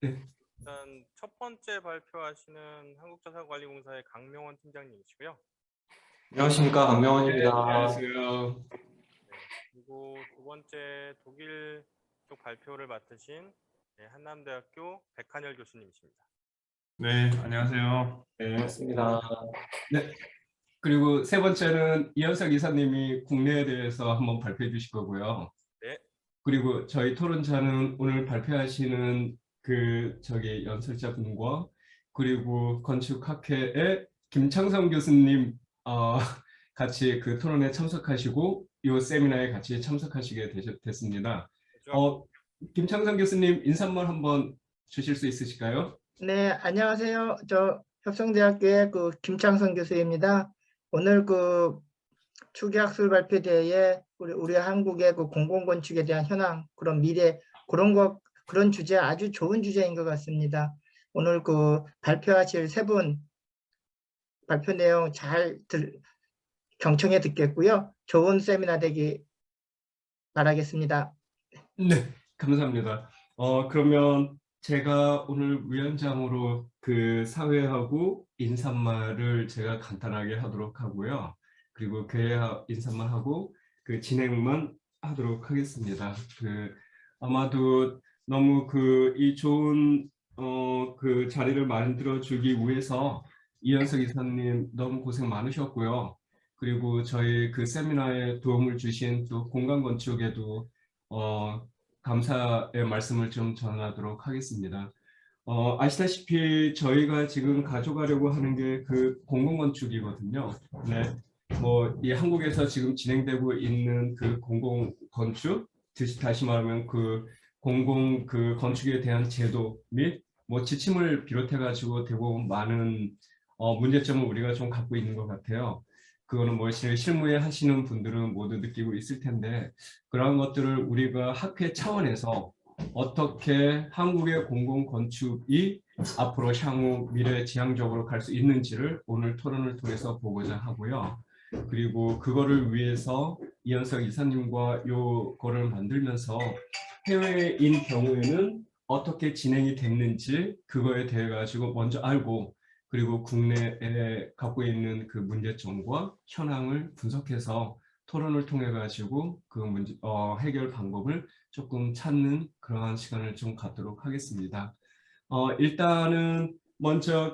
네. 일단 첫 번째 발표하시는 한국자산관리공사의 강명원 팀장님이시고요. 안녕하십니까, 네, 강명원입니다. 안녕하세요. 네, 그리고 두 번째 독일 쪽 발표를 맡으신 한남대학교 백한열 교수님이십니다. 네, 안녕하세요. 네, 반갑습니다. 네, 그리고 세 번째는 이현석 이사님이 국내에 대해서 한번 발표해 주실 거고요. 네. 그리고 저희 토론자는 오늘 발표하시는 연설자분과 그리고 건축학회의 김창성 교수님 같이 그 토론에 참석하시고 이 세미나에 같이 참석하시게 됐습니다. 김창성 교수님 인사말 한번 주실 수 있으실까요? 네, 안녕하세요. 저 협성대학교의 김창선 교수입니다. 오늘 추계학술 발표대회에 우리 한국의 공공건축에 대한 현황, 그런 미래, 그런 주제 아주 좋은 주제인 것 같습니다. 오늘 발표하실 세 분 발표 내용 잘 경청해 듣겠고요. 좋은 세미나 되기 바라겠습니다. 네, 감사합니다. 그러면 제가 오늘 위원장으로 그 사회하고 인사말을 제가 간단하게 하도록 하고요. 그리고 인사말 하고 그 진행만 하도록 하겠습니다. 아마도 너무 이 좋은 그 자리를 만들어 주기 위해서 이현석 이사님 너무 고생 많으셨고요. 그리고 저희 그 세미나에 도움을 주신 또 공간건축에도 감사의 말씀을 좀 전하도록 하겠습니다. 아시다시피 저희가 지금 가져가려고 하는 게 그 공공건축이거든요. 네. 이 한국에서 지금 진행되고 있는 그 공공건축, 다시 말하면 건축에 대한 제도 및 지침을 비롯해가지고 대부분 많은 문제점을 우리가 좀 갖고 있는 것 같아요. 그거는 실무에 하시는 분들은 모두 느끼고 있을 텐데, 그런 것들을 우리가 학회 차원에서 어떻게 한국의 공공건축이 앞으로 향후 미래 지향적으로 갈 수 있는지를 오늘 토론을 통해서 보고자 하고요. 그리고 그거를 위해서 이현석 이사님과 요거를 만들면서 해외인 경우에는 어떻게 진행이 됐는지 그거에 대해 가지고 먼저 알고, 그리고 국내에 갖고 있는 그 문제점과 현황을 분석해서 토론을 통해 가지고 그 해결 방법을 조금 찾는 그러한 시간을 좀 갖도록 하겠습니다. 일단은 먼저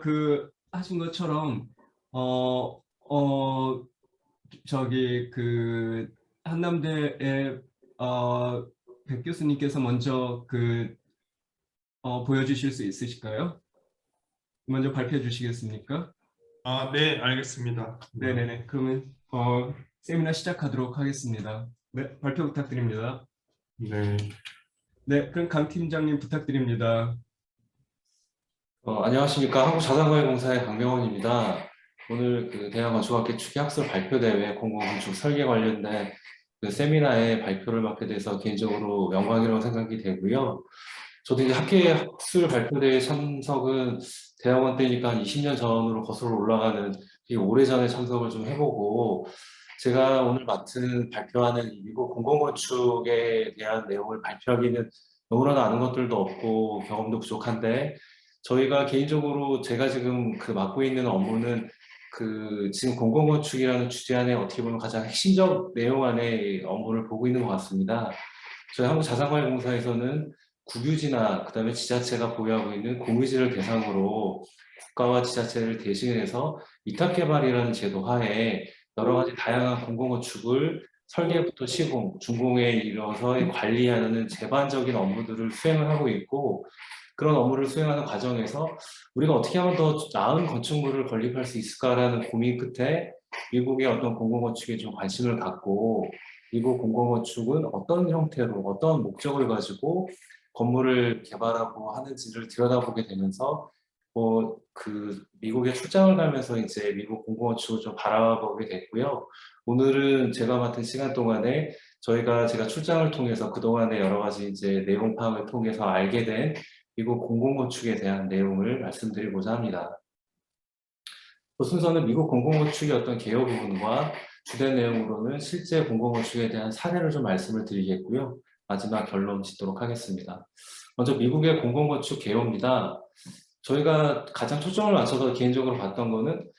하신 것처럼 한남대의 백 교수님께서 먼저 보여주실 수 있으실까요? 먼저 발표해 주시겠습니까? 네, 알겠습니다. 네네네. 그러면 세미나 시작하도록 하겠습니다. 네, 발표 부탁드립니다. 네. 네, 그럼 강 팀장님 부탁드립니다. 안녕하십니까. 한국자산관리공사의 강명원입니다. 오늘 대한건축학회 추계학술 발표대회 공공건축 설계 관련된 세미나에 발표를 맡게 돼서 개인적으로 영광이라고 생각이 되고요. 저도 이제 학회 학술 발표대회 참석은 대학원 때니까 한 20년 전으로 거슬러 올라가는 되게 오래전에 참석을 좀 해보고, 제가 오늘 발표하는 이 미국 공공건축에 대한 내용을 발표하기는 너무나도 아는 것들도 없고 경험도 부족한데, 저희가 개인적으로 제가 지금 맡고 있는 업무는 지금 공공건축이라는 주제 안에 어떻게 보면 가장 핵심적 내용 안에 업무를 보고 있는 것 같습니다. 저희 한국자산관리공사에서는 국유지나 그다음에 지자체가 보유하고 있는 공유지를 대상으로 국가와 지자체를 대신해서 위탁개발이라는 제도 하에 여러 가지 다양한 공공건축을 설계부터 시공, 준공에 이르러서 관리하는 제반적인 업무들을 수행을 하고 있고, 그런 업무를 수행하는 과정에서 우리가 어떻게 하면 더 나은 건축물을 건립할 수 있을까라는 고민 끝에 미국의 어떤 공공건축에 좀 관심을 갖고, 미국 공공건축은 어떤 형태로 어떤 목적을 가지고 건물을 개발하고 하는지를 들여다보게 되면서 미국에 출장을 가면서 이제 미국 공공건축을 좀 바라보게 됐고요. 오늘은 제가 맡은 시간 동안에 제가 출장을 통해서 그동안의 여러 가지 이제 내용 파악을 통해서 알게 된 미국 공공건축에 대한 내용을 말씀드리고자 합니다. 순서는 미국 공공건축의 어떤 개요 부분과 주된 내용으로는 실제 공공건축에 대한 사례를 좀 말씀을 드리겠고요. 마지막 결론 짓도록 하겠습니다. 먼저 미국의 공공건축 개요입니다. 저희가 가장 초점을 맞춰서 개인적으로 봤던 거는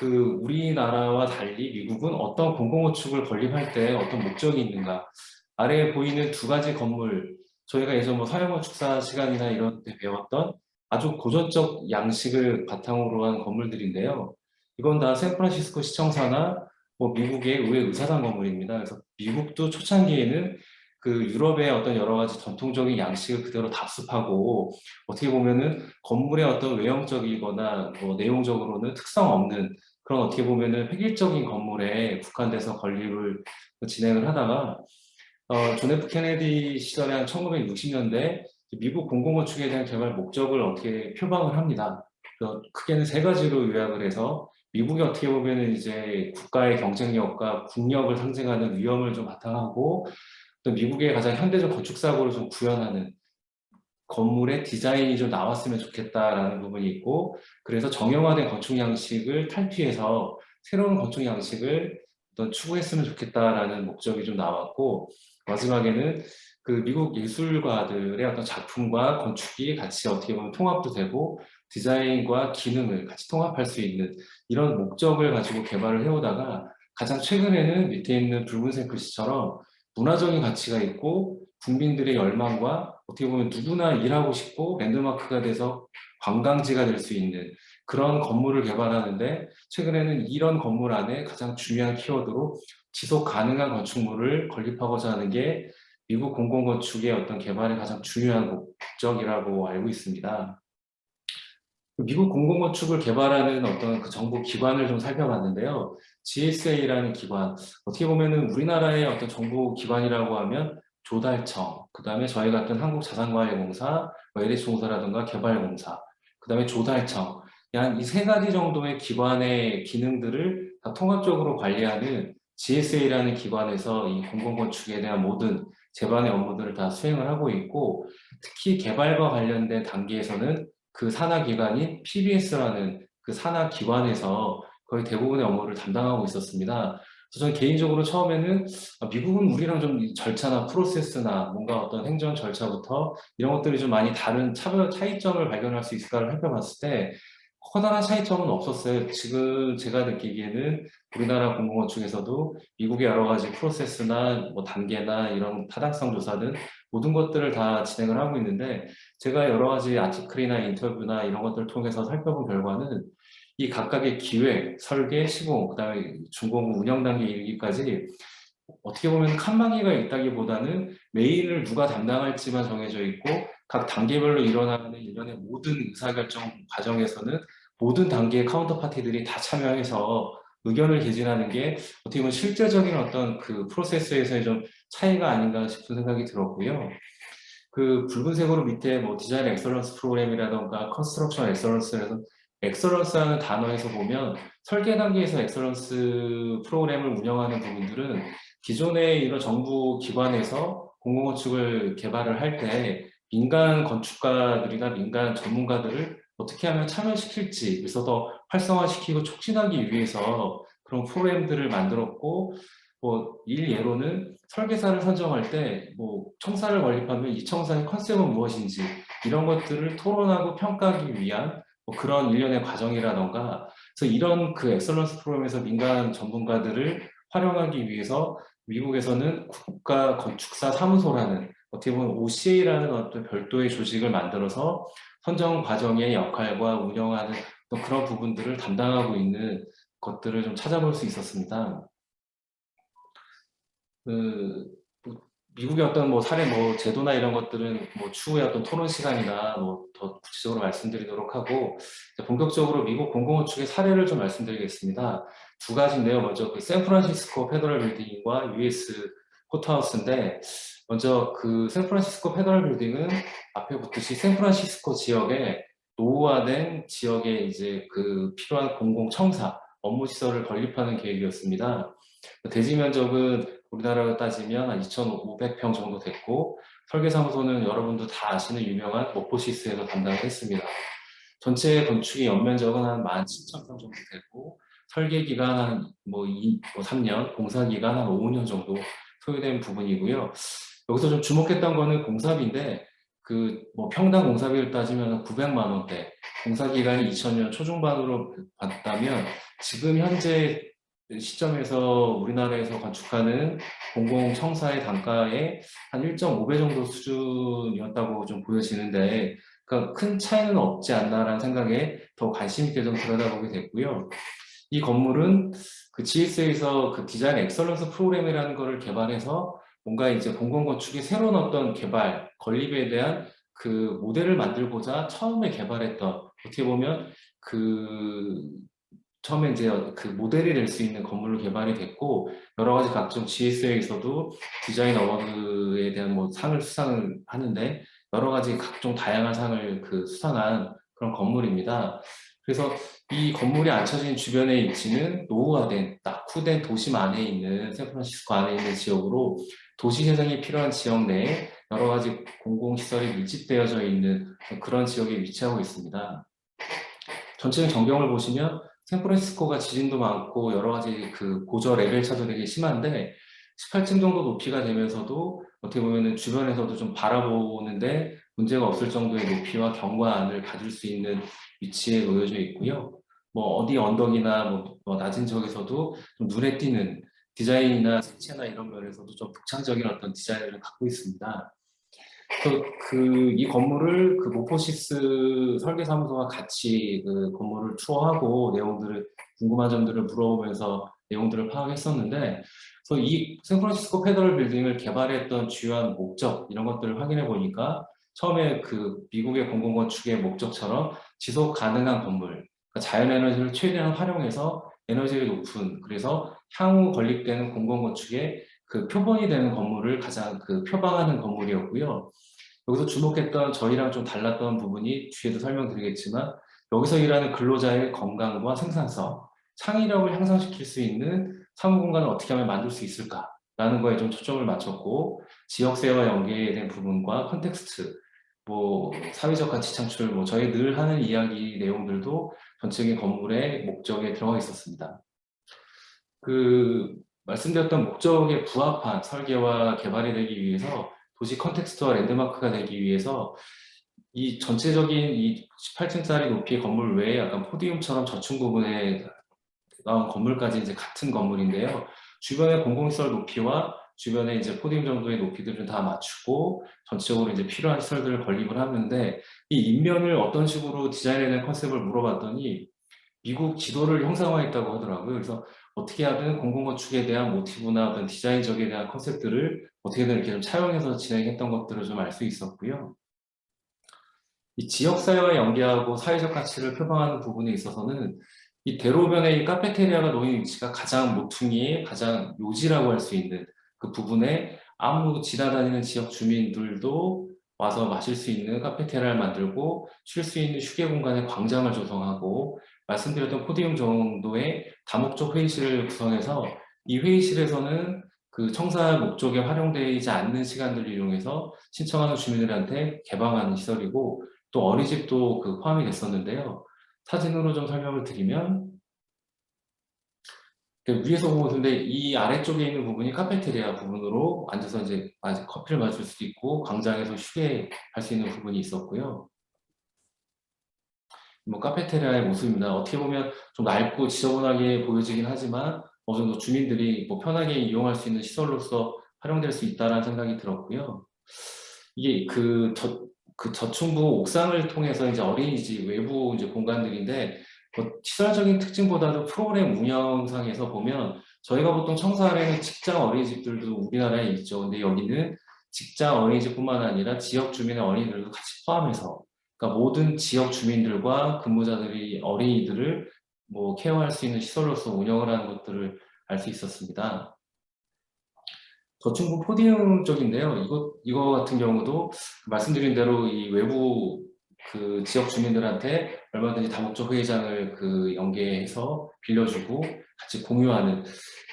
우리나라와 달리 미국은 어떤 공공건축을 건립할 때 어떤 목적이 있는가. 아래에 보이는 두 가지 건물, 저희가 예전 뭐 서양건축사 시간이나 이런 때 배웠던 아주 고전적 양식을 바탕으로 한 건물들인데요. 이건 다 샌프란시스코 시청사나 뭐 미국의 의회 의사당 건물입니다. 그래서 미국도 초창기에는 유럽의 어떤 여러 가지 전통적인 양식을 그대로 답습하고 어떻게 보면은 건물의 어떤 외형적이거나 뭐 내용적으로는 특성 없는 그런 어떻게 보면은 획일적인 건물에 국한돼서 건립을 진행을 하다가 존 F 케네디 시절에 한 1960년대 미국 공공건축에 대한 개발 목적을 어떻게 표방을 합니다. 그래서 크게는 세 가지로 요약을 해서 미국이 어떻게 보면은 이제 국가의 경쟁력과 국력을 상징하는 위험을 좀 바탕하고 또 미국의 가장 현대적 건축 사고를 좀 구현하는 건물의 디자인이 좀 나왔으면 좋겠다라는 부분이 있고 그래서 정형화된 건축 양식을 탈피해서 새로운 건축 양식을 어떤 추구했으면 좋겠다라는 목적이 좀 나왔고 마지막에는 미국 예술가들의 어떤 작품과 건축이 같이 어떻게 보면 통합도 되고 디자인과 기능을 같이 통합할 수 있는 이런 목적을 가지고 개발을 해오다가 가장 최근에는 밑에 있는 붉은색 글씨처럼 문화적인 가치가 있고 국민들의 열망과 어떻게 보면 누구나 일하고 싶고 랜드마크가 돼서 관광지가 될 수 있는 그런 건물을 개발하는데 최근에는 이런 건물 안에 가장 중요한 키워드로 지속 가능한 건축물을 건립하고자 하는 게 미국 공공건축의 어떤 개발의 가장 중요한 목적이라고 알고 있습니다. 미국 공공건축을 개발하는 어떤 정부 기관을 좀 살펴봤는데요. GSA라는 기관, 어떻게 보면은 우리나라의 어떤 정부 기관이라고 하면 조달청, 그 다음에 저희 같은 한국자산관리공사, LH공사라든가 개발공사, 그 다음에 조달청, 한 이 세 가지 정도의 기관의 기능들을 다 통합적으로 관리하는 GSA라는 기관에서 이 공공건축에 대한 모든 제반의 업무들을 다 수행을 하고 있고, 특히 개발과 관련된 단계에서는 그 산하 기관인 PBS라는 그 산하 기관에서 거의 대부분의 업무를 담당하고 있었습니다. 그래서 저는 개인적으로 처음에는 미국은 우리랑 좀 절차나 프로세스나 뭔가 어떤 행정 절차부터 이런 것들이 좀 많이 다른 차이점을 발견할 수 있을까를 살펴봤을 때 커다란 차이점은 없었어요. 지금 제가 느끼기에는 우리나라 공공건축에서도 미국의 여러 가지 프로세스나 뭐 단계나 이런 타당성 조사 등 모든 것들을 다 진행을 하고 있는데 제가 여러 가지 아티클이나 인터뷰나 이런 것들을 통해서 살펴본 결과는 이 각각의 기획, 설계, 시공, 그다음에 준공 운영 단계 이르기까지 어떻게 보면 칸막이가 있다기보다는 메인을 누가 담당할지만 정해져 있고 각 단계별로 일어나는 일련의 모든 의사결정 과정에서는 모든 단계의 카운터 파티들이 다 참여해서 의견을 개진하는 게 어떻게 보면 실제적인 어떤 프로세스에서의 좀 차이가 아닌가 싶은 생각이 들었고요. 붉은색으로 밑에 뭐 디자인 엑설런스 프로그램이라던가 컨스트럭션 엑설런스에서 엑설런스라는 단어에서 보면 설계 단계에서 엑설런스 프로그램을 운영하는 부분들은 기존의 이런 정부 기관에서 공공건축을 개발을 할 때 민간 건축가들이나 민간 전문가들을 어떻게 하면 참여시킬지 그래서 더 활성화시키고 촉진하기 위해서 그런 프로그램들을 만들었고 일예로는 설계사를 선정할 때 청사를 건립하면 이 청사의 컨셉은 무엇인지 이런 것들을 토론하고 평가하기 위한 그런 일련의 과정이라던가 그래서 이런 엑설런스 프로그램에서 민간 전문가들을 활용하기 위해서 미국에서는 국가 건축사 사무소라는 어떻게 보면 OCA라는 어떤 별도의 조직을 만들어서 선정 과정의 역할과 운영하는 그런 부분들을 담당하고 있는 것들을 좀 찾아볼 수 있었습니다. 미국의 어떤 사례 제도나 이런 것들은 추후에 어떤 토론 시간이나 더 구체적으로 말씀드리도록 하고 본격적으로 미국 공공건축의 사례를 좀 말씀드리겠습니다. 두 가지인데요. 먼저 샌프란시스코 페더럴 빌딩과 US 코트하우스인데 먼저 샌프란시스코 페더럴 빌딩은 앞에 붙듯이 샌프란시스코 지역에 노후화된 지역에 이제 필요한 공공청사 업무 시설을 건립하는 계획이었습니다. 대지 면적은 우리나라로 따지면 한 2,500평 정도 됐고 설계사무소는 여러분도 다 아시는 유명한 모포시스에서 담당을 했습니다. 전체 건축의 연면적은 한 17,000평 정도 됐고 설계 기간 한 3년, 공사 기간 한 5년 정도 소요된 부분이고요. 여기서 좀 주목했던 거는 공사비인데 그 뭐 평당 공사비를 따지면 900만 원대, 공사 기간이 2000년 초중반으로 봤다면 지금 현재 시점에서 우리나라에서 건축하는 공공청사의 단가의 한 1.5배 정도 수준이었다고 좀 보여지는데, 그러니까 큰 차이는 없지 않나라는 생각에 더 관심 있게 좀 들여다보게 됐고요. 이 건물은 그 GS에서 그 디자인 엑설런스 프로그램이라는 거를 개발해서 뭔가 이제 공공건축의 새로운 어떤 개발, 건립에 대한 그 모델을 만들고자 처음에 개발했던, 어떻게 보면 그 처음에 이제 그 모델이 될 수 있는 건물로 개발이 됐고, 여러 가지 각종 GS에서도 디자인 어워드에 대한 뭐 상을 수상을 하는데, 여러 가지 각종 다양한 상을 그 수상한 그런 건물입니다. 그래서 이 건물이 앉혀진 주변의 위치는 노후화된, 낙후된 도심 안에 있는, 샌프란시스코 안에 있는 지역으로 도시 재생이 필요한 지역 내에 여러 가지 공공시설이 밀집되어져 있는 그런 지역에 위치하고 있습니다. 전체적인 전경을 보시면 샌프란시스코가 지진도 많고 여러 가지 그 고저 레벨 차도 되게 심한데 18층 정도 높이가 되면서도 어떻게 보면은 주변에서도 좀 바라보는데 문제가 없을 정도의 높이와 경관을 가질 수 있는 위치에 놓여져 있고요. 뭐 어디 언덕이나 뭐 낮은 지역에서도 좀 눈에 띄는 디자인이나 색채나 이런 면에서도 좀 독창적인 어떤 디자인을 갖고 있습니다. 이 건물을 그 모포시스 설계사무소와 같이 그 건물을 투어하고 내용들을, 궁금한 점들을 물어보면서 내용들을 파악했었는데, 그래서 이 샌프란시스코 페더럴 빌딩을 개발했던 주요한 목적, 이런 것들을 확인해 보니까 처음에 그 미국의 공공건축의 목적처럼 지속 가능한 건물, 그러니까 자연에너지를 최대한 활용해서 에너지를 높은, 그래서 향후 건립되는 공공건축의 그 표본이 되는 건물을 가장 그 표방하는 건물이었고요. 여기서 주목했던, 저희랑 좀 달랐던 부분이 뒤에도 설명드리겠지만, 여기서 일하는 근로자의 건강과 생산성, 창의력을 향상시킬 수 있는 사무 공간을 어떻게 하면 만들 수 있을까라는 거에 좀 초점을 맞췄고, 지역세와 연계된 부분과 컨텍스트, 뭐 사회적 가치 창출, 뭐 저희 늘 하는 이야기 내용들도 전체적인 건물의 목적에 들어가 있었습니다. 그 말씀드렸던 목적에 부합한 설계와 개발이 되기 위해서, 도시 컨텍스트와 랜드마크가 되기 위해서 이 전체적인 이 18층짜리 높이의 건물 외에 약간 포디움처럼 저층 부분에 나온 건물까지 이제 같은 건물인데요. 주변의 공공시설 높이와 주변에 이제 포디움 정도의 높이들을 다 맞추고 전체적으로 이제 필요한 시설들을 건립을 하는데, 이 인면을 어떤 식으로 디자인해낸 컨셉을 물어봤더니 미국 지도를 형상화했다고 하더라고요. 그래서 어떻게 하든 공공건축에 대한 모티브나 어떤 디자인적에 대한 컨셉들을 어떻게든 이렇게 좀 차용해서 진행했던 것들을 좀 알 수 있었고요. 이 지역사회와 연계하고 사회적 가치를 표방하는 부분에 있어서는 이 대로변에 이 카페테리아가 놓인 위치가 가장 모퉁이의 가장 요지라고 할 수 있는 그 부분에 아무 지나다니는 지역 주민들도 와서 마실 수 있는 카페테리아를 만들고 쉴 수 있는 휴게 공간의 광장을 조성하고, 말씀드렸던 포디움 정도의 다목적 회의실을 구성해서 이 회의실에서는 그 청사 목적에 활용되지 않는 시간들을 이용해서 신청하는 주민들한테 개방하는 시설이고, 또 어린이집도 그 포함이 됐었는데요. 사진으로 좀 설명을 드리면, 위에서 보는데 이 아래쪽에 있는 부분이 카페테리아 부분으로 앉아서 이제 커피를 마실 수도 있고 광장에서 휴게할 수 있는 부분이 있었고요. 뭐 카페테리아의 모습입니다. 어떻게 보면 좀 낡고 지저분하게 보여지긴 하지만 어느 정도 주민들이 뭐 편하게 이용할 수 있는 시설로서 활용될 수 있다는 생각이 들었고요. 이게 그 저층부 옥상을 통해서 이제 어린이집 외부 이제 공간들인데, 시설적인 특징보다도 프로그램 운영상에서 보면 저희가 보통 청사에는 직장 어린이집들도 우리나라에 있죠. 근데 여기는 직장 어린이집뿐만 아니라 지역 주민의 어린이들도 같이 포함해서, 그러니까 모든 지역 주민들과 근무자들이 어린이들을 뭐 케어할 수 있는 시설로서 운영을 하는 것들을 알 수 있었습니다. 저층부 포디움 쪽인데요. 이거 같은 경우도 말씀드린 대로 이 외부 그 지역 주민들한테 얼마든지 다목적 회의장을 그 연계해서 빌려주고 같이 공유하는,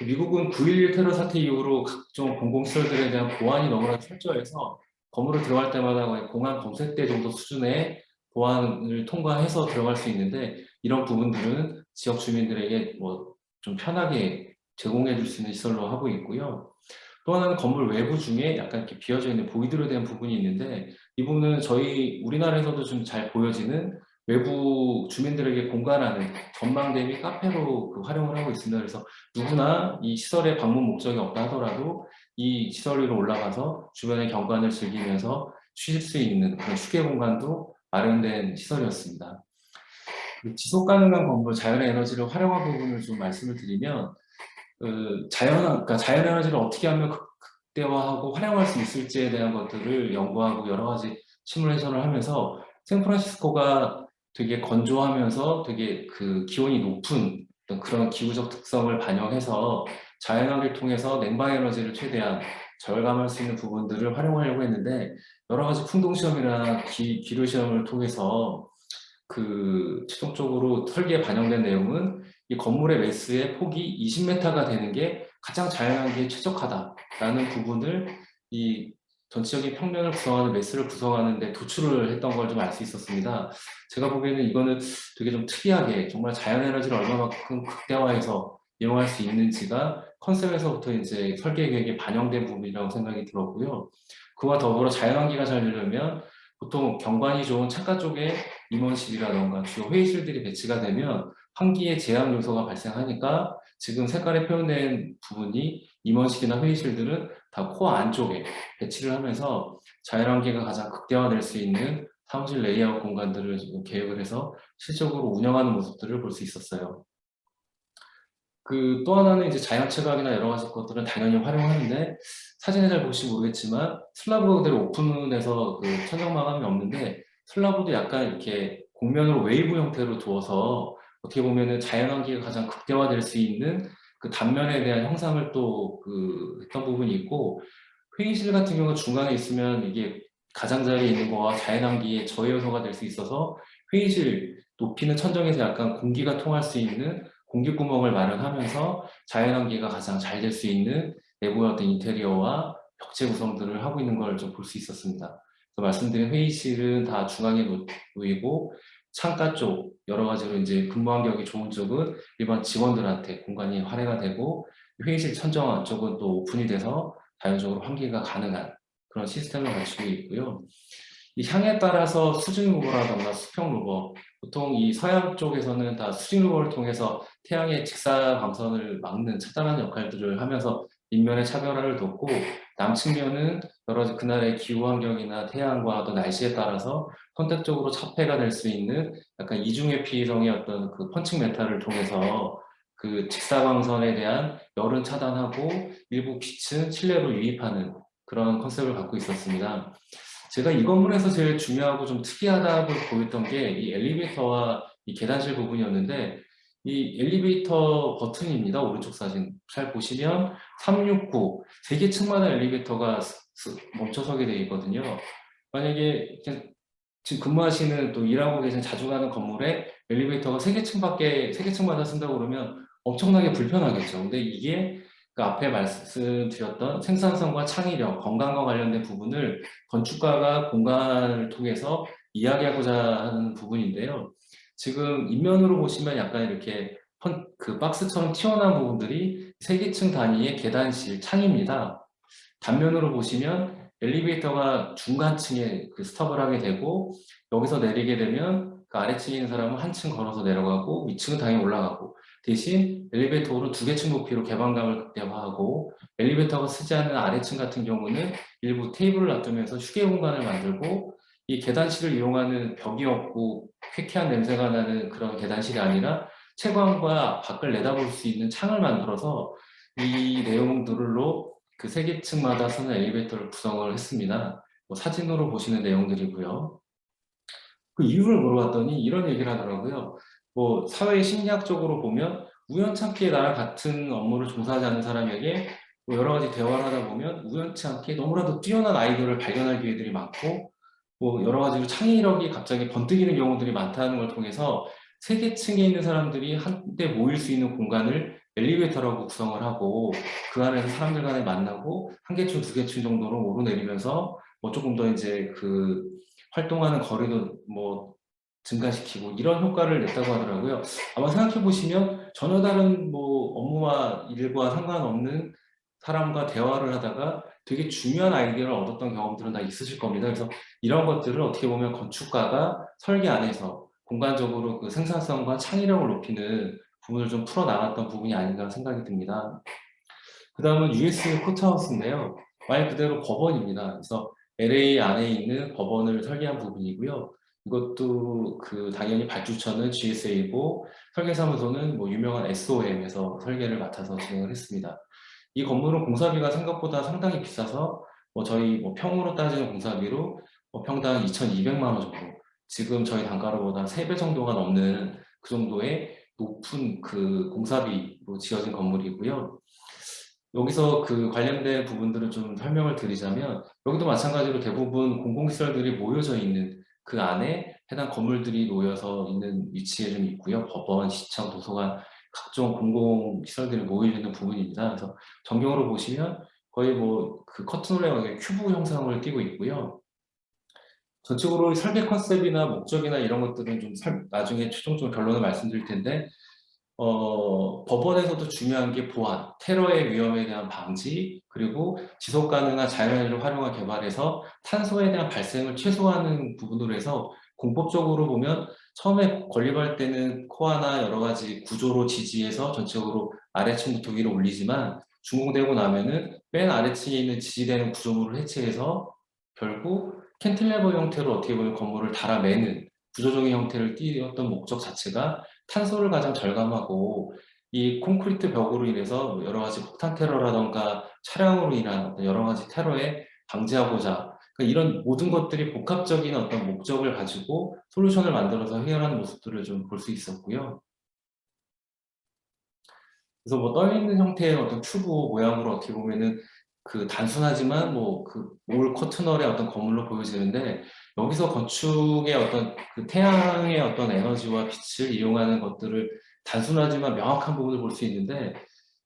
미국은 9.11 테러 사태 이후로 각종 공공시설들에 대한 보안이 너무나 철저해서 건물을 들어갈 때마다 거의 공안 검색대 정도 수준의 보안을 통과해서 들어갈 수 있는데, 이런 부분들은 지역 주민들에게 뭐 좀 편하게 제공해 줄 수 있는 시설로 하고 있고요. 또 하나는 건물 외부 중에 약간 이렇게 비어져 있는 보이드로 된 부분이 있는데 이 부분은 저희 우리나라에서도 좀 잘 보여지는 외부 주민들에게 공간하는 전망대 및 카페로 활용을 하고 있습니다. 그래서 누구나 이 시설에 방문 목적이 없다 하더라도 이 시설 위로 올라가서 주변의 경관을 즐기면서 쉬실 수 있는 그런 휴게 공간도 마련된 시설이었습니다. 지속 가능한 건물, 자연의 에너지를 활용한 부분을 좀 말씀을 드리면 그러니까 자연 에너지를 어떻게 하면 극대화하고 활용할 수 있을지에 대한 것들을 연구하고 여러 가지 시뮬레이션을 하면서 샌프란시스코가 되게 건조하면서 되게 그 기온이 높은 어떤 그런 기후적 특성을 반영해서 자연환경을 통해서 냉방 에너지를 최대한 절감할 수 있는 부분들을 활용하려고 했는데 여러 가지 풍동 시험이나 기류 시험을 통해서 최종적으로 설계에 반영된 내용은 이 건물의 매스의 폭이 20m가 되는 게 가장 자연환기에 최적화다라는 부분을 이 전체적인 평면을 구성하는 매스를 구성하는 데 도출을 했던 걸 좀 알 수 있었습니다. 제가 보기에는 이거는 되게 좀 특이하게 정말 자연에너지를 얼마만큼 극대화해서 이용할 수 있는지가 컨셉에서부터 이제 설계 계획에 반영된 부분이라고 생각이 들었고요. 그와 더불어 자연환기가 잘 되려면 보통 경관이 좋은 창가 쪽에 임원실이라던가 주요 회의실들이 배치가 되면 환기의 제한 요소가 발생하니까 지금 색깔에 표현된 부분이 임원실이나 회의실들은 다 코어 안쪽에 배치를 하면서 자연환기가 가장 극대화될 수 있는 사무실 레이아웃 공간들을 지금 계획을 해서 실적으로 운영하는 모습들을 볼 수 있었어요. 또 하나는 이제 자연 채광이나 여러 가지 것들은 당연히 활용하는데 사진에 잘 보시면 모르겠지만 슬라브가 그대로 오픈해서 천장 마감이 없는데 슬라브도 약간 이렇게 곡면으로 웨이브 형태로 두어서 어떻게 보면은 자연환기가 가장 극대화될 수 있는 그 단면에 대한 형상을 또 했던 부분이 있고 회의실 같은 경우 중간에 있으면 이게 가장자리에 있는 거와 자연환기의 저해 요소가 될 수 있어서 회의실 높이는 천정에서 약간 공기가 통할 수 있는 공기구멍을 마련하면서 자연환기가 가장 잘 될 수 있는 내부의 어떤 인테리어와 벽체 구성들을 하고 있는 걸 좀 볼 수 있었습니다. 말씀드린 회의실은 다 중앙에 놓이고 창가 쪽 여러 가지로 이제 근무 환경이 좋은 쪽은 일반 직원들한테 공간이 활용이 되고 회의실 천정 안쪽은 또 오픈이 돼서 자연적으로 환기가 가능한 그런 시스템을 갖추고 있고요. 이 향에 따라서 수직 루버라던가 수평 루버, 보통 이 서양 쪽에서는 다 수직 루버를 통해서 태양의 직사 광선을 막는 차단하는 역할들을 하면서 인면의 차별화를 뒀고 남측면은 여러 가지 그날의 기후 환경이나 태양과 또 날씨에 따라서 선택적으로 차폐가 될 수 있는 약간 이중의 피성의 어떤 펀칭 메탈을 통해서 직사광선에 대한 열은 차단하고 일부 빛은 실내로 유입하는 그런 컨셉을 갖고 있었습니다. 제가 이 건물에서 제일 중요하고 좀 특이하다고 보였던 게 이 엘리베이터와 이 계단실 부분이었는데 이 엘리베이터 버튼입니다. 오른쪽 사진 잘 보시면 369, 3개 층마다 엘리베이터가 멈춰서게 되어 있거든요. 만약에 지금 근무하시는 또 일하고 계신 자주 가는 건물에 엘리베이터가 3개 층마다 쓴다고 그러면 엄청나게 불편하겠죠. 근데 이게 앞에 말씀드렸던 생산성과 창의력, 건강과 관련된 부분을 건축가가 공간을 통해서 이야기하고자 하는 부분인데요. 지금 인면으로 보시면 약간 이렇게 박스처럼 튀어나온 부분들이 3개층 단위의 계단실 창입니다. 단면으로 보시면 엘리베이터가 중간층에 스톱을 하게 되고 여기서 내리게 되면 아래층에 있는 사람은 한 층 걸어서 내려가고 위층은 당연히 올라가고 대신 엘리베이터로 2개 층 높이로 개방감을 극대화하고 엘리베이터가 쓰지 않는 아래층 같은 경우는 일부 테이블을 놔두면서 휴게 공간을 만들고 이 계단실을 이용하는 벽이 없고 쾌쾌한 냄새가 나는 그런 계단실이 아니라 채광과 밖을 내다볼 수 있는 창을 만들어서 이 내용들로 3개 층마다 서는 엘리베이터를 구성을 했습니다. 사진으로 보시는 내용들이고요. 그 이유를 물어봤더니 이런 얘기를 하더라고요. 사회 심리학적으로 보면 우연찮게 나랑 같은 업무를 종사하지 않는 사람에게 여러 가지 대화를 하다 보면 우연치 않게 너무나도 뛰어난 아이디어를 발견할 기회들이 많고 여러 가지로 창의력이 갑자기 번뜩이는 경우들이 많다는 걸 통해서 3개 층에 있는 사람들이 한때 모일 수 있는 공간을 엘리베이터라고 구성을 하고 그 안에서 사람들 간에 만나고 1개 층, 2개 층 정도로 오르내리면서 조금 더 이제 활동하는 거리도 증가시키고 이런 효과를 냈다고 하더라고요. 아마 생각해 보시면 전혀 다른 업무와 일과 상관없는 사람과 대화를 하다가 되게 중요한 아이디어를 얻었던 경험들은 다 있으실 겁니다. 그래서 이런 것들을 어떻게 보면 건축가가 설계 안에서 공간적으로 그 생산성과 창의력을 높이는 부분을 좀 풀어나갔던 부분이 아닌가 생각이 듭니다. 그 다음은 US 코트하우스인데요. 말 그대로 법원입니다. 그래서 LA 안에 있는 법원을 설계한 부분이고요. 이것도 그 당연히 발주처는 GSA고 설계사무소는 뭐 유명한 SOM에서 설계를 맡아서 진행을 했습니다. 이 건물은 공사비가 생각보다 상당히 비싸서 뭐 저희 뭐 평으로 따지는 공사비로 뭐 평당 2,200만 원 정도, 지금 저희 단가로보다 3배 정도가 넘는 그 정도의 높은 그 공사비로 지어진 건물이고요. 여기서 그 관련된 부분들을 좀 설명을 드리자면, 여기도 마찬가지로 대부분 공공시설들이 모여져 있는 그 안에 해당 건물들이 놓여서 있는 위치에 좀 있고요. 법원, 시청, 도서관, 각종 공공시설들이 모여 있는 부분입니다. 그래서 전경으로 보시면 거의 뭐 그 커튼홀의 큐브 형상을 띠고 있고요. 전적으로 설계 컨셉이나 목적이나 이런 것들은 좀 나중에 최종적으로 결론을 말씀드릴 텐데, 법원에서도 중요한 게 보안, 테러의 위험에 대한 방지, 그리고 지속 가능한 자연에너지를 활용한 개발에서 탄소에 대한 발생을 최소화하는 부분으로 해서, 공법적으로 보면 처음에 건립할 때는 코어나 여러 가지 구조로 지지해서 전체적으로 아래층부터 위로 올리지만, 준공되고 나면은 맨 아래층에 있는 지지되는 구조물을 해체해서 결국 캔틸레버 형태로 어떻게 보면 건물을 달아매는 구조적인 형태를 띄었던 목적 자체가 탄소를 가장 절감하고, 이 콘크리트 벽으로 인해서 여러 가지 폭탄 테러라던가 차량으로 인한 어떤 여러 가지 테러에 방지하고자, 그러니까 이런 모든 것들이 복합적인 어떤 목적을 가지고 솔루션을 만들어서 해결하는 모습들을 좀 볼 수 있었고요. 그래서 뭐 떠있는 형태의 어떤 큐브 모양으로 어떻게 보면은 그 단순하지만 뭐 그 올 커튼홀의 어떤 건물로 보여지는데, 여기서 건축의 어떤 그 태양의 어떤 에너지와 빛을 이용하는 것들을 단순하지만 명확한 부분을 볼 수 있는데,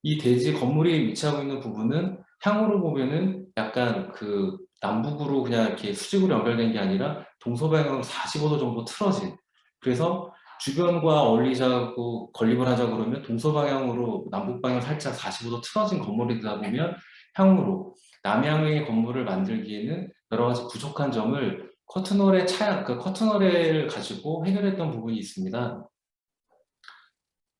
이 대지 건물이 위치하고 있는 부분은 향으로 보면은 약간 그 남북으로 그냥 이렇게 수직으로 연결된 게 아니라 동서방향으로 45도 정도 틀어진, 그래서 주변과 어울리자고 건립을 하자고 그러면 동서방향으로 남북방향 살짝 45도 틀어진 건물이다 보면 향후로 남향의 건물을 만들기에는 여러 가지 부족한 점을 커튼홀의 차양, 그 커튼홀을 가지고 해결했던 부분이 있습니다.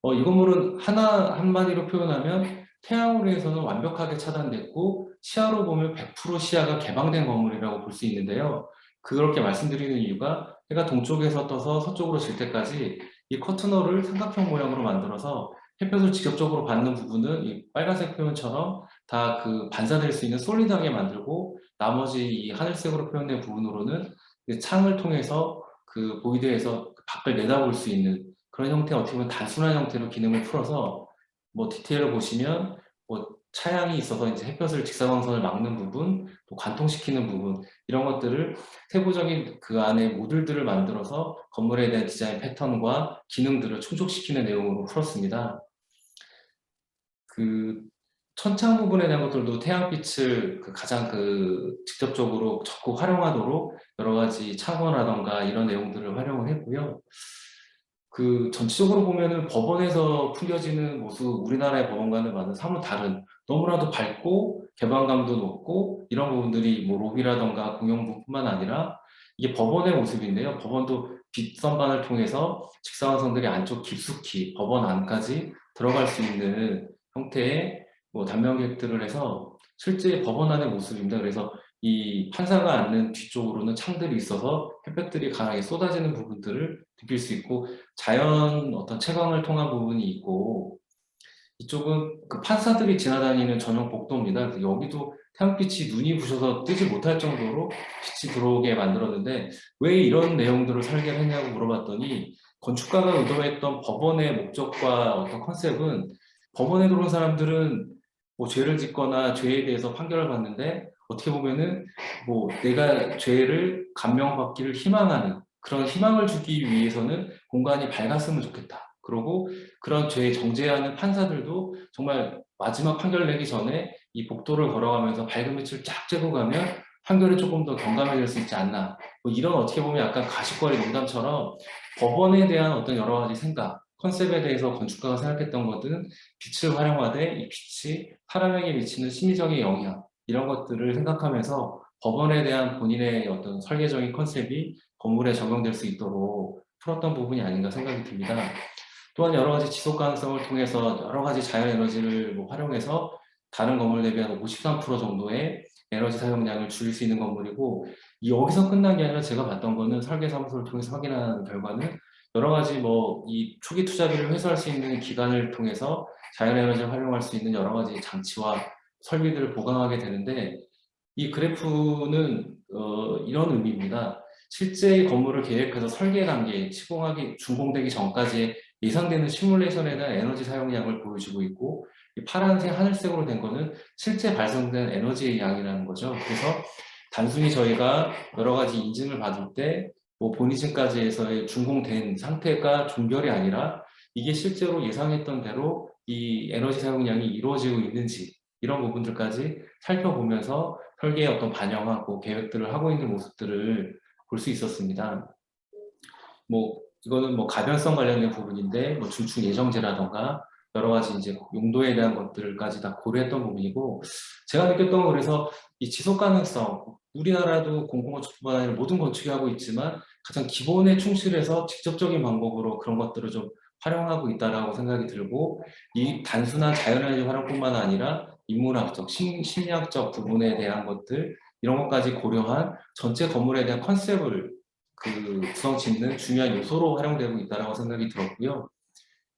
이 건물은 한마디로 표현하면 태양으로 해서는 완벽하게 차단됐고, 시야로 보면 100% 시야가 개방된 건물이라고 볼 수 있는데요. 그렇게 말씀드리는 이유가 해가 동쪽에서 떠서 서쪽으로 질 때까지 이 커튼홀을 삼각형 모양으로 만들어서 햇볕을 직접적으로 받는 부분은 이 빨간색 표현처럼 다 그 반사될 수 있는 솔리드하게 만들고, 나머지 이 하늘색으로 표현된 부분으로는 창을 통해서 그 보이드에서 밖을 내다볼 수 있는 그런 형태, 어떻게 보면 단순한 형태로 기능을 풀어서 뭐 디테일을 보시면 뭐 차양이 있어서 이제 햇볕을 직사광선을 막는 부분, 또 관통시키는 부분, 이런 것들을 세부적인 그 안에 모듈들을 만들어서 건물에 대한 디자인 패턴과 기능들을 충족시키는 내용으로 풀었습니다. 그 천창 부분에 대한 것들도 태양빛을 그 가장 그 직접적으로 적극 활용하도록 여러 가지 창호라던가 이런 내용들을 활용을 했고요. 그 전체적으로 보면은 법원에서 풍겨지는 모습, 우리나라의 법원과는 많은 사뭇 다른, 너무나도 밝고 개방감도 높고 이런 부분들이 뭐 로비라던가 공용부뿐만 아니라 이게 법원의 모습인데요. 법원도 빛 선반을 통해서 직사광선들이 안쪽 깊숙이 법원 안까지 들어갈 수 있는 형태의 뭐 단면객들을 해서 실제 법원 안의 모습입니다. 그래서 이 판사가 앉는 뒤쪽으로는 창들이 있어서 햇볕들이 강하게 쏟아지는 부분들을 느낄 수 있고, 자연 어떤 채광을 통한 부분이 있고, 이쪽은 그 판사들이 지나다니는 전용 복도입니다. 그래서 여기도 태양빛이 눈이 부셔서 뜨지 못할 정도로 빛이 들어오게 만들었는데, 왜 이런 내용들을 설계를 했냐고 물어봤더니, 건축가가 의도했던 법원의 목적과 어떤 컨셉은, 법원에 들어온 사람들은 뭐 죄를 짓거나 죄에 대해서 판결을 받는데, 어떻게 보면은 뭐 내가 죄를 감명받기를 희망하는 그런 희망을 주기 위해서는 공간이 밝았으면 좋겠다. 그리고 그런 죄에 정죄하는 판사들도 정말 마지막 판결 내기 전에 이 복도를 걸어가면서 밝은 빛을 쫙 쬐고 가면 판결이 조금 더 경감해질 수 있지 않나. 뭐 이런 어떻게 보면 약간 가십거리 농담처럼 법원에 대한 어떤 여러 가지 생각, 컨셉에 대해서 건축가가 생각했던 것은 빛을 활용하되 이 빛이 사람에게 미치는 심리적인 영향 이런 것들을 생각하면서 법원에 대한 본인의 어떤 설계적인 컨셉이 건물에 적용될 수 있도록 풀었던 부분이 아닌가 생각이 듭니다. 또한 여러 가지 지속 가능성을 통해서 여러 가지 자연 에너지를 활용해서 다른 건물 대비 한 53% 정도의 에너지 사용량을 줄일 수 있는 건물이고, 여기서 끝난 게 아니라 제가 봤던 거는 설계사무소를 통해서 확인한 결과는 여러 가지 이 초기 투자비를 회수할 수 있는 기간을 통해서 자연 에너지를 활용할 수 있는 여러 가지 장치와 설비들을 보강하게 되는데, 이 그래프는 이런 의미입니다. 실제 건물을 계획해서 설계 단계, 시공하기, 준공되기 전까지의 예상되는 시뮬레이션에 대한 에너지 사용량을 보여주고 있고, 이 파란색, 하늘색으로 된 거는 실제 발생된 에너지의 양이라는 거죠. 그래서 단순히 저희가 여러 가지 인증을 받을 때 본인증까지에서의 준공된 상태가 종결이 아니라 이게 실제로 예상했던 대로 이 에너지 사용량이 이루어지고 있는지 이런 부분들까지 살펴보면서 설계에 어떤 반영하고 계획들을 하고 있는 모습들을 볼 수 있었습니다. 이거는 가변성 관련된 부분인데 중축 예정제라던가 여러 가지 이제 용도에 대한 것들까지 다 고려했던 부분이고, 제가 느꼈던 건 그래서 이 지속 가능성, 우리나라도 공공건축뿐만 아니라 모든 건축이 하고 있지만 가장 기본에 충실해서 직접적인 방법으로 그런 것들을 좀 활용하고 있다라고 생각이 들고, 이 단순한 자연에너지 활용뿐만 아니라 인문학적, 심리학적 부분에 대한 것들 이런 것까지 고려한 전체 건물에 대한 컨셉을 구성 짓는 중요한 요소로 활용되고 있다고 생각이 들었고요.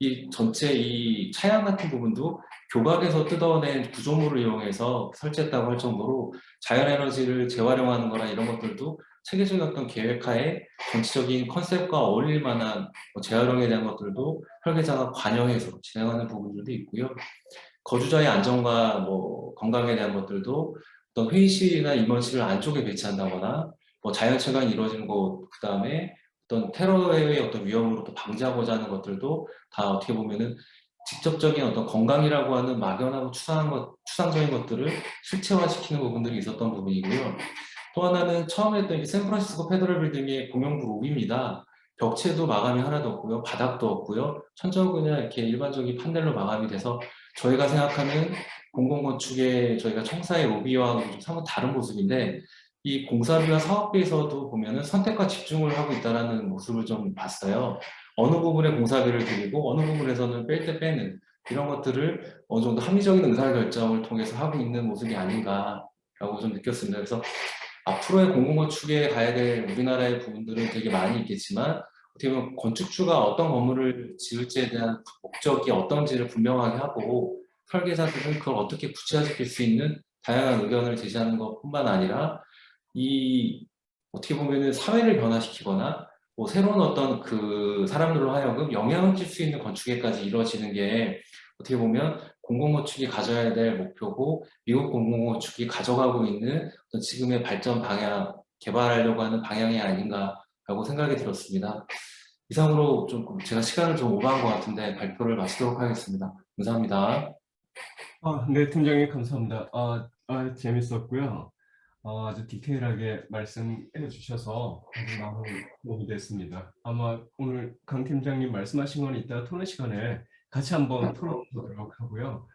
이 전체 이 차양 같은 부분도 교각에서 뜯어낸 구조물을 이용해서 설치했다고 할 정도로 자연에너지를 재활용하는 거나 이런 것들도 체계적인 어떤 계획하에 전체적인 컨셉과 어울릴 만한 재활용에 대한 것들도 설계자가 관여해서 진행하는 부분들도 있고요. 거주자의 안전과 건강에 대한 것들도 어떤 회의실이나 임원실을 안쪽에 배치한다거나 자연체감이 이루어지는 곳, 그 다음에 어떤 테러의 어떤 위험으로 또 방지하고자 하는 것들도 다 어떻게 보면은 직접적인 어떤 건강이라고 하는 막연하고 추상적인 것들을 실체화시키는 부분들이 있었던 부분이고요. 또 하나는 처음에 했던 샌프란시스코 페더럴 빌딩의 공용부 로비입니다. 벽체도 마감이 하나도 없고요, 바닥도 없고요, 천정은 그냥 이렇게 일반적인 판넬로 마감이 돼서 저희가 생각하는 공공건축의 저희가 청사의 로비와 좀 사뭇 다른 모습인데, 이 공사비와 사업비에서도 보면은 선택과 집중을 하고 있다는 모습을 좀 봤어요. 어느 부분에 공사비를 드리고 어느 부분에서는 뺄 때 빼는 이런 것들을 어느 정도 합리적인 의사결정을 통해서 하고 있는 모습이 아닌가라고 좀 느꼈습니다. 그래서 앞으로의 공공건축에 가야 될 우리나라의 부분들은 되게 많이 있겠지만, 어떻게 보면 건축주가 어떤 건물을 지을지에 대한 목적이 어떤지를 분명하게 하고 설계자들은 그걸 어떻게 구체화시킬 수 있는 다양한 의견을 제시하는 것뿐만 아니라 어떻게 보면은 사회를 변화시키거나 새로운 어떤 사람들로 하여금 영향을 줄 수 있는 건축에까지 이루어지는 게 어떻게 보면 공공건축이 가져야 될 목표고, 미국 공공건축이 가져가고 있는 어떤 지금의 발전 방향, 개발하려고 하는 방향이 아닌가라고 생각이 들었습니다. 이상으로 좀 제가 시간을 좀 오버한 것 같은데 발표를 마치도록 하겠습니다. 감사합니다. 네, 팀장님 감사합니다. 재밌었고요. 아주 디테일하게 말씀해 주셔서 아주 많은 도움이 됐습니다. 아마 오늘 강 팀장님 말씀하신 건 이따 토론 시간에 같이 한번 풀어보도록 하고요.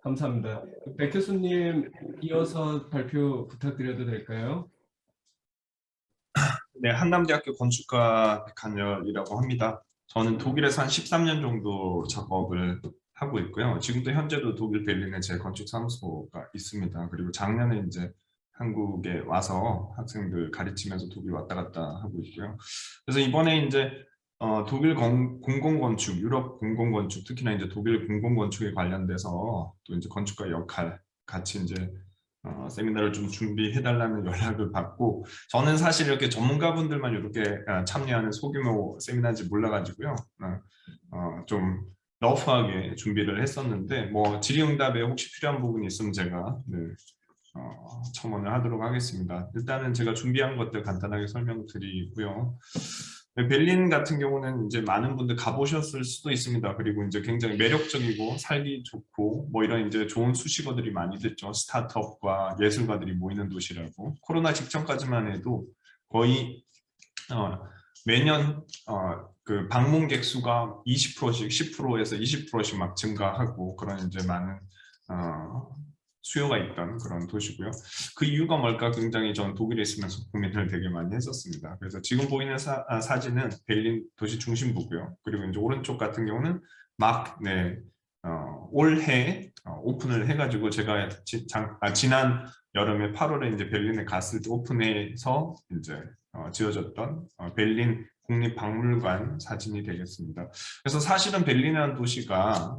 감사합니다. 백 교수님 이어서 발표 부탁드려도 될까요? 네, 한남대학교 건축가 백한열이라고 합니다. 저는 독일에서 한 13년 정도 작업을 하고 있고요. 지금도 현재도 독일 베를린에 제 건축 사무소가 있습니다. 그리고 작년에 이제 한국에 와서 학생들 가르치면서 독일 왔다 갔다 하고 있고요. 그래서 이번에 이제 독일 공공건축, 유럽 공공건축, 특히나 이제 독일 공공건축에 관련돼서 또 이제 건축가 역할 같이 이제 세미나를 좀 준비해달라는 연락을 받고, 저는 사실 이렇게 전문가분들만 이렇게 참여하는 소규모 세미나인지 몰라가지고요. 좀 러프하게 준비를 했었는데 질의응답에 혹시 필요한 부분이 있으면 제가 첨언을 하도록 하겠습니다. 일단은 제가 준비한 것들 간단하게 설명드리고요. 베를린 같은 경우는 이제 많은 분들 가보셨을 수도 있습니다. 그리고 이제 굉장히 매력적이고 살기 좋고 이런 이제 좋은 수식어들이 많이 됐죠. 스타트업과 예술가들이 모이는 도시라고. 코로나 직전까지만 해도 거의 매년 그 방문객 수가 20%씩 10%에서 20%씩 막 증가하고 그런 이제 많은 수요가 있던 그런 도시고요. 그 이유가 뭘까 굉장히 전 독일에 있으면서 고민을 되게 많이 했었습니다. 그래서 지금 보이는 사진은 베를린 도시 중심부고요. 그리고 이제 오른쪽 같은 경우는 막 올해 오픈을 해가지고 제가 지난 여름에 8월에 이제 베를린에 갔을 때 오픈해서 이제 지어졌던 베를린 국립박물관 사진이 되겠습니다. 그래서 사실은 베를린이라는 도시가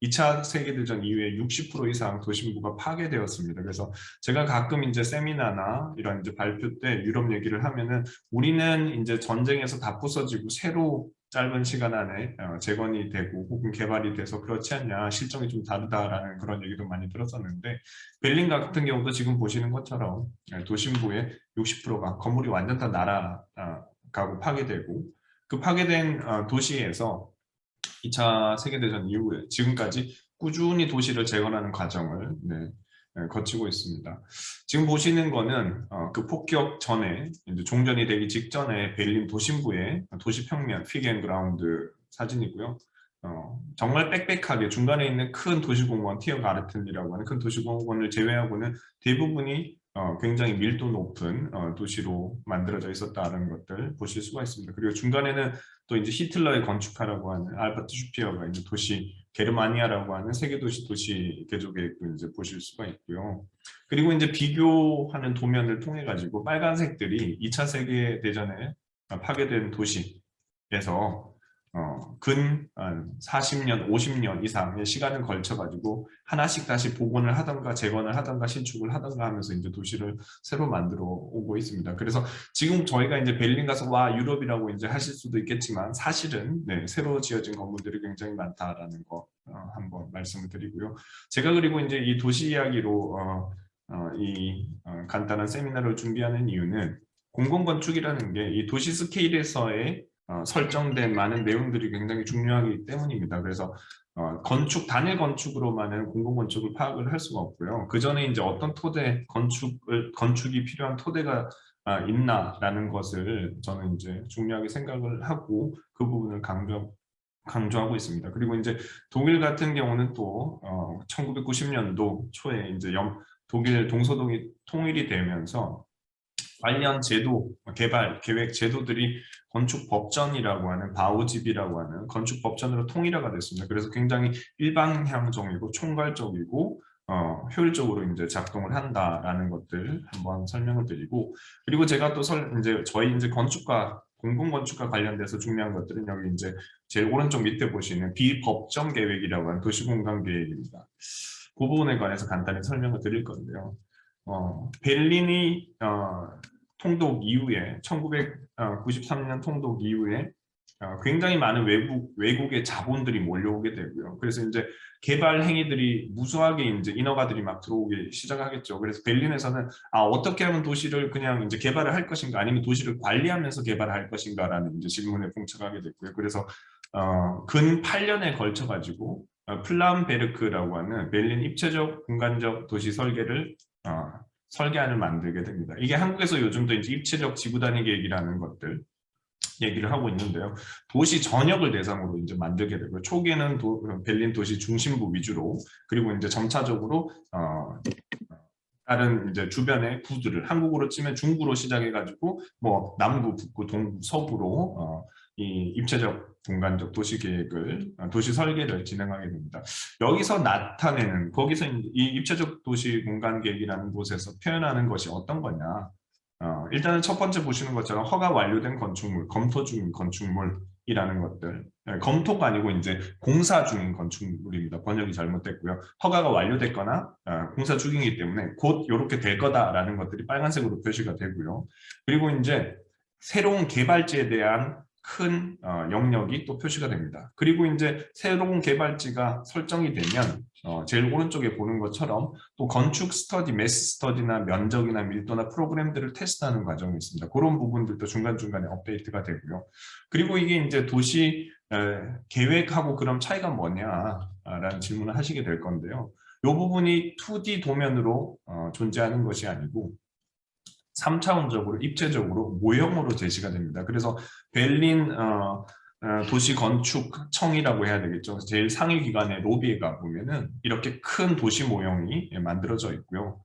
2차 세계대전 이후에 60% 이상 도심부가 파괴되었습니다. 그래서 제가 가끔 이제 세미나나 이런 이제 발표 때 유럽 얘기를 하면은 우리는 이제 전쟁에서 다 부서지고 새로 짧은 시간 안에 재건이 되고 혹은 개발이 돼서 그렇지 않냐, 실정이 좀 다르다라는 그런 얘기도 많이 들었었는데 베를린 같은 경우도 지금 보시는 것처럼 도심부의 60%가 건물이 완전 다 날아가고 파괴되고 그 파괴된 도시에서 2차 세계대전 이후에 지금까지 꾸준히 도시를 재건하는 과정을 거치고 있습니다. 지금 보시는 거는 그 폭격 전에 이제 종전이 되기 직전에 베를린 도심부의 도시평면 피겐그라운드 사진이고요. 정말 빽빽하게 중간에 있는 큰 도시공원 티어가르텐이라고 하는 큰 도시공원을 제외하고는 대부분이 굉장히 밀도 높은 도시로 만들어져 있었다는 것들 보실 수가 있습니다. 그리고 중간에는 또 이제 히틀러의 건축가라고 하는 알버트 슈피어가 이제 도시 게르마니아라고 하는 세계도시 개조 계획도 이제 보실 수가 있고요. 그리고 이제 비교하는 도면을 통해 가지고 빨간색들이 2차 세계대전에 파괴된 도시에서 근 40년, 50년 이상의 시간을 걸쳐 가지고 하나씩 다시 복원을 하던가 재건을 하던가 신축을 하던가 하면서 이제 도시를 새로 만들어 오고 있습니다. 그래서 지금 저희가 이제 베를린 가서 와 유럽이라고 이제 하실 수도 있겠지만 사실은 새로 지어진 건물들이 굉장히 많다라는 거 한번 말씀을 드리고요. 제가 그리고 이제 이 도시 이야기로 간단한 세미나를 준비하는 이유는 공공건축이라는 게 이 도시 스케일에서의 설정된 많은 내용들이 굉장히 중요하기 때문입니다. 그래서 단일 건축으로만은 공공건축을 파악을 할 수가 없고요. 그 전에 이제 어떤 건축이 필요한 토대가 있나라는 것을 저는 이제 중요하게 생각을 하고 그 부분을 강조하고 있습니다. 그리고 이제 독일 같은 경우는 또 1990년도 초에 이제 독일 동서동이 통일이 되면서 관련 제도, 개발, 계획 제도들이 건축법전이라고 하는 바우집이라고 하는 건축법전으로 통일화가 됐습니다. 그래서 굉장히 일방향적이고 총괄적이고 효율적으로 이제 작동을 한다라는 것들 한번 설명을 드리고 그리고 제가 또 저희 이제 공공건축과 관련돼서 중요한 것들은 여기 이제 제일 오른쪽 밑에 보시는 비법정 계획이라고 하는 도시공간 계획입니다. 그 부분에 관해서 간단히 설명을 드릴 건데요. 베를린이 통독 이후에 1993년 통독 이후에 굉장히 많은 외국의 자본들이 몰려오게 되고요. 그래서 이제 개발 행위들이 무수하게 이제 인허가들이 막 들어오기 시작하겠죠. 그래서 베를린에서는 어떻게 하면 도시를 그냥 이제 개발을 할 것인가 아니면 도시를 관리하면서 개발을 할 것인가라는 이제 질문에 봉착하게 됐고요. 그래서 근 8년에 걸쳐 가지고 플람베르크라고 하는 베를린 입체적 공간적 도시 설계를 설계안을 만들게 됩니다. 이게 한국에서 요즘도 이제 입체적 지구 단위 계획이라는 것들 얘기를 하고 있는데요. 도시 전역을 대상으로 이제 만들게 되고요. 초기에는 베를린 도시 중심부 위주로 그리고 이제 점차적으로 다른 이제 주변의 구들을 한국으로 치면 중구로 시작해가지고 뭐 남구, 북구, 동구, 서구로 이 입체적 공간적 도시 계획을 도시 설계를 진행하게 됩니다. 여기서 나타내는 거기서 이 입체적 도시 공간 계획이라는 곳에서 표현하는 것이 어떤 거냐? 일단은 첫 번째 보시는 것처럼 허가 완료된 건축물, 검토 중인 건축물이라는 것들. 검토가 아니고 이제 공사 중인 건축물입니다. 번역이 잘못됐고요. 허가가 완료됐거나 공사 중이기 때문에 곧 이렇게 될 거다라는 것들이 빨간색으로 표시가 되고요. 그리고 이제 새로운 개발지에 대한 큰 영역이 또 표시가 됩니다. 그리고 이제 새로운 개발지가 설정이 되면 제일 오른쪽에 보는 것처럼 또 건축 스터디, 매스 스터디나 면적이나 밀도나 프로그램들을 테스트하는 과정이 있습니다. 그런 부분들도 중간중간에 업데이트가 되고요. 그리고 이게 이제 도시 계획하고 그럼 차이가 뭐냐라는 질문을 하시게 될 건데요. 이 부분이 2D 도면으로 존재하는 것이 아니고 3차원적으로 입체적으로 모형으로 제시가 됩니다. 그래서 베를린 도시건축청이라고 해야 되겠죠. 제일 상위 기관의 로비에 가 보면은 이렇게 큰 도시 모형이 만들어져 있고요.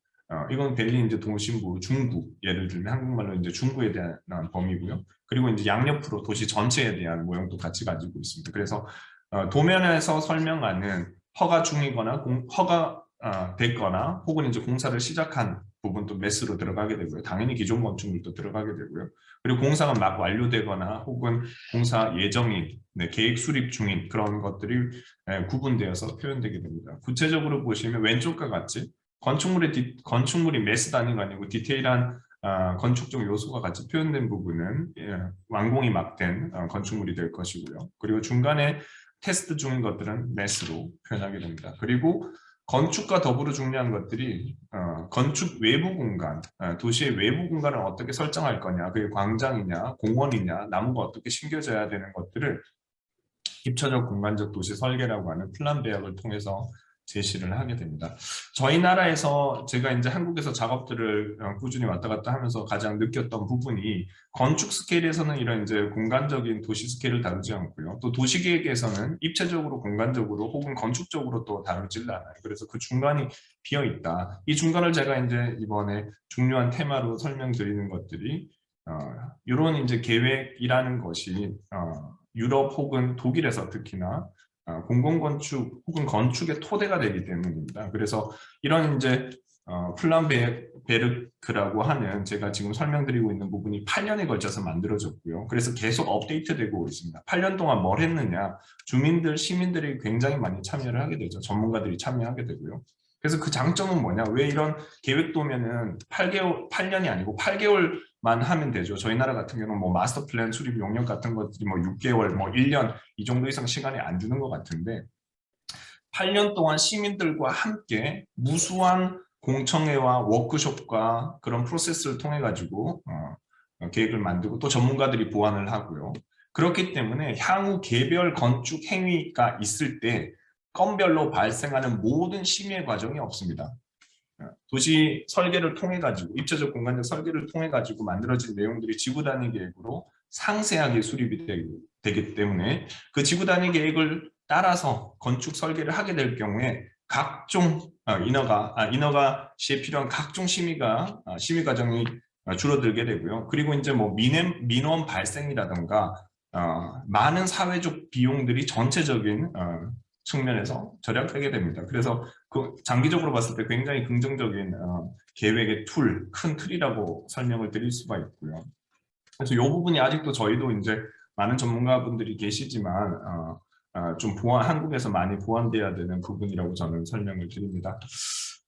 이건 벨린 이제 도심부 중구, 예를 들면 한국말로 이제 중구에 대한 범위고요. 그리고 이제 양옆으로 도시 전체에 대한 모형도 같이 가지고 있습니다. 그래서 도면에서 설명하는 허가 중이거나 허가 됐거나 혹은 이제 공사를 시작한 부분도 매스로 들어가게 되고요. 당연히 기존 건축물도 들어가게 되고요. 그리고 공사가 막 완료되거나 혹은 공사 예정인, 계획 수립 중인 그런 것들이 구분되어서 표현되게 됩니다. 구체적으로 보시면 왼쪽과 같이 건축물이 매스 단위가 아니고 디테일한 건축적 요소가 같이 표현된 부분은 완공이 막 된 건축물이 될 것이고요. 그리고 중간에 테스트 중인 것들은 매스로 표현하게 됩니다. 그리고 건축과 더불어 중요한 것들이 건축 외부 공간, 도시의 외부 공간을 어떻게 설정할 거냐, 그게 광장이냐, 공원이냐, 나무가 어떻게 심겨져야 되는 것들을 입체적 공간적 도시 설계라고 하는 플란 배역을 통해서 제시를 하게 됩니다. 저희 나라에서 제가 이제 한국에서 작업들을 꾸준히 왔다 갔다 하면서 가장 느꼈던 부분이 건축 스케일에서는 이런 이제 공간적인 도시 스케일을 다루지 않고요. 또 도시계획에서는 입체적으로 공간적으로 혹은 건축적으로 또 다루질 않아요. 그래서 그 중간이 비어 있다. 이 중간을 제가 이제 이번에 중요한 테마로 설명드리는 것들이 이런 이제 계획이라는 것이 유럽 혹은 독일에서 특히나 공공건축 혹은 건축의 토대가 되기 때문입니다. 그래서 이런 이제 플란 베르크라고 하는 제가 지금 설명드리고 있는 부분이 8년에 걸쳐서 만들어졌고요. 그래서 계속 업데이트되고 있습니다. 8년 동안 뭘 했느냐? 주민들, 시민들이 굉장히 많이 참여를 하게 되죠. 전문가들이 참여하게 되고요. 그래서 그 장점은 뭐냐? 왜 이런 계획도면은 8년이 아니고 8개월만 하면 되죠. 저희 나라 같은 경우는 뭐 마스터 플랜 수립 용역 같은 것들이 뭐 6개월, 뭐 1년 이 정도 이상 시간이 안 주는 것 같은데 8년 동안 시민들과 함께 무수한 공청회와 워크숍과 그런 프로세스를 통해 가지고 계획을 만들고 또 전문가들이 보완을 하고요. 그렇기 때문에 향후 개별 건축 행위가 있을 때 건별로 발생하는 모든 심의 과정이 없습니다. 도시 설계를 통해 가지고 입체적 공간적 설계를 통해 가지고 만들어진 내용들이 지구 단위 계획으로 상세하게 수립이 되기 때문에 그 지구 단위 계획을 따라서 건축 설계를 하게 될 경우에 각종 인허가 시에 필요한 각종 심의 과정이 줄어들게 되고요. 그리고 이제 뭐 민원 발생이라든가 많은 사회적 비용들이 전체적인 측면에서 절약되게 됩니다. 그래서 그 장기적으로 봤을 때 굉장히 긍정적인 계획의 큰 틀이라고 설명을 드릴 수가 있고요. 그래서 이 부분이 아직도 저희도 이제 많은 전문가분들이 계시지만 좀 한국에서 많이 보완돼야 되는 부분이라고 저는 설명을 드립니다.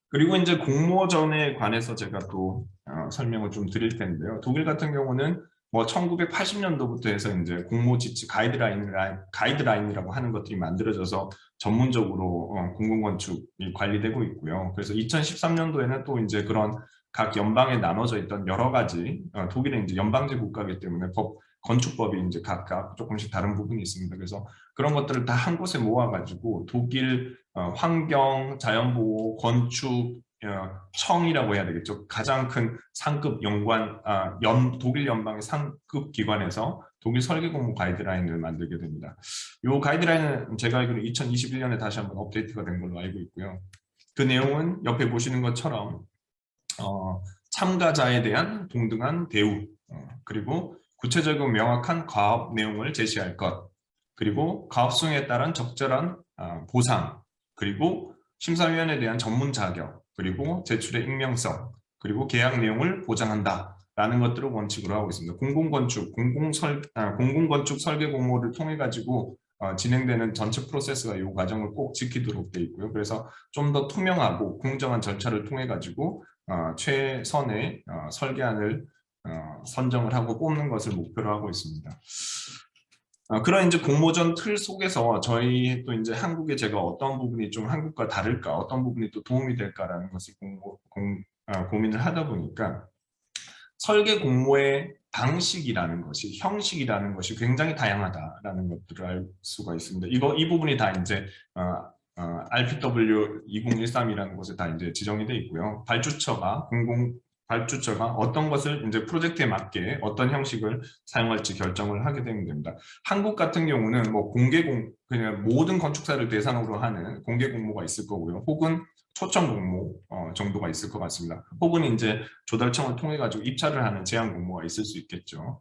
그리고 이제 공모전에 관해서 제가 또 설명을 좀 드릴 텐데요. 독일 같은 경우는 뭐 1980년도부터 해서 이제 공모 지침 가이드라인이라고 하는 것들이 만들어져서 전문적으로 공공건축이 관리되고 있고요. 그래서 2013년도에는 또 이제 그런 각 연방에 나눠져 있던 여러 가지 독일은 이제 연방제 국가이기 때문에 건축법이 이제 각각 조금씩 다른 부분이 있습니다. 그래서 그런 것들을 다 한 곳에 모아가지고 독일 환경, 자연보호, 건축 청이라고 해야 되겠죠. 가장 큰 상급 독일 연방의 상급 기관에서 독일 설계 공모 가이드라인을 만들게 됩니다. 이 가이드라인은 제가 알기로 2021년에 다시 한번 업데이트가 된 걸로 알고 있고요. 그 내용은 옆에 보시는 것처럼 참가자에 대한 동등한 대우, 그리고 구체적이고 명확한 가업 내용을 제시할 것, 그리고 가업 수행에 따른 적절한 보상, 그리고 심사위원에 대한 전문 자격, 그리고 제출의 익명성, 그리고 계약 내용을 보장한다라는 것들을 원칙으로 하고 있습니다. 공공건축 설계 공모를 통해 가지고 진행되는 전체 프로세스가 이 과정을 꼭 지키도록 되어 있고요. 그래서 좀 더 투명하고 공정한 절차를 통해 가지고 최선의 설계안을 선정을 하고 뽑는 것을 목표로 하고 있습니다. 그런 이제 공모전 틀 속에서 저희 또 이제 한국에 제가 어떤 부분이 좀 한국과 다를까, 어떤 부분이 또 도움이 될까라는 것을 고민을 하다 보니까 설계 공모의 방식이라는 것이, 형식이라는 것이 굉장히 다양하다라는 것들을 알 수가 있습니다. 이 부분이 다 이제 RPW 2013이라는 곳에 다 이제 지정이 돼 있고요. 발주처가 발주처가 어떤 것을 이제 프로젝트에 맞게 어떤 형식을 사용할지 결정을 하게 되면 됩니다. 한국 같은 경우는 뭐 그냥 모든 건축사를 대상으로 하는 공개 공모가 있을 거고요. 혹은 초청 공모 정도가 있을 것 같습니다. 혹은 이제 조달청을 통해 가지고 입찰을 하는 제한 공모가 있을 수 있겠죠.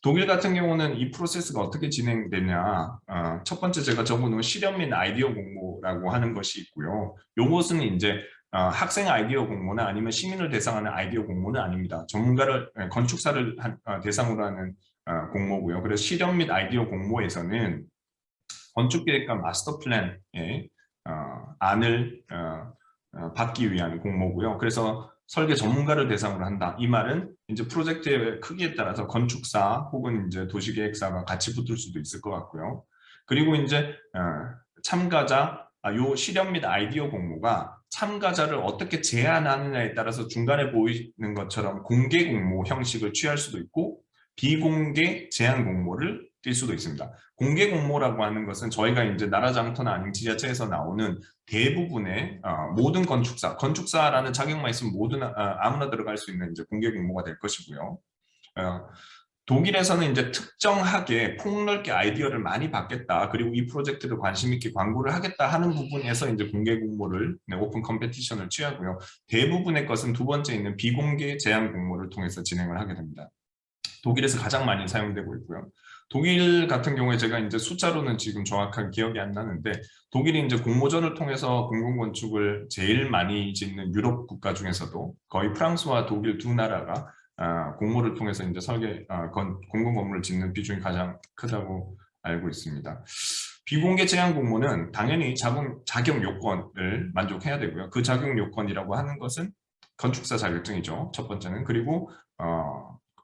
독일 같은 경우는 이 프로세스가 어떻게 진행되냐, 첫 번째 제가 적어놓은 실험 및 아이디어 공모라고 하는 것이 있고요. 요것은 이제 학생 아이디어 공모나 아니면 시민을 대상하는 아이디어 공모는 아닙니다. 전문가를 건축사를 대상으로 하는 공모고요. 그래서 실험 및 아이디어 공모에서는 건축계획과 마스터 플랜의 안을 받기 위한 공모고요. 그래서 설계 전문가를 대상으로 한다. 이 말은 이제 프로젝트의 크기에 따라서 건축사 혹은 이제 도시계획사가 같이 붙을 수도 있을 것 같고요. 그리고 이제 참가자, 요 실험 및 아이디어 공모가 참가자를 어떻게 제한하느냐에 따라서 중간에 보이는 것처럼 공개 공모 형식을 취할 수도 있고 비공개 제한 공모를 뛸 수도 있습니다. 공개 공모라고 하는 것은 저희가 이제 나라장터나 아니면 지자체에서 나오는 대부분의 모든 건축사라는 자격만 있으면 아무나 들어갈 수 있는 이제 공개 공모가 될 것이고요. 독일에서는 이제 특정하게 폭넓게 아이디어를 많이 받겠다. 그리고 이 프로젝트를 관심 있게 광고를 하겠다 하는 부분에서 이제 공개 공모를 오픈 컴페티션을 취하고요. 대부분의 것은 두 번째 있는 비공개 제한 공모를 통해서 진행을 하게 됩니다. 독일에서 가장 많이 사용되고 있고요. 독일 같은 경우에 제가 이제 숫자로는 지금 정확하게 기억이 안 나는데 독일이 이제 공모전을 통해서 공공건축을 제일 많이 짓는 유럽 국가 중에서도 거의 프랑스와 독일 두 나라가 공모를 통해서 이제 공공건물을 짓는 비중이 가장 크다고 알고 있습니다. 비공개 제한 공모는 당연히 자격 요건을 만족해야 되고요. 그 자격 요건이라고 하는 것은 건축사 자격증이죠. 첫 번째는. 그리고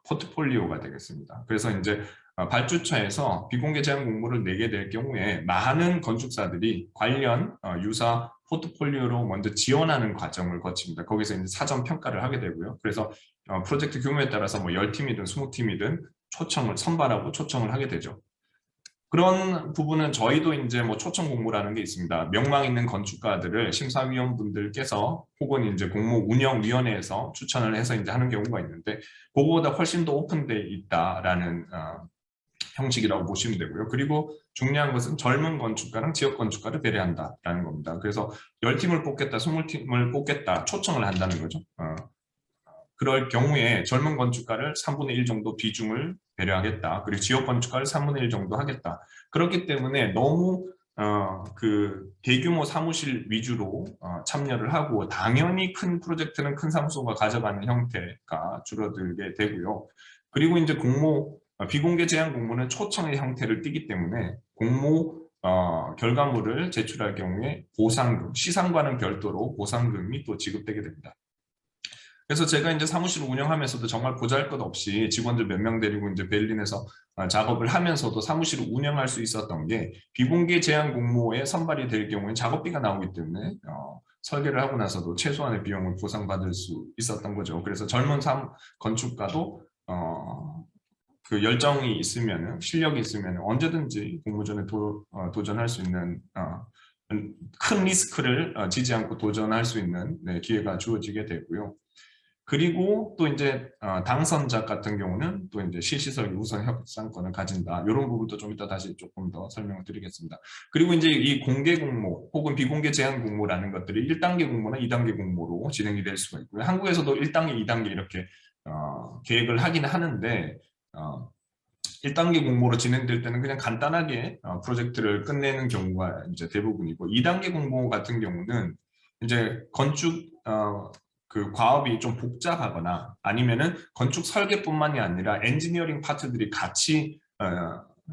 포트폴리오가 되겠습니다. 그래서 이제 발주처에서 비공개 제한 공모를 내게 될 경우에 많은 건축사들이 관련 유사 포트폴리오로 먼저 지원하는 과정을 거칩니다. 거기서 이제 사전 평가를 하게 되고요. 그래서 프로젝트 규모에 따라서 뭐 10팀이든 20팀이든 선발하고 초청을 하게 되죠. 그런 부분은 저희도 이제 뭐 초청 공모라는 게 있습니다. 명망 있는 건축가들을 심사위원분들께서 혹은 이제 공모 운영위원회에서 추천을 해서 이제 하는 경우가 있는데 그거보다 훨씬 더 오픈돼 있다라는 형식이라고 보시면 되고요. 그리고 중요한 것은 젊은 건축가랑 지역 건축가를 배려한다라는 겁니다. 그래서 10팀을 뽑겠다, 20팀을 뽑겠다 초청을 한다는 거죠. 그럴 경우에 젊은 건축가를 3분의 1 정도 비중을 배려하겠다. 그리고 지역 건축가를 3분의 1 정도 하겠다. 그렇기 때문에 너무 그 대규모 사무실 위주로 참여를 하고 당연히 큰 프로젝트는 큰 사무소가 가져가는 형태가 줄어들게 되고요. 그리고 이제 비공개 제한 공모는 초청의 형태를 띠기 때문에 공모 결과물을 제출할 경우에 보상금, 시상과는 별도로 보상금이 또 지급되게 됩니다. 그래서 제가 이제 사무실을 운영하면서도 정말 보잘것없이 직원들 몇 명 데리고 이제 베를린에서 작업을 하면서도 사무실을 운영할 수 있었던 게 비공개 제한 공모에 선발이 될 경우에 작업비가 나오기 때문에 설계를 하고 나서도 최소한의 비용을 보상받을 수 있었던 거죠. 그래서 젊은 건축가도 그 열정이 있으면, 실력이 있으면 언제든지 공모전에 도전할 수 있는 큰 리스크를 지지 않고 도전할 수 있는 기회가 주어지게 되고요. 그리고 또 이제 당선자 같은 경우는 또 이제 실시설계 우선 협상권을 가진다. 이런 부분도 좀 이따 다시 조금 더 설명을 드리겠습니다. 그리고 이제 이 공개 공모 혹은 비공개 제한 공모라는 것들이 1단계 공모나 2단계 공모로 진행이 될 수가 있고요. 한국에서도 1단계, 2단계 이렇게 계획을 하긴 하는데 1단계 공모로 진행될 때는 그냥 간단하게 프로젝트를 끝내는 경우가 이제 대부분이고 2단계 공모 같은 경우는 이제 건축 그 과업이 좀 복잡하거나 아니면은 건축 설계뿐만이 아니라 엔지니어링 파트들이 같이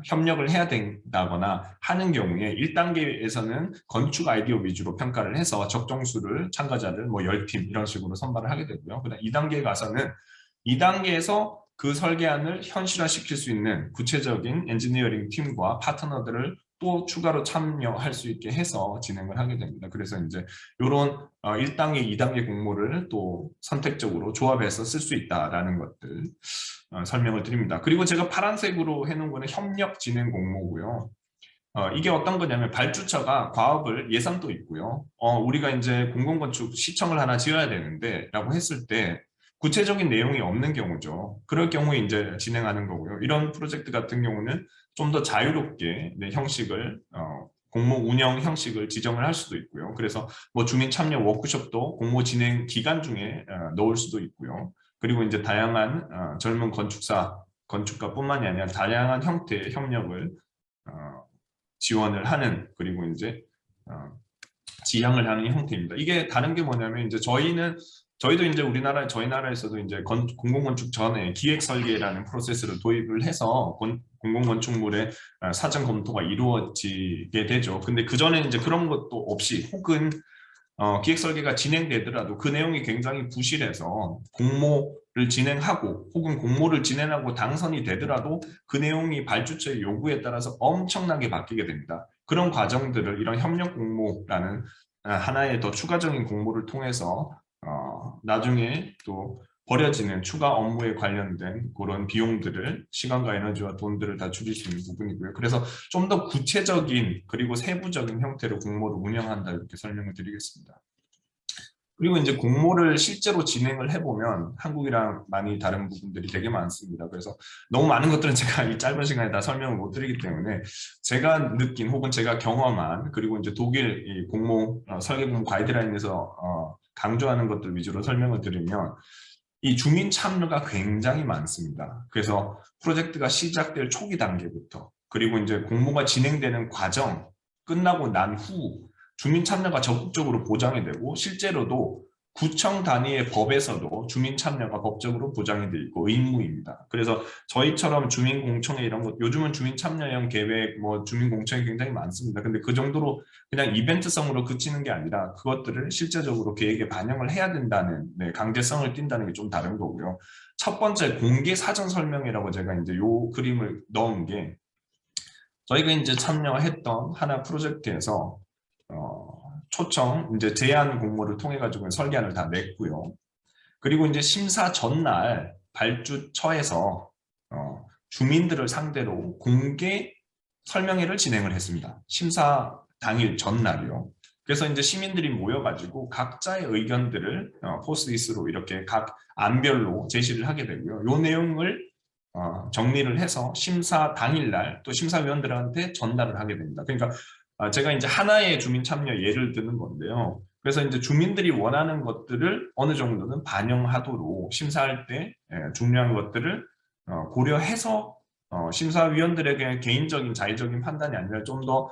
협력을 해야 된다거나 하는 경우에 1단계에서는 건축 아이디어 위주로 평가를 해서 적정수를 참가자를 뭐 10팀 이런 식으로 선발을 하게 되고요. 그다음 2단계에 가서는 2단계에서 그 설계안을 현실화시킬 수 있는 구체적인 엔지니어링 팀과 파트너들을 또 추가로 참여할 수 있게 해서 진행을 하게 됩니다. 그래서 이제 이런 1단계, 2단계 공모를 또 선택적으로 조합해서 쓸 수 있다라는 것들 설명을 드립니다. 그리고 제가 파란색으로 해놓은 거는 협력 진행 공모고요. 이게 어떤 거냐면 발주처가 과업을 예산도 있고요. 우리가 이제 공공건축 시청을 하나 지어야 되는데 라고 했을 때 구체적인 내용이 없는 경우죠. 그럴 경우에 이제 진행하는 거고요. 이런 프로젝트 같은 경우는 좀 더 자유롭게 형식을 공모 운영 형식을 지정을 할 수도 있고요. 그래서 뭐 주민 참여 워크숍도 공모 진행 기간 중에 넣을 수도 있고요. 그리고 이제 다양한 젊은 건축가뿐만이 아니라 다양한 형태의 협력을 지원을 하는, 그리고 이제 지향을 하는 형태입니다. 이게 다른 게 뭐냐면 이제 저희도 이제 저희 나라에서도 이제 공공건축 전에 기획설계라는 프로세스를 도입을 해서 공공건축물의 사전 검토가 이루어지게 되죠. 근데 그 전에 이제 그런 것도 없이, 혹은 기획설계가 진행되더라도 그 내용이 굉장히 부실해서 공모를 진행하고, 혹은 공모를 진행하고 당선이 되더라도 그 내용이 발주처의 요구에 따라서 엄청나게 바뀌게 됩니다. 그런 과정들을 이런 협력 공모라는 하나의 더 추가적인 공모를 통해서 나중에 또 벌어지는 추가 업무에 관련된 그런 비용들을, 시간과 에너지와 돈들을 다 줄일 수 있는 부분이고요. 그래서 좀 더 구체적인 그리고 세부적인 형태로 공모를 운영한다, 이렇게 설명을 드리겠습니다. 그리고 이제 공모를 실제로 진행을 해보면 한국이랑 많이 다른 부분들이 되게 많습니다. 그래서 너무 많은 것들은 제가 이 짧은 시간에 다 설명을 못 드리기 때문에 제가 느낀, 혹은 제가 경험한, 그리고 이제 독일 이 공모 설계 공모 가이드라인에서 강조하는 것들 위주로 설명을 드리면, 이 주민 참여가 굉장히 많습니다. 그래서 프로젝트가 시작될 초기 단계부터, 그리고 이제 공모가 진행되는 과정, 끝나고 난 후 주민 참여가 적극적으로 보장이 되고, 실제로도 구청 단위의 법에서도 주민 참여가 법적으로 보장이 되어 있고 의무입니다. 그래서 저희처럼 주민공청회 이런 것, 요즘은 주민 참여형 계획, 뭐 주민공청회 굉장히 많습니다. 근데 그 정도로 그냥 이벤트성으로 그치는 게 아니라 그것들을 실제적으로 계획에 반영을 해야 된다는, 강제성을 띈다는 게 좀 다른 거고요. 첫 번째, 공개 사전 설명이라고 제가 이제 요 그림을 넣은 게, 저희가 이제 참여했던 하나 프로젝트에서 초청 이제 제안 공모를 통해 가지고 설계안을 다 냈고요. 그리고 이제 심사 전날 발주처에서 주민들을 상대로 공개 설명회를 진행을 했습니다. 심사 당일 전날이요. 그래서 이제 시민들이 모여가지고 각자의 의견들을 포스트잇으로 이렇게 각 안별로 제시를 하게 되고요. 이 내용을 정리를 해서 심사 당일날 또 심사위원들한테 전달을 하게 됩니다. 그러니까 제가 이제 하나의 주민 참여 예를 드는 건데요. 그래서 이제 주민들이 원하는 것들을 어느 정도는 반영하도록 심사할 때 중요한 것들을 고려해서 심사위원들에게 개인적인 자의적인 판단이 아니라 좀 더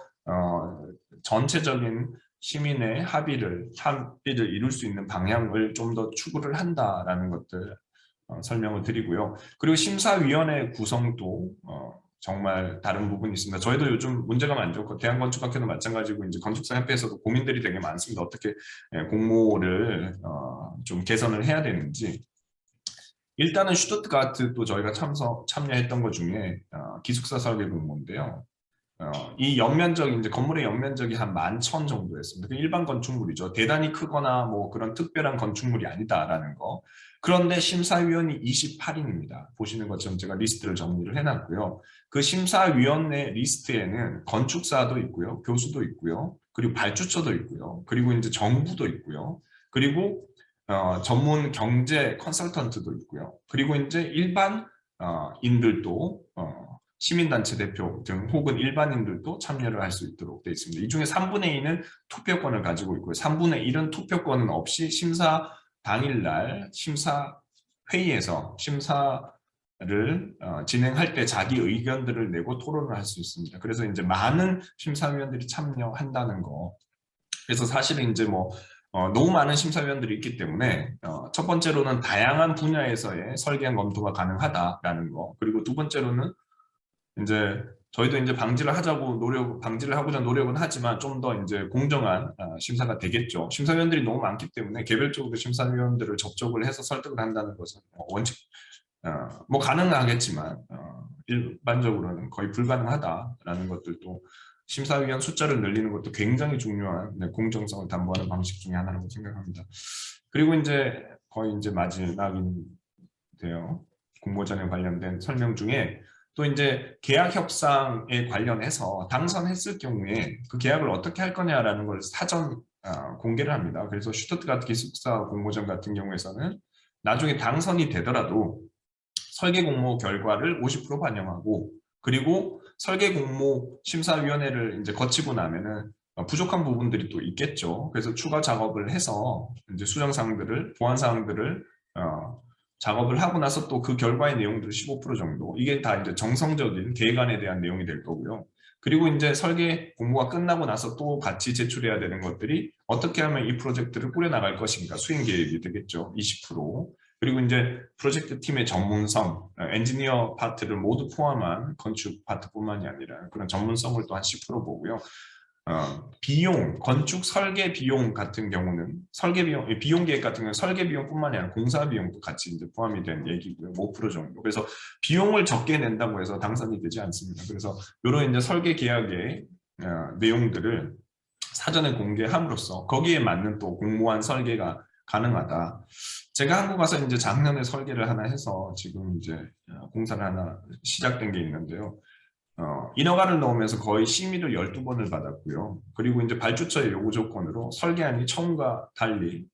전체적인 시민의 합의를 이룰 수 있는 방향을 좀 더 추구를 한다라는 것들 설명을 드리고요. 그리고 심사위원회 구성도 정말 다른 부분이 있습니다. 저희도 요즘 문제가 많죠. 대한건축학회도 마찬가지고 이제 건축사협회에서도 고민들이 되게 많습니다. 어떻게 공모를 좀 개선을 해야 되는지. 일단은 슈투트가르트도 저희가 참여했던 것 중에 기숙사 설계 공모인데요. 이 연면적이, 이제 건물의 연면적이 한 11,000 정도였습니다. 일반 건축물이죠. 대단히 크거나 뭐 그런 특별한 건축물이 아니다라는 거. 그런데 심사위원이 28인입니다. 보시는 것처럼 제가 리스트를 정리를 해놨고요. 그 심사위원회 리스트에는 건축사도 있고요, 교수도 있고요, 그리고 발주처도 있고요, 그리고 이제 정부도 있고요, 그리고 전문 경제 컨설턴트도 있고요, 그리고 이제 일반 인들도 시민단체 대표 등 혹은 일반인들도 참여를 할 수 있도록 되어 있습니다. 이 중에 3분의 2는 투표권을 가지고 있고요. 3분의 1은 투표권은 없이 심사 당일날 심사회의에서 심사를 진행할 때 자기 의견들을 내고 토론을 할 수 있습니다. 그래서 이제 많은 심사위원들이 참여한다는 거. 그래서 사실은 이제 뭐 너무 많은 심사위원들이 있기 때문에 첫 번째로는 다양한 분야에서의 설계안 검토가 가능하다라는 거. 그리고 두 번째로는 이제 저희도 이제 방지를 하고자 노력은 하지만 좀 더 이제 공정한 심사가 되겠죠. 심사위원들이 너무 많기 때문에 개별적으로 심사위원들을 접촉을 해서 설득을 한다는 것은 원칙 뭐 가능하겠지만 일반적으로는 거의 불가능하다라는 것들도, 심사위원 숫자를 늘리는 것도 굉장히 중요한 공정성을 담보하는 방식 중에 하나라고 생각합니다. 그리고 이제 거의 이제 마지막인데요. 공모전에 관련된 설명 중에 또 이제 계약 협상에 관련해서 당선했을 경우에 그 계약을 어떻게 할 거냐라는 걸 사전 공개를 합니다. 그래서 슈투트가르트 기숙사 공모전 같은 경우에서는 나중에 당선이 되더라도 설계 공모 결과를 50% 반영하고, 그리고 설계 공모 심사위원회를 이제 거치고 나면은 부족한 부분들이 또 있겠죠. 그래서 추가 작업을 해서 이제 수정 사항들을, 보완 사항들을 작업을 하고 나서 또 그 결과의 내용들 15% 정도, 이게 다 이제 정성적인 계획안에 대한 내용이 될 거고요. 그리고 이제 설계 공모가 끝나고 나서 또 같이 제출해야 되는 것들이 어떻게 하면 이 프로젝트를 꾸려나갈 것인가, 수행 계획이 되겠죠. 20%. 그리고 이제 프로젝트 팀의 전문성, 엔지니어 파트를 모두 포함한 건축 파트뿐만이 아니라 그런 전문성을 또 한 10% 보고요. 비용, 건축 설계 비용 같은 경우는 비용 계획 같은 경우는 설계 비용뿐만이 아니라 공사 비용도 같이 이제 포함이 된 얘기고요. 5% 정도. 그래서 비용을 적게 낸다고 해서 당선이 되지 않습니다. 그래서 이런 이제 설계 계약의 내용들을 사전에 공개함으로써 거기에 맞는 또 공모한 설계가 가능하다. 제가 한국 와서 이제 작년에 설계를 하나 해서 지금 이제 공사를 하나 시작된 게 있는데요. 인허가를 넣으면서 거의 심의를 12번을 받았고요. 그리고 이제 발주처의 요구 조건으로 설계안이 처음과 달리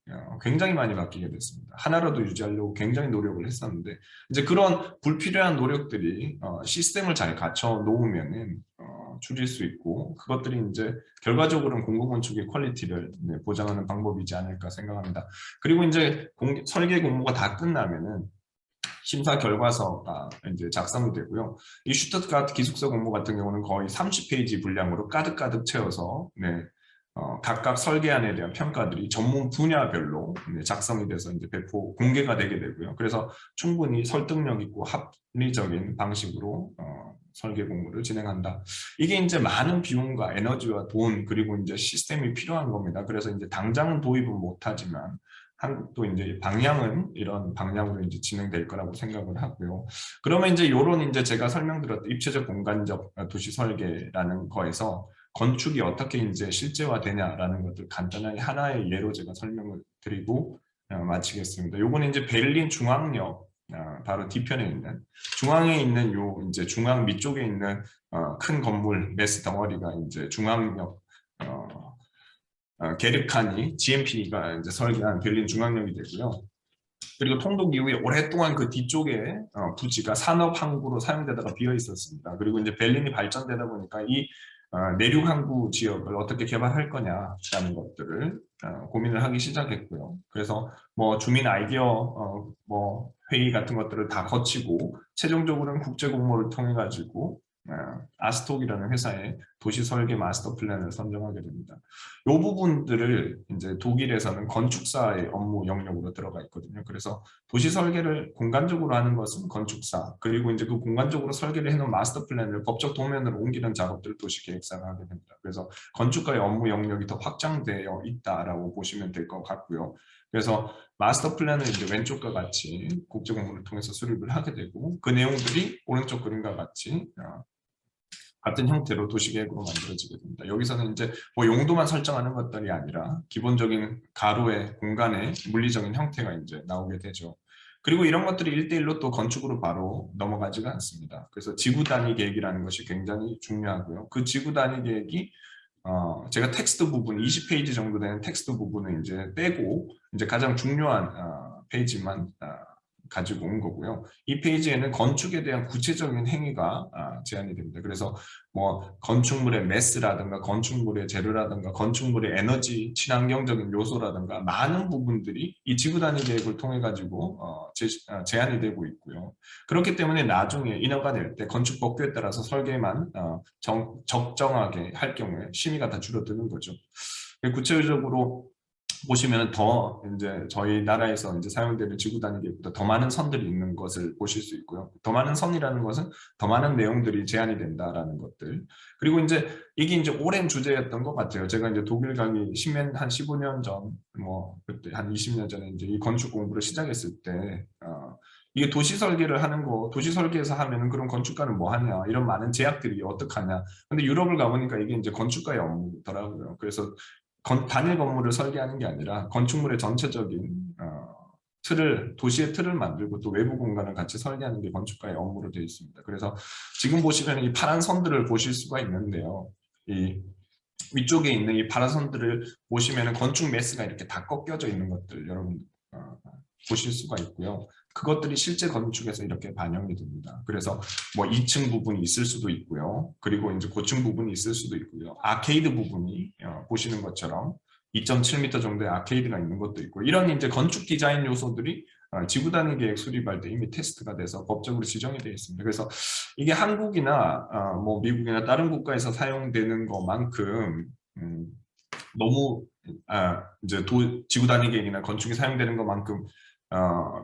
굉장히 많이 바뀌게 됐습니다. 하나라도 유지하려고 굉장히 노력을 했었는데, 이제 그런 불필요한 노력들이 시스템을 잘 갖춰 놓으면은 줄일 수 있고, 그것들이 이제 결과적으로는 공공건축의 퀄리티를 보장하는 방법이지 않을까 생각합니다. 그리고 이제 설계 공모가 다 끝나면은 심사 결과서가 이제 작성이 되고요. 이 슈투트가르트 기숙사 공모 같은 경우는 거의 30페이지 분량으로 가득가득 채워서 각각 설계안에 대한 평가들이 전문 분야별로 작성이 돼서 이제 배포 공개가 되게 되고요. 그래서 충분히 설득력 있고 합리적인 방식으로 설계 공모를 진행한다. 이게 이제 많은 비용과 에너지와 돈, 그리고 이제 시스템이 필요한 겁니다. 그래서 이제 당장은 도입은 못하지만 한국도 이제 방향은 이런 방향으로 이제 진행될 거라고 생각을 하고요. 그러면 이제 요런 이제 제가 설명드렸던 입체적 공간적 도시 설계라는 거에서 건축이 어떻게 이제 실제화되냐라는 것들 간단하게 하나의 예로 제가 설명을 드리고 마치겠습니다. 요거는 이제 베를린 중앙역 바로 뒤편에 있는, 중앙에 있는 요 이제 중앙 밑쪽에 있는 큰 건물 메스 덩어리가 이제 중앙역 게르칸이 GMP가 이제 설계한 베를린 중앙역이 되고요. 그리고 통독 이후에 오랫동안 그 뒤쪽에 부지가 산업 항구로 사용되다가 비어 있었습니다. 그리고 이제 베를린이 발전되다 보니까 이 내륙 항구 지역을 어떻게 개발할 거냐라는 것들을 고민을 하기 시작했고요. 그래서 뭐 주민 아이디어 회의 같은 것들을 다 거치고 최종적으로는 국제 공모를 통해 가지고 아스톡이라는 회사의 도시 설계 마스터 플랜을 선정하게 됩니다. 이 부분들을 이제 독일에서는 건축사의 업무 영역으로 들어가 있거든요. 그래서 도시 설계를 공간적으로 하는 것은 건축사, 그리고 이제 그 공간적으로 설계를 해놓은 마스터 플랜을 법적 도면으로 옮기는 작업들을 도시계획사가 하게 됩니다. 그래서 건축가의 업무 영역이 더 확장되어 있다라고 보시면 될 것 같고요. 그래서 마스터 플랜을 이제 왼쪽과 같이 국제 공모를 통해서 수립을 하게 되고, 그 내용들이 오른쪽 그림과 같이 같은 형태로 도시계획으로 만들어지게 됩니다. 여기서는 이제 뭐 용도만 설정하는 것들이 아니라 기본적인 가로의 공간의 물리적인 형태가 이제 나오게 되죠. 그리고 이런 것들이 1대1로 또 건축으로 바로 넘어가지가 않습니다. 그래서 지구 단위 계획이라는 것이 굉장히 중요하고요. 그 지구 단위 계획이 제가 텍스트 부분 20페이지 정도 되는 텍스트 부분을 이제 빼고 이제 가장 중요한 페이지만 가지고 온 거고요. 이 페이지에는 건축에 대한 구체적인 행위가 제한이 됩니다. 그래서 뭐 건축물의 매스라든가 건축물의 재료라든가 건축물의 에너지 친환경적인 요소라든가 많은 부분들이 이 지구 단위 계획을 통해 가지고 제한이 되고 있고요. 그렇기 때문에 나중에 인허가 낼 때 건축 법규에 따라서 설계만 적정하게 할 경우에 심의가 다 줄어드는 거죠. 구체적으로 보시면 더 이제 저희 나라에서 이제 사용되는 지구 단위 계획보다 더 많은 선들이 있는 것을 보실 수 있고요. 더 많은 선이라는 것은 더 많은 내용들이 제한이 된다라는 것들. 그리고 이제 이게 이제 오랜 주제였던 것 같아요. 제가 이제 독일 가기 한 15년 전, 뭐 그때 한 20년 전에 이제 이 건축 공부를 시작했을 때 이게 도시 설계를 하는 거, 도시 설계에서 하면은 그럼 건축가는 뭐 하냐, 이런 많은 제약들이 어떡하냐. 근데 유럽을 가보니까 이게 이제 건축가의 업무더라고요. 그래서 단일 건물을 설계하는 게 아니라 건축물의 전체적인 틀을, 도시의 틀을 만들고 또 외부 공간을 같이 설계하는 게 건축가의 업무로 되어 있습니다. 그래서 지금 보시면 이 파란 선들을 보실 수가 있는데요. 이 위쪽에 있는 이 파란 선들을 보시면 건축 매스가 이렇게 다 꺾여져 있는 것들 여러분 보실 수가 있고요. 그것들이 실제 건축에서 이렇게 반영이 됩니다. 그래서 뭐 2층 부분이 있을 수도 있고요. 그리고 이제 고층 부분이 있을 수도 있고요. 아케이드 부분이 보시는 것처럼 2.7m 정도의 아케이드가 있는 것도 있고, 이런 이제 건축 디자인 요소들이 지구 단위 계획 수립할 때 이미 테스트가 돼서 법적으로 지정이 되어 있습니다. 그래서 이게 한국이나 뭐 미국이나 다른 국가에서 사용되는 것만큼 너무 이제 지구 단위 계획이나 건축이 사용되는 것만큼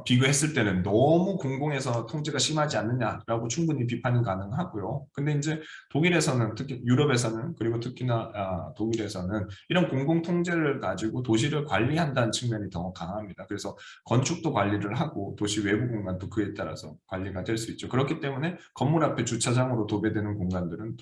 비교했을 때는 너무 공공에서 통제가 심하지 않느냐라고 충분히 비판이 가능하고요. 근데 이제 독일에서는, 특히 유럽에서는, 그리고 특히나 독일에서는 이런 공공 통제를 가지고 도시를 관리한다는 측면이 더 강합니다. 그래서 건축도 관리를 하고 도시 외부 공간도 그에 따라서 관리가 될 수 있죠. 그렇기 때문에 건물 앞에 주차장으로 도배되는 공간들은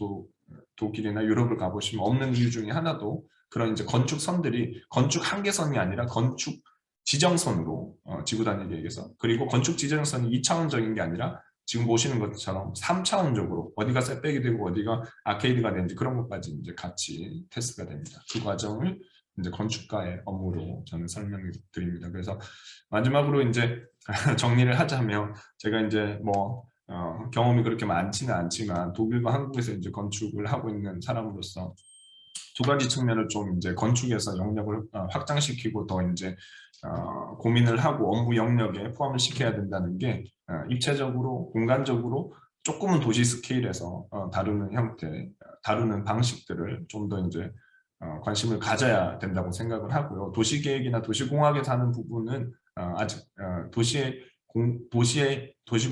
독일이나 유럽을 가보시면 없는 이유 중에 하나도 그런 이제 건축선들이 건축 한계선이 아니라 건축 지정선으로 지구 단위 계획에서, 그리고 건축 지정선이 2차원적인 게 아니라 지금 보시는 것처럼 3차원적으로 어디가 셋백이 되고 어디가 아케이드가 되는지 그런 것까지 이제 같이 테스트가 됩니다. 그 과정을 이제 건축가의 업무로 저는 설명을 드립니다. 그래서 마지막으로 이제 정리를 하자면, 제가 이제 뭐 경험이 그렇게 많지는 않지만 독일과 한국에서 이제 건축을 하고 있는 사람으로서 두 가지 측면을 좀 이제 건축에서 영역을 확장시키고 더 이제 고민을 하고 업무 영역에 포함을 시켜야 된다는 게, 입체적으로 공간적으로 조금은 도시 스케일에서 다루는 형태, 다루는 방식들을 좀 더 이제 관심을 가져야 된다고 생각을 하고요. 도시계획이나 도시공학에서 하는 부분은 아직 도시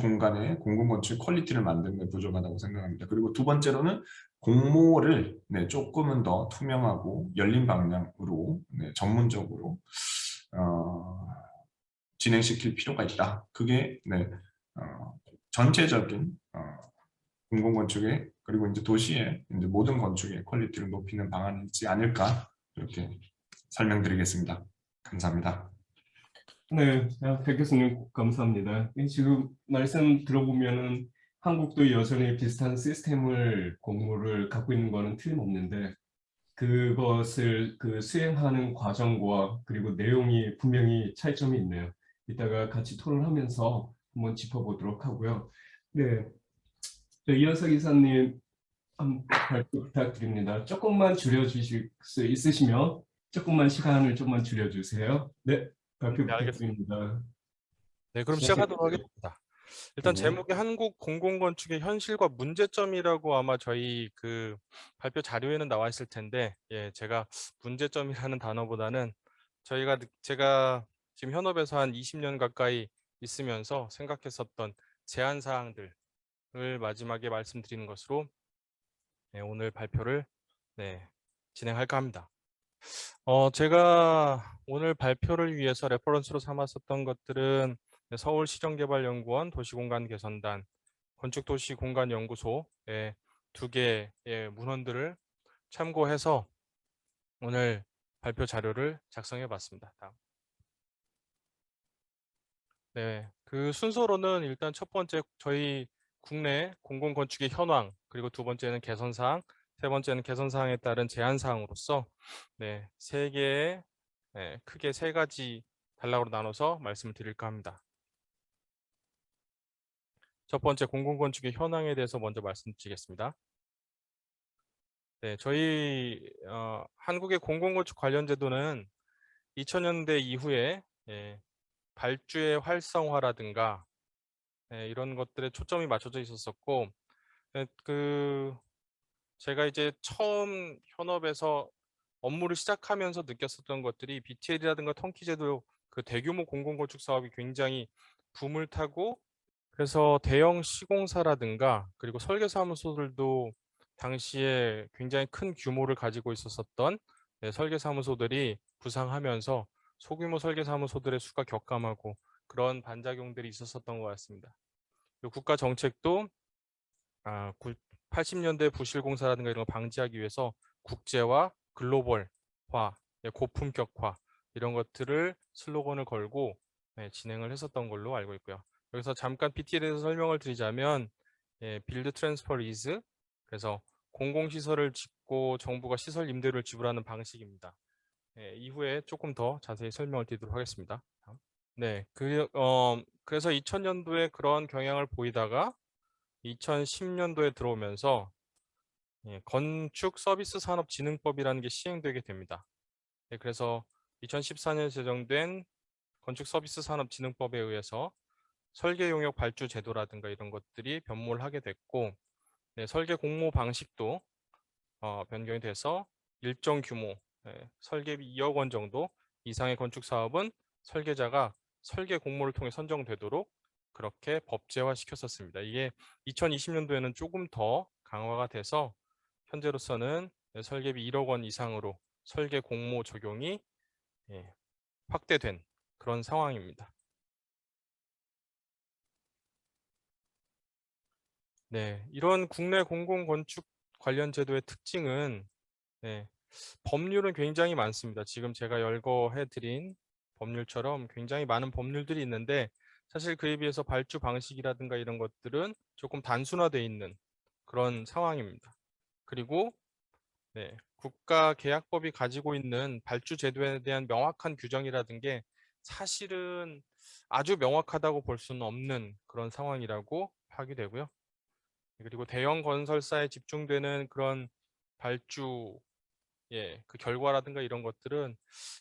공간의 공공건축 퀄리티를 만드는 데 부족하다고 생각합니다. 그리고 두 번째로는 공모를 조금은 더 투명하고 열린 방향으로 전문적으로 진행시킬 필요가 있다. 그게 전체적인 공공건축의, 그리고 이제 도시의 이제 모든 건축의 퀄리티를 높이는 방안이지 않을까, 이렇게 설명드리겠습니다. 감사합니다. 네, 백 교수님 감사합니다. 지금 말씀 들어보면은 한국도 여전히 비슷한 시스템을 공모를 갖고 있는 거는 틀림없는데, 그것을 수행하는 과정과 그리고 내용이 분명히 차이점이 있네요. 이따가 같이 토론하면서 한번 짚어보도록 하고요. 네, 이현석 이사님 발표 부탁드립니다. 조금만 줄여주실 수 있으시면 조금만 시간을 좀만 줄여주세요. 네, 발표 네, 알겠습니다. 부탁드립니다. 네, 그럼 시작하도록 하겠습니다. 일단 제목이 한국 공공건축의 현실과 문제점이라고 아마 저희 그 발표 자료에는 나와 있을 텐데, 제가 문제점이라는 단어보다는 제가 지금 현업에서 한 20년 가까이 있으면서 생각했었던 제안 사항들을 마지막에 말씀드리는 것으로 오늘 발표를 진행할까 합니다. 제가 오늘 발표를 위해서 레퍼런스로 삼았었던 것들은 서울시정개발연구원 도시공간개선단, 건축도시공간연구소의 두 개의 문헌들을 참고해서 오늘 발표 자료를 작성해 봤습니다. 다음. 그 순서로는 일단 첫 번째 저희 국내 공공건축의 현황, 그리고 두 번째는 개선사항, 세 번째는 개선사항에 따른 제안사항으로서 세 개의 크게 세 가지 단락으로 나눠서 말씀을 드릴까 합니다. 첫 번째 공공건축의 현황에 대해서 먼저 말씀드리겠습니다. 저희 한국의 공공건축 관련 제도는 2000년대 이후에 발주의 활성화라든가 이런 것들에 초점이 맞춰져 있었었고, 제가 이제 처음 현업에서 업무를 시작하면서 느꼈었던 것들이 BTL이라든가 턴키제도 그 대규모 공공건축 사업이 굉장히 붐을 타고, 그래서 대형 시공사라든가 그리고 설계사무소들도 당시에 굉장히 큰 규모를 가지고 있었던 설계사무소들이 부상하면서 소규모 설계사무소들의 수가 격감하고 그런 반작용들이 있었던 것 같습니다. 국가 정책도 80년대 부실공사라든가 이런 걸 방지하기 위해서 국제화, 글로벌화, 고품격화 이런 것들을 슬로건을 걸고 진행을 했었던 걸로 알고 있고요. 여기서 잠깐 BT에 대해서 설명을 드리자면 빌드 트랜스퍼 리즈, 그래서 공공시설을 짓고 정부가 시설 임대료를 지불하는 방식입니다. 이후에 조금 더 자세히 설명을 드리도록 하겠습니다. 네, 그래서 2000년도에 그런 경향을 보이다가 2010년도에 들어오면서 건축 서비스 산업 진흥법이라는 게 시행되게 됩니다. 네, 그래서 2014년 제정된 건축 서비스 산업 진흥법에 의해서 설계 용역 발주 제도라든가 이런 것들이 변모를 하게 됐고, 네, 설계 공모 방식도 변경이 돼서 일정 규모, 설계비 2억 원 정도 이상의 건축 사업은 설계자가 설계 공모를 통해 선정되도록 그렇게 법제화 시켰었습니다. 이게 2020년도에는 조금 더 강화가 돼서 현재로서는 설계비 1억 원 이상으로 설계 공모 적용이 확대된 그런 상황입니다. 네, 이런 국내 공공건축 관련 제도의 특징은 법률은 굉장히 많습니다. 지금 제가 열거해드린 법률처럼 굉장히 많은 법률들이 있는데 사실 그에 비해서 발주 방식이라든가 이런 것들은 조금 단순화되어 있는 그런 상황입니다. 그리고 국가계약법이 가지고 있는 발주 제도에 대한 명확한 규정이라든 게 사실은 아주 명확하다고 볼 수는 없는 그런 상황이라고 파악되고요. 그리고 대형 건설사에 집중되는 그런 발주 그 결과라든가 이런 것들은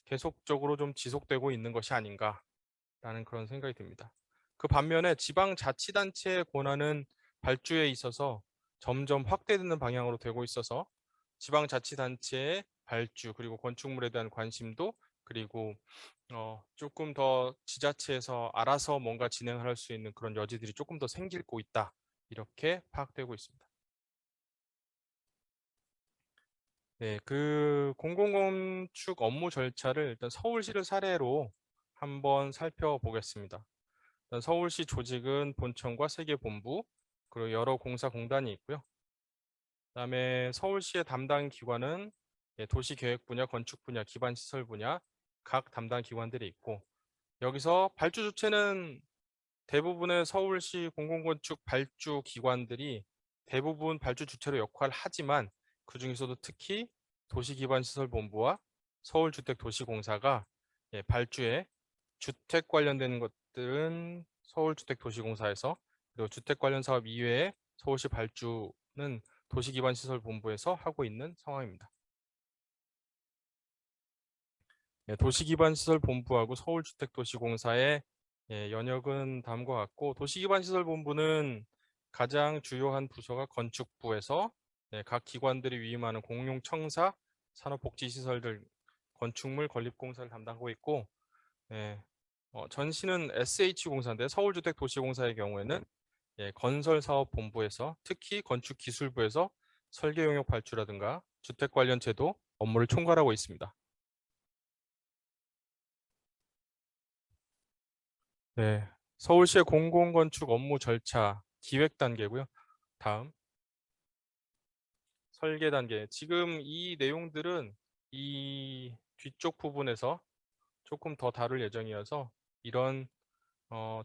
계속적으로 좀 지속되고 있는 것이 아닌가라는 그런 생각이 듭니다. 그 반면에 지방자치단체의 권한은 발주에 있어서 점점 확대되는 방향으로 되고 있어서 지방자치단체의 발주 그리고 건축물에 대한 관심도 그리고 조금 더 지자체에서 알아서 뭔가 진행할 수 있는 그런 여지들이 조금 더 생기고 있다. 이렇게 파악되고 있습니다. 네, 그 공공건축 업무 절차를 일단 서울시를 사례로 한번 살펴보겠습니다. 일단 서울시 조직은 본청과 세계본부, 그리고 여러 공사 공단이 있고요. 그다음에 서울시의 담당 기관은 도시계획 분야, 건축 분야, 기반시설 분야 각 담당 기관들이 있고 여기서 발주 주체는 대부분의 서울시 공공건축 발주 기관들이 대부분 발주 주체로 역할을 하지만 그 중에서도 특히 도시기반시설본부와 서울주택도시공사가 발주에 주택 관련된 것들은 서울주택도시공사에서 그리고 주택 관련 사업 이외에 서울시 발주는 도시기반시설본부에서 하고 있는 상황입니다. 도시기반시설본부하고 서울주택도시공사의 연역은 다음과 같고 도시기반시설본부는 가장 주요한 부서가 건축부에서 각 기관들이 위임하는 공용청사, 산업복지시설들, 건축물 건립공사를 담당하고 있고 전시는 SH공사인데 서울주택도시공사의 경우에는 건설사업본부에서 특히 건축기술부에서 설계용역 발주라든가 주택 관련 제도 업무를 총괄하고 있습니다. 네, 서울시의 공공건축 업무 절차 기획 단계고요. 다음 설계 단계. 지금 이 내용들은 이 뒤쪽 부분에서 조금 더 다룰 예정이어서 이런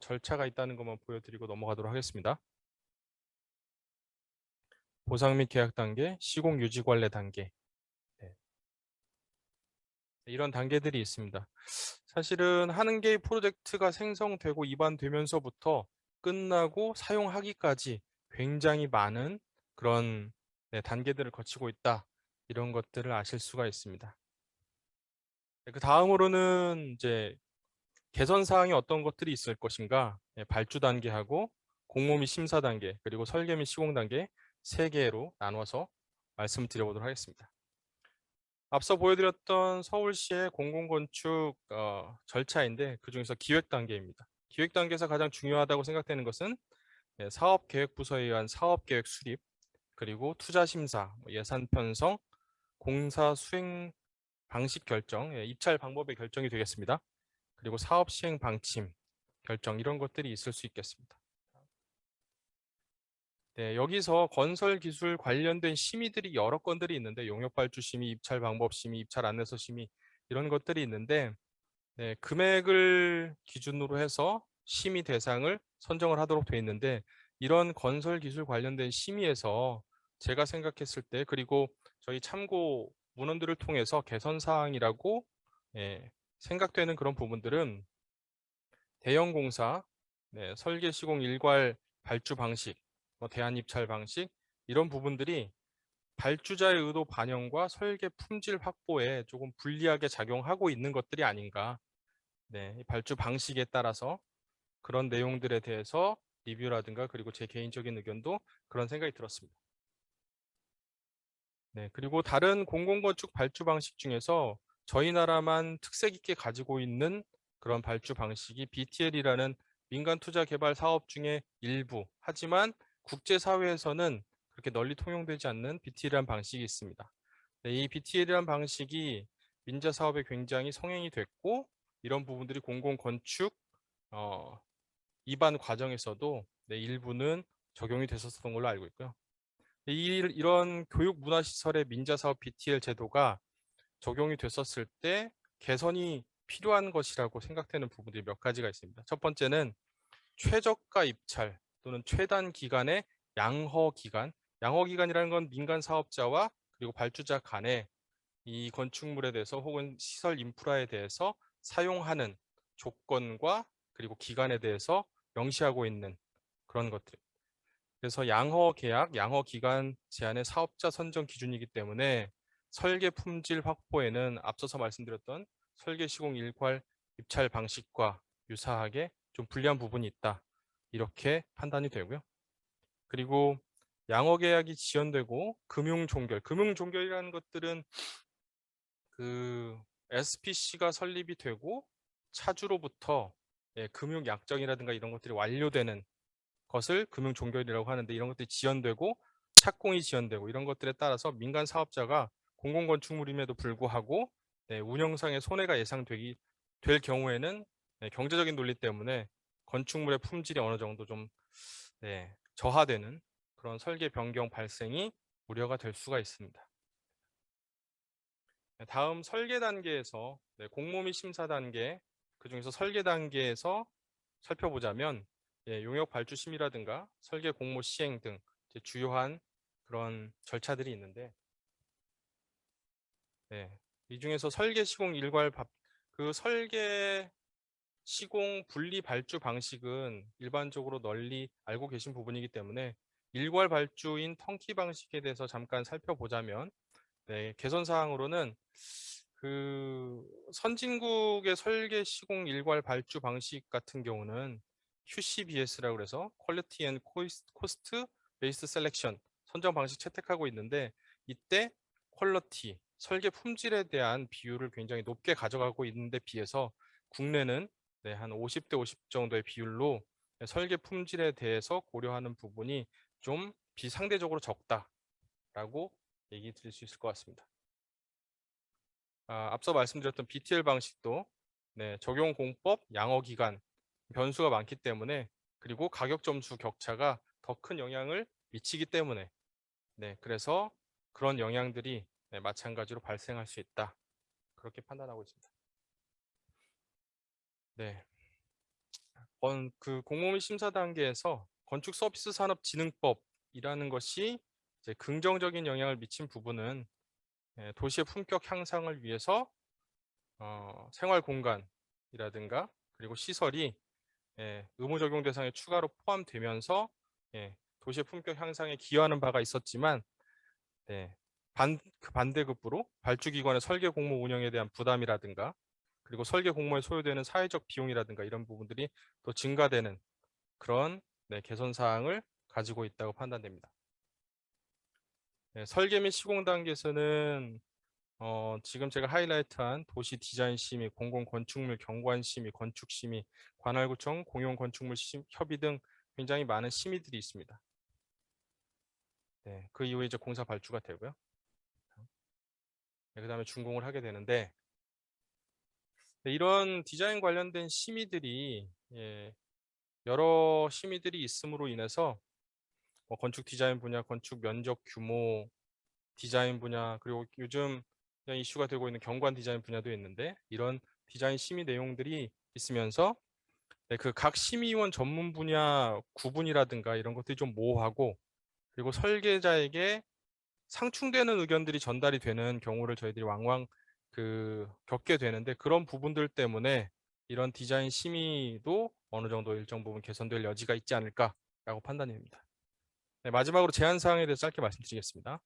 절차가 있다는 것만 보여드리고 넘어가도록 하겠습니다. 보상 및 계약 단계, 시공 유지 관례 단계. 이런 단계들이 있습니다. 사실은 하는 개 프로젝트가 생성되고 입안되면서부터 끝나고 사용하기까지 굉장히 많은 그런 단계들을 거치고 있다. 이런 것들을 아실 수가 있습니다. 그 다음으로는 이제 개선 사항이 어떤 것들이 있을 것인가 발주 단계하고 공모 및 심사 단계 그리고 설계 및 시공 단계 3개로 나눠서 말씀드려보도록 하겠습니다. 앞서 보여드렸던 서울시의 공공건축 절차인데 그중에서 기획 단계입니다. 기획 단계에서 가장 중요하다고 생각되는 것은 사업계획부서에 의한 사업계획 수립, 그리고 투자심사, 예산 편성, 공사 수행 방식 결정, 입찰 방법의 결정이 되겠습니다. 그리고 사업 시행 방침 결정 이런 것들이 있을 수 있겠습니다. 네, 여기서 건설 기술 관련된 심의들이 여러 건들이 있는데 용역 발주 심의, 입찰 방법 심의, 입찰 안내서 심의 이런 것들이 있는데 금액을 기준으로 해서 심의 대상을 선정을 하도록 되어 있는데 이런 건설 기술 관련된 심의에서 제가 생각했을 때 그리고 저희 참고 문헌들을 통해서 개선 사항이라고 생각되는 그런 부분들은 대형 공사, 네, 설계 시공 일괄 발주 방식, 대안 입찰 방식 이런 부분들이 발주자의 의도 반영과 설계 품질 확보에 조금 불리하게 작용하고 있는 것들이 아닌가. 네, 이 발주 방식에 따라서 그런 내용들에 대해서 리뷰라든가 그리고 제 개인적인 의견도 그런 생각이 들었습니다. 네, 그리고 다른 공공건축 발주 방식 중에서 저희 나라만 특색 있게 가지고 있는 그런 발주 방식이 BTL이라는 민간 투자 개발 사업 중에 일부, 하지만 국제사회에서는 그렇게 널리 통용되지 않는 BTL이라는 방식이 있습니다. 네, 이 BTL이라는 방식이 민자 사업에 굉장히 성행이 됐고 이런 부분들이 공공건축 입안 과정에서도 네, 일부는 적용이 됐었던 걸로 알고 있고요. 이런 교육 문화시설의 민자사업 BTL 제도가 적용이 됐었을 때 개선이 필요한 것이라고 생각되는 부분들이 몇 가지가 있습니다. 첫 번째는 최저가 입찰 또는 최단 기간의 양허 기간. 양허 기간이라는 건 민간 사업자와 그리고 발주자 간에 이 건축물에 대해서 혹은 시설 인프라에 대해서 사용하는 조건과 그리고 기간에 대해서 명시하고 있는 그런 것들. 그래서 양허 계약, 양허 기간 제한의 사업자 선정 기준이기 때문에 설계 품질 확보에는 앞서서 말씀드렸던 설계 시공 일괄 입찰 방식과 유사하게 좀 불리한 부분이 있다. 이렇게 판단이 되고요. 그리고 양허 계약이 지연되고 금융 종결, 금융 종결이라는 것들은 그 SPC가 설립이 되고 차주로부터 금융 약정이라든가 이런 것들이 완료되는 것을 금융 종결이라고 하는데 이런 것들이 지연되고 착공이 지연되고 이런 것들에 따라서 민간 사업자가 공공건축물임에도 불구하고 운영상의 손해가 될 경우에는 경제적인 논리 때문에 건축물의 품질이 어느 정도 좀 저하되는 그런 설계 변경 발생이 우려가 될 수가 있습니다. 다음 설계 단계에서 공모 및 심사 단계, 그중에서 설계 단계에서 살펴보자면 용역 발주 심의라든가 설계 공모 시행 등 주요한 그런 절차들이 있는데 이 중에서 설계 시공 일괄 그 설계 시공 분리 발주 방식은 일반적으로 널리 알고 계신 부분이기 때문에 일괄 발주인 턴키 방식에 대해서 잠깐 살펴보자면 개선 사항으로는 그 선진국의 설계 시공 일괄 발주 방식 같은 경우는 QCBS라고 해서 Quality and Cost Based Selection 선정 방식 채택하고 있는데 이때 퀄리티, 설계 품질에 대한 비율을 굉장히 높게 가져가고 있는데 비해서 국내는 한 50대 50 정도의 비율로 설계 품질에 대해서 고려하는 부분이 좀 비상대적으로 적다라고 얘기 드릴 수 있을 것 같습니다. 앞서 말씀드렸던 BTL 방식도 적용 공법, 양허 기간 변수가 많기 때문에 그리고 가격 점수 격차가 더 큰 영향을 미치기 때문에 그래서 그런 영향들이 마찬가지로 발생할 수 있다. 그렇게 판단하고 있습니다. 그 공모 및 심사 단계에서 건축서비스산업진흥법이라는 것이 이제 긍정적인 영향을 미친 부분은 도시의 품격 향상을 위해서 생활 공간이라든가 그리고 시설이 의무 적용 대상에 추가로 포함되면서 도시의 품격 향상에 기여하는 바가 있었지만 그 반대급부로 발주기관의 설계 공모 운영에 대한 부담이라든가 그리고 설계 공모에 소요되는 사회적 비용이라든가 이런 부분들이 또 증가되는 그런 개선 사항을 가지고 있다고 판단됩니다. 설계 및 시공 단계에서는 지금 제가 하이라이트한 도시 디자인 심의, 공공건축물 경관 심의, 건축 심의, 관할구청 공용건축물 협의 등 굉장히 많은 심의들이 있습니다. 그 이후에 이제 공사 발주가 되고요. 그 다음에 준공을 하게 되는데 이런 디자인 관련된 심의들이 여러 심의들이 있음으로 인해서 건축 디자인 분야, 건축 면적 규모 디자인 분야 그리고 요즘 이슈가 되고 있는 경관 디자인 분야도 있는데 이런 디자인 심의 내용들이 있으면서 그 각 심의위원 전문 분야 구분이라든가 이런 것들이 좀 모호하고 그리고 설계자에게 상충되는 의견들이 전달이 되는 경우를 저희들이 왕왕 겪게 되는데 그런 부분들 때문에 이런 디자인 심의도 어느 정도 일정 부분 개선될 여지가 있지 않을까라고 판단이 됩니다. 네, 마지막으로 제한 사항에 대해서 짧게 말씀드리겠습니다.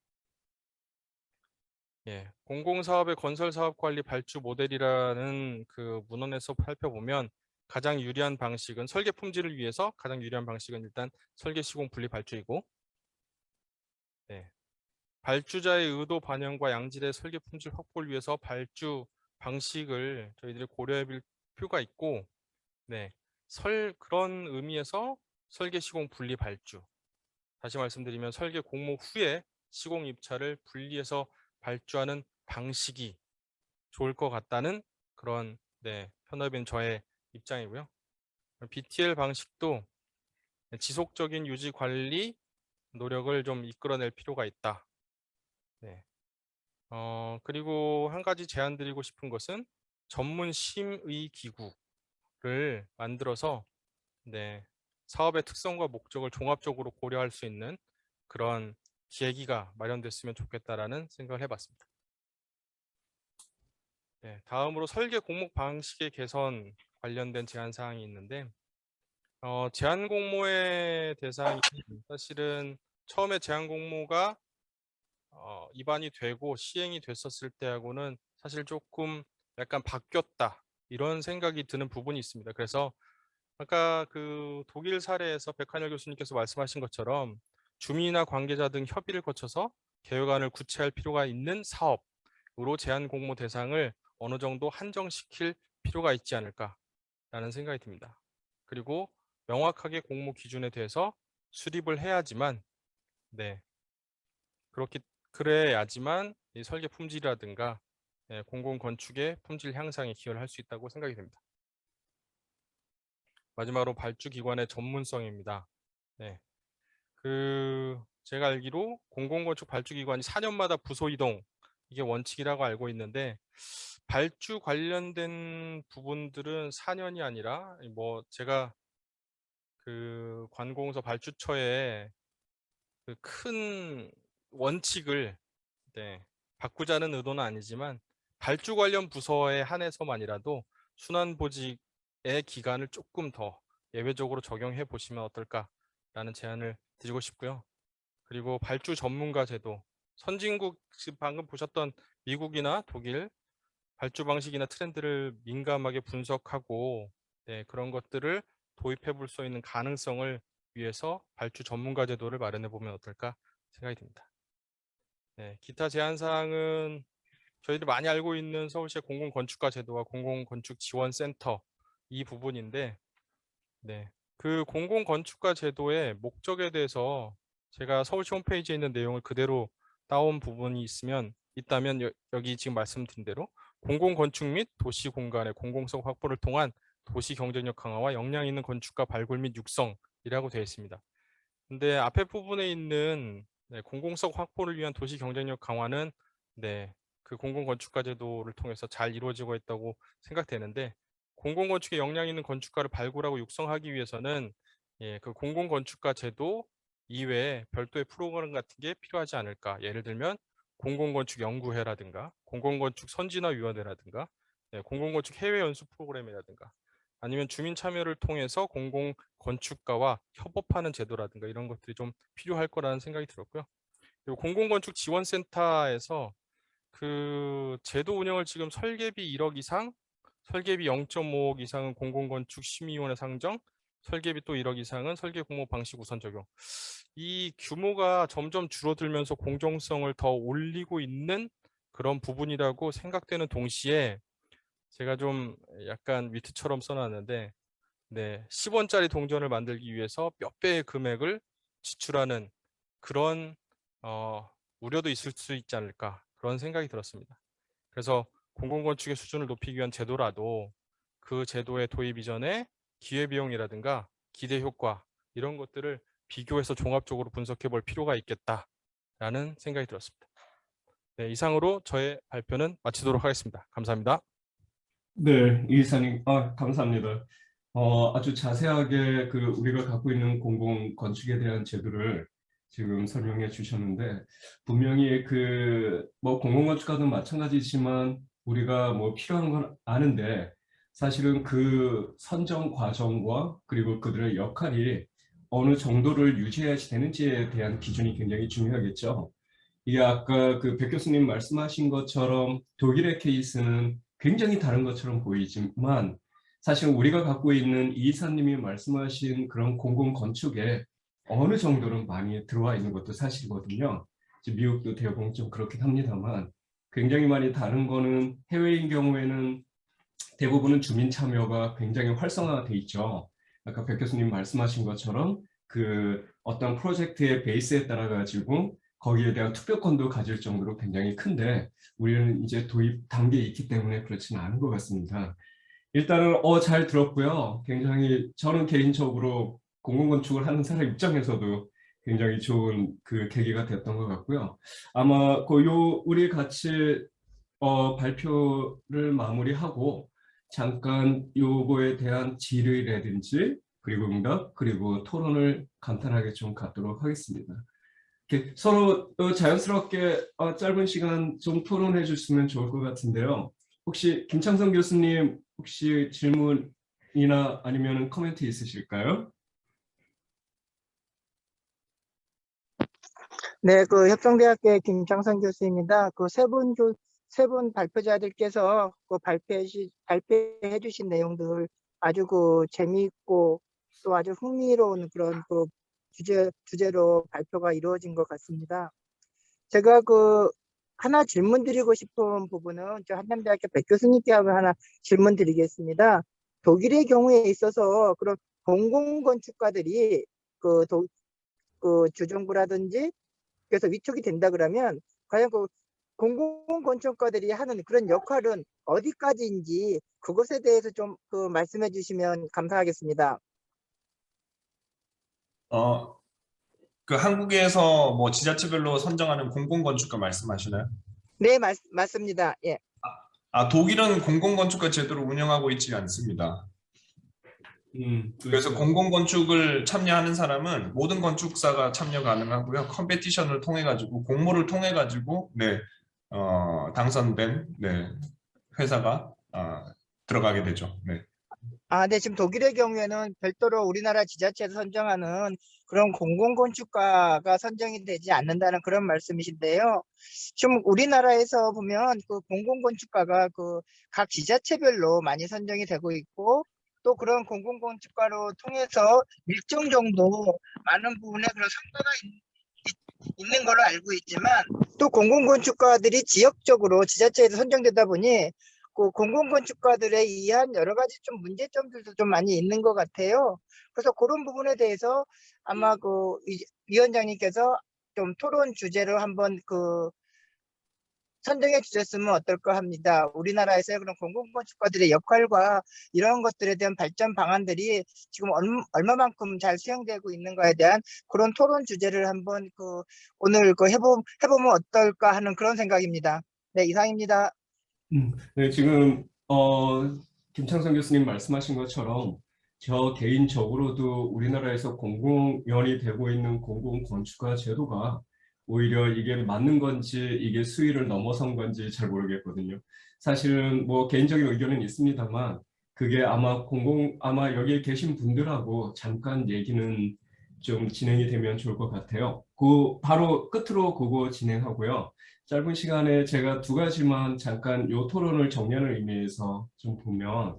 예, 공공사업의 건설사업관리 발주 모델이라는 그 문헌에서 살펴보면 가장 유리한 방식은 설계 품질을 위해서 가장 유리한 방식은 일단 설계 시공 분리 발주이고, 네, 발주자의 의도 반영과 양질의 설계 품질 확보를 위해서 발주 방식을 저희들이 고려해 볼 필요가 있고, 네, 그런 의미에서 설계 시공 분리 발주. 다시 말씀드리면 설계 공모 후에 시공 입찰을 분리해서 발주하는 방식이 좋을 것 같다는 그런 현업인 저의 입장이고요. BTL 방식도 지속적인 유지 관리 노력을 좀 이끌어낼 필요가 있다. 네. 그리고 한 가지 제안드리고 싶은 것은 전문 심의 기구를 만들어서 사업의 특성과 목적을 종합적으로 고려할 수 있는 그런 계기가 마련됐으면 좋겠다라는 생각을 해봤습니다. 네, 다음으로 설계 공모 방식의 개선 관련된 제안 사항이 있는데, 제한 공모의 대상이 사실은 처음에 제한 공모가 입안이 되고 시행이 됐었을 때하고는 사실 조금 약간 바뀌었다 이런 생각이 드는 부분이 있습니다. 그래서 아까 그 독일 사례에서 백한열 교수님께서 말씀하신 것처럼 주민이나 관계자 등 협의를 거쳐서 개혁안을 구체할 필요가 있는 사업으로 제한 공모 대상을 어느 정도 한정시킬 필요가 있지 않을까라는 생각이 듭니다. 그리고 명확하게 공모 기준에 대해서 수립을 해야지만 그래야지만 이 설계 품질이라든가 공공 건축의 품질 향상에 기여를 할 수 있다고 생각이 됩니다. 마지막으로 발주 기관의 전문성입니다. 제가 알기로 공공건축 발주 기관이 4년마다 부서 이동 이게 원칙이라고 알고 있는데, 발주 관련된 부분들은 4년이 아니라 제가 그 관공서 발주처에 그 큰 원칙을 바꾸자는 의도는 아니지만 발주 관련 부서에 한해서만이라도 순환보직의 기간을 조금 더 예외적으로 적용해 보시면 어떨까라는 제안을 드리고 싶고요. 그리고 발주 전문가 제도, 선진국 방금 보셨던 미국이나 독일 발주 방식이나 트렌드를 민감하게 분석하고 그런 것들을 도입해 볼 수 있는 가능성을 위해서 발주 전문가 제도를 마련해 보면 어떨까 생각이 듭니다. 기타 제안 사항은 저희들이 많이 알고 있는 서울시의 공공건축가 제도와 공공건축지원센터 이 부분인데, 그 공공건축가 제도의 목적에 대해서 제가 서울시 홈페이지에 있는 내용을 그대로 따온 부분이 있다면 여기 지금 말씀드린 대로 공공건축 및 도시 공간의 공공성 확보를 통한 도시 경쟁력 강화와 역량 있는 건축가 발굴 및 육성이라고 되어 있습니다. 근데 앞에 부분에 있는 공공성 확보를 위한 도시 경쟁력 강화는 그 공공건축가 제도를 통해서 잘 이루어지고 있다고 생각되는데, 공공건축에 역량 있는 건축가를 발굴하고 육성하기 위해서는 그 공공건축가 제도 이외에 별도의 프로그램 같은 게 필요하지 않을까. 예를 들면 공공건축 연구회라든가 공공건축 선진화위원회라든가 공공건축 해외 연수 프로그램이라든가 아니면 주민 참여를 통해서 공공건축가와 협업하는 제도라든가 이런 것들이 좀 필요할 거라는 생각이 들었고요. 그리고 공공건축 지원센터에서 그 제도 운영을 지금 설계비 1억 이상, 설계비 0.5억 이상은 공공건축 심의위원회 상정, 설계비 또 1억 이상은 설계 공모 방식 우선 적용. 이 규모가 점점 줄어들면서 공정성을 더 올리고 있는 그런 부분이라고 생각되는 동시에 제가 좀 약간 위트처럼 써놨는데 10원짜리 동전을 만들기 위해서 몇 배의 금액을 지출하는 그런 우려도 있을 수 있지 않을까 그런 생각이 들었습니다. 그래서 공공건축의 수준을 높이기 위한 제도라도 그 제도의 도입 이전에 기회비용이라든가 기대효과 이런 것들을 비교해서 종합적으로 분석해 볼 필요가 있겠다라는 생각이 들었습니다. 이상으로 저의 발표는 마치도록 하겠습니다. 감사합니다. 네, 이 이사님, 감사합니다. 아주 자세하게 그 우리가 갖고 있는 공공 건축에 대한 제도를 지금 설명해 주셨는데, 분명히 그 뭐 공공 건축과도 마찬가지지만 우리가 뭐 필요한 건 아는데 사실은 그 선정 과정과 그리고 그들의 역할이 어느 정도를 유지해야 되는지에 대한 기준이 굉장히 중요하겠죠. 이게 아까 그 백 교수님 말씀하신 것처럼 독일의 케이스는 굉장히 다른 것처럼 보이지만 사실 우리가 갖고 있는 이 이사님이 말씀하신 그런 공공 건축에 어느 정도는 많이 들어와 있는 것도 사실이거든요. 미국도 대부분 좀 그렇긴 합니다만 굉장히 많이 다른 거는 해외인 경우에는 대부분은 주민 참여가 굉장히 활성화돼 있죠. 아까 백 교수님 말씀하신 것처럼 그 어떤 프로젝트의 베이스에 따라 가지고 거기에 대한 투표권도 가질 정도로 굉장히 큰데 우리는 이제 도입 단계에 있기 때문에 그렇지는 않은 것 같습니다. 일단은 잘 들었고요. 굉장히 저는 개인적으로 공공건축을 하는 사람 입장에서도 굉장히 좋은 그 계기가 됐던 것 같고요. 아마 우리 같이 발표를 마무리하고 잠깐 요거에 대한 질의라든지 그리고 응답 그리고 토론을 간단하게 좀 갖도록 하겠습니다. 이렇게 서로 자연스럽게 짧은 시간 좀 토론해 주시면 좋을 것 같은데요. 혹시 김창성 교수님 혹시 질문이나 아니면 코멘트 있으실까요? 네, 그 협성대학교의 김창선 교수입니다. 그 세 분 발표자들께서 그 발표해 주신 내용들 아주 그 재미있고 또 아주 흥미로운 그런 그 주제로 발표가 이루어진 것 같습니다. 제가 그 하나 질문 드리고 싶은 부분은 저 한남대학교 백 교수님께 하나 질문 드리겠습니다. 독일의 경우에 있어서 그런 공공건축가들이 그 주정부라든지 그래서 위촉이 된다 그러면 과연 그 공공건축가들이 하는 그런 역할은 어디까지인지 그것에 대해서 좀 그 말씀해 주시면 감사하겠습니다. 그 한국에서 뭐 지자체별로 선정하는 공공건축가 말씀하시나요? 네, 맞습니다. 예. 독일은 공공건축가 제도를 운영하고 있지 않습니다. 그래서 그렇죠. 공공건축을 참여하는 사람은 모든 건축사가 참여 가능하고요. 컴페티션을 통해 가지고 공모를 통해 가지고 당선된 회사가 들어가게 되죠. 네. 네, 지금 독일의 경우에는 별도로 우리나라 지자체에서 선정하는 그런 공공건축가가 선정이 되지 않는다는 그런 말씀이신데요. 지금 우리나라에서 보면 그 공공건축가가 그 각 지자체별로 많이 선정이 되고 있고 또 그런 공공건축가로 통해서 일정 정도 많은 부분에 그런 성과가 있는 걸로 알고 있지만 또 공공건축가들이 지역적으로 지자체에서 선정되다 보니 그 공공건축가들에 의한 여러 가지 좀 문제점들도 좀 많이 있는 것 같아요. 그래서 그런 부분에 대해서 아마 그 위원장님께서 좀 토론 주제로 한번 그 선정해 주셨으면 어떨까 합니다. 우리나라에서의 그런 공공건축가들의 역할과 이런 것들에 대한 발전 방안들이 지금 얼마만큼 잘 수행되고 있는가에 대한 그런 토론 주제를 한번 그 오늘 그 해보면 어떨까 하는 그런 생각입니다. 네, 이상입니다. 네, 지금 김창성 교수님 말씀하신 것처럼 저 개인적으로도 우리나라에서 공공연히 되고 있는 공공건축가 제도가 오히려 이게 맞는 건지 이게 수위를 넘어선 건지 잘 모르겠거든요. 사실은 뭐 개인적인 의견은 있습니다만 그게 아마 여기에 계신 분들하고 잠깐 얘기는 좀 진행이 되면 좋을 것 같아요. 바로 끝으로 그거 진행하고요. 짧은 시간에 제가 두 가지만 잠깐 요 토론을 정리하는 의미에서 좀 보면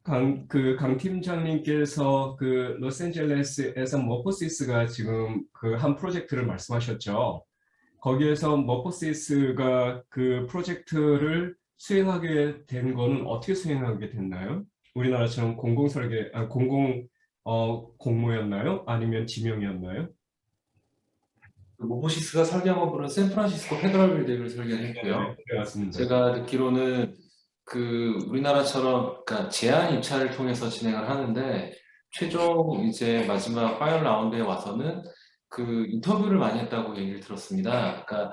강 팀장님께서 그 로스앤젤레스에서 머포시스가 지금 그 한 프로젝트를 말씀하셨죠. 거기에서 머포시스가 그 프로젝트를 수행하게 된 거는 어떻게 수행하게 됐나요? 우리나라처럼 공모였나요? 아니면 지명이었나요? 모포시스가 설계한 거는 샌프란시스코 페더럴 빌딩을 설계했고요. 네, 맞습니다. 제가 듣기로는 그 우리나라처럼 그러니까 제안 입찰을 통해서 진행을 하는데 최종 이제 마지막 파이널 라운드에 와서는 그 인터뷰를 많이 했다고 얘기를 들었습니다. 그러니까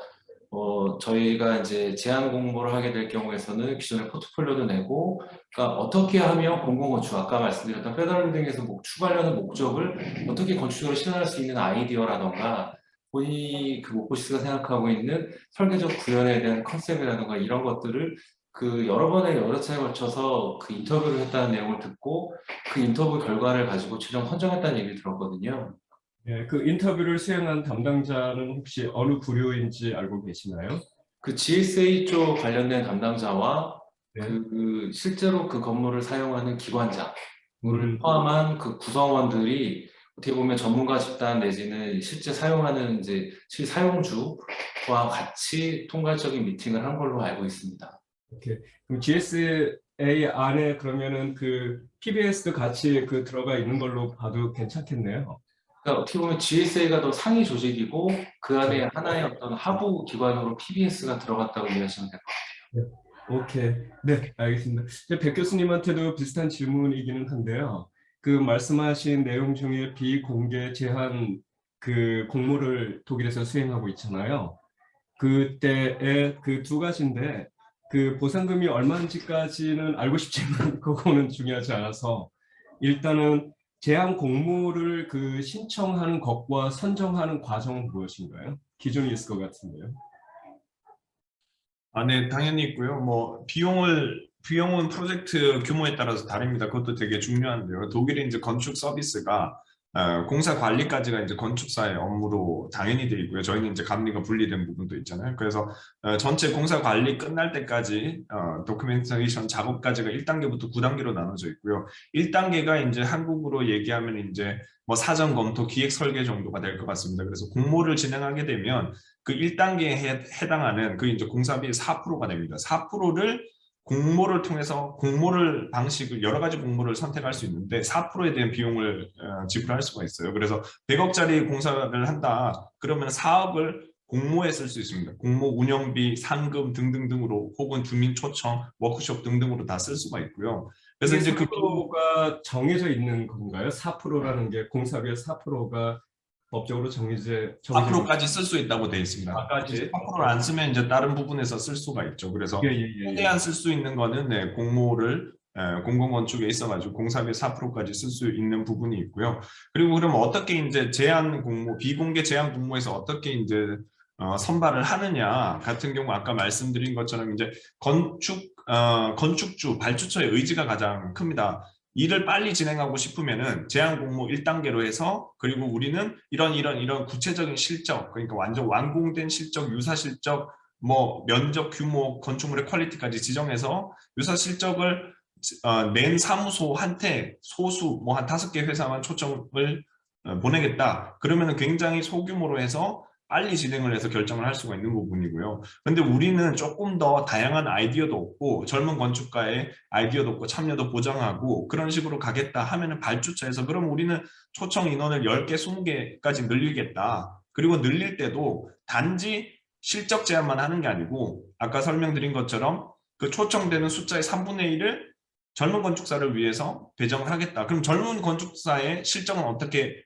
저희가 이제 제안 공모를 하게 될 경우에서는 기존의 포트폴리오도 내고, 그러니까 어떻게 하면 공공건축, 아까 말씀드렸던 페더럴 빌딩에서 추구하려는 목적을 어떻게 건축적으로 실현할 수 있는 아이디어라던가 본인이 그 모포시스가 생각하고 있는 설계적 구현에 대한 컨셉이라든가 이런 것들을 그 여러 차례 걸쳐서 그 인터뷰를 했다는 내용을 듣고 그 인터뷰 결과를 가지고 최종 선정했다는 얘기를 들었거든요. 예, 그 인터뷰를 수행한 담당자는 혹시 어느 부류인지 알고 계시나요? 그 GSA 쪽 관련된 담당자와 네. 그 실제로 그 건물을 사용하는 기관장을 음. 포함한 그 구성원들이 어떻게 보면 전문가 집단 내지는 실제 사용하는 이제 실사용주와 같이 통괄적인 미팅을 한 걸로 알고 있습니다. 오케이. 그럼 GSA 안에 그러면은 그 PBS도 같이 그 들어가 있는 걸로 봐도 괜찮겠네요. 그러니까 어떻게 보면 GSA가 더 상위 조직이고 그 안에 하나의 어떤 하부 기관으로 PBS가 들어갔다고 이해하시면 될 것 같아요. 오케이. 네, 알겠습니다. 이제 백 교수님한테도 비슷한 질문이기는 한데요. 그 말씀하신 내용 중에 비공개 제한 그 공모를 독일에서 수행하고 있잖아요. 그때의 그 두 가지인데 그 보상금이 얼마인지까지는 알고 싶지만 그거는 중요하지 않아서 일단은 제한 공모를 그 신청하는 것과 선정하는 과정은 무엇인가요? 기준이 있을 것 같은데요. 네, 당연히 있고요. 뭐 비용은 프로젝트 규모에 따라서 다릅니다. 그것도 되게 중요한데요. 독일의 이제 건축 서비스가 공사 관리까지가 이제 건축사의 업무로 당연히 돼 있고요. 저희는 이제 감리가 분리된 부분도 있잖아요. 그래서 전체 공사 관리 끝날 때까지 도큐멘테이션 작업까지가 1단계부터 9단계로 나눠져 있고요. 1단계가 이제 한국으로 얘기하면 이제 뭐 사전 검토, 기획 설계 정도가 될 것 같습니다. 그래서 공모를 진행하게 되면 그 1단계에 해당하는 그 이제 공사비의 4%가 됩니다. 4%를 공모를 통해서 공모를 방식을 여러 가지 공모를 선택할 수 있는데 4%에 대한 비용을 지불할 수가 있어요. 그래서 100억짜리 공사를 한다. 그러면 4억을 공모에 쓸 수 있습니다. 공모 운영비, 상금 등등등으로 혹은 주민 초청, 워크숍 등등으로 다 쓸 수가 있고요. 그래서 이제 그 4%가 정해져 있는 건가요? 4%라는 게 공사비의 4%가 법적으로 정해져 4%까지 쓸 쓸 수 있다고 되어 있습니다. 4까지? 4%를 안 쓰면 이제 다른 부분에서 쓸 수가 있죠. 그래서 최대한 쓸 수 있는 거는 네, 공모를 공공건축에 있어가지고 공사비 4%까지 쓸 수 있는 부분이 있고요. 그리고 그럼 어떻게 이제 제한 공모, 비공개 제한 공모에서 어떻게 이제 선발을 하느냐 같은 경우 아까 말씀드린 것처럼 이제 건축주, 발주처의 의지가 가장 큽니다. 일을 빨리 진행하고 싶으면은 제한 공모 1단계로 해서 그리고 우리는 이런 구체적인 실적 그러니까 완전 완공된 실적, 유사 실적, 뭐 면적, 규모, 건축물의 퀄리티까지 지정해서 유사 실적을 낸 사무소한테 소수 뭐 한 5개 회사만 초청을 보내겠다. 그러면은 굉장히 소규모로 해서 빨리 진행을 해서 결정을 할 수가 있는 부분이고요. 근데 우리는 조금 더 다양한 아이디어도 없고 젊은 건축가의 아이디어도 없고 참여도 보장하고 그런 식으로 가겠다 하면은 발주처에서 그럼 우리는 초청 인원을 10개, 20개까지 늘리겠다. 그리고 늘릴 때도 단지 실적 제한만 하는 게 아니고 아까 설명드린 것처럼 그 초청되는 숫자의 3분의 1을 젊은 건축사를 위해서 배정을 하겠다. 그럼 젊은 건축사의 실적은 어떻게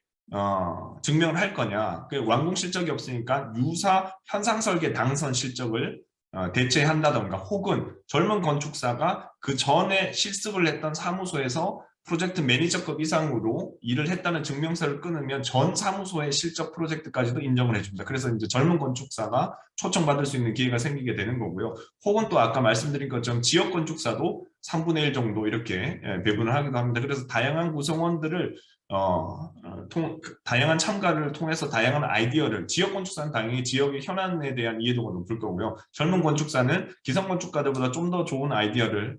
증명을 할 거냐. 그 완공 실적이 없으니까 유사 현상 설계 당선 실적을 대체한다던가 혹은 젊은 건축사가 그 전에 실습을 했던 사무소에서 프로젝트 매니저급 이상으로 일을 했다는 증명서를 끊으면 전 사무소의 실적 프로젝트까지도 인정을 해줍니다. 그래서 이제 젊은 건축사가 초청받을 수 있는 기회가 생기게 되는 거고요. 혹은 또 아까 말씀드린 것처럼 지역 건축사도 3분의 1 정도 이렇게 배분을 하기도 합니다. 그래서 다양한 구성원들을 다양한 참가를 통해서 다양한 아이디어를 지역 건축사는 당연히 지역의 현안에 대한 이해도가 높을 거고요. 젊은 건축사는 기성 건축가들보다 좀 더 좋은 아이디어를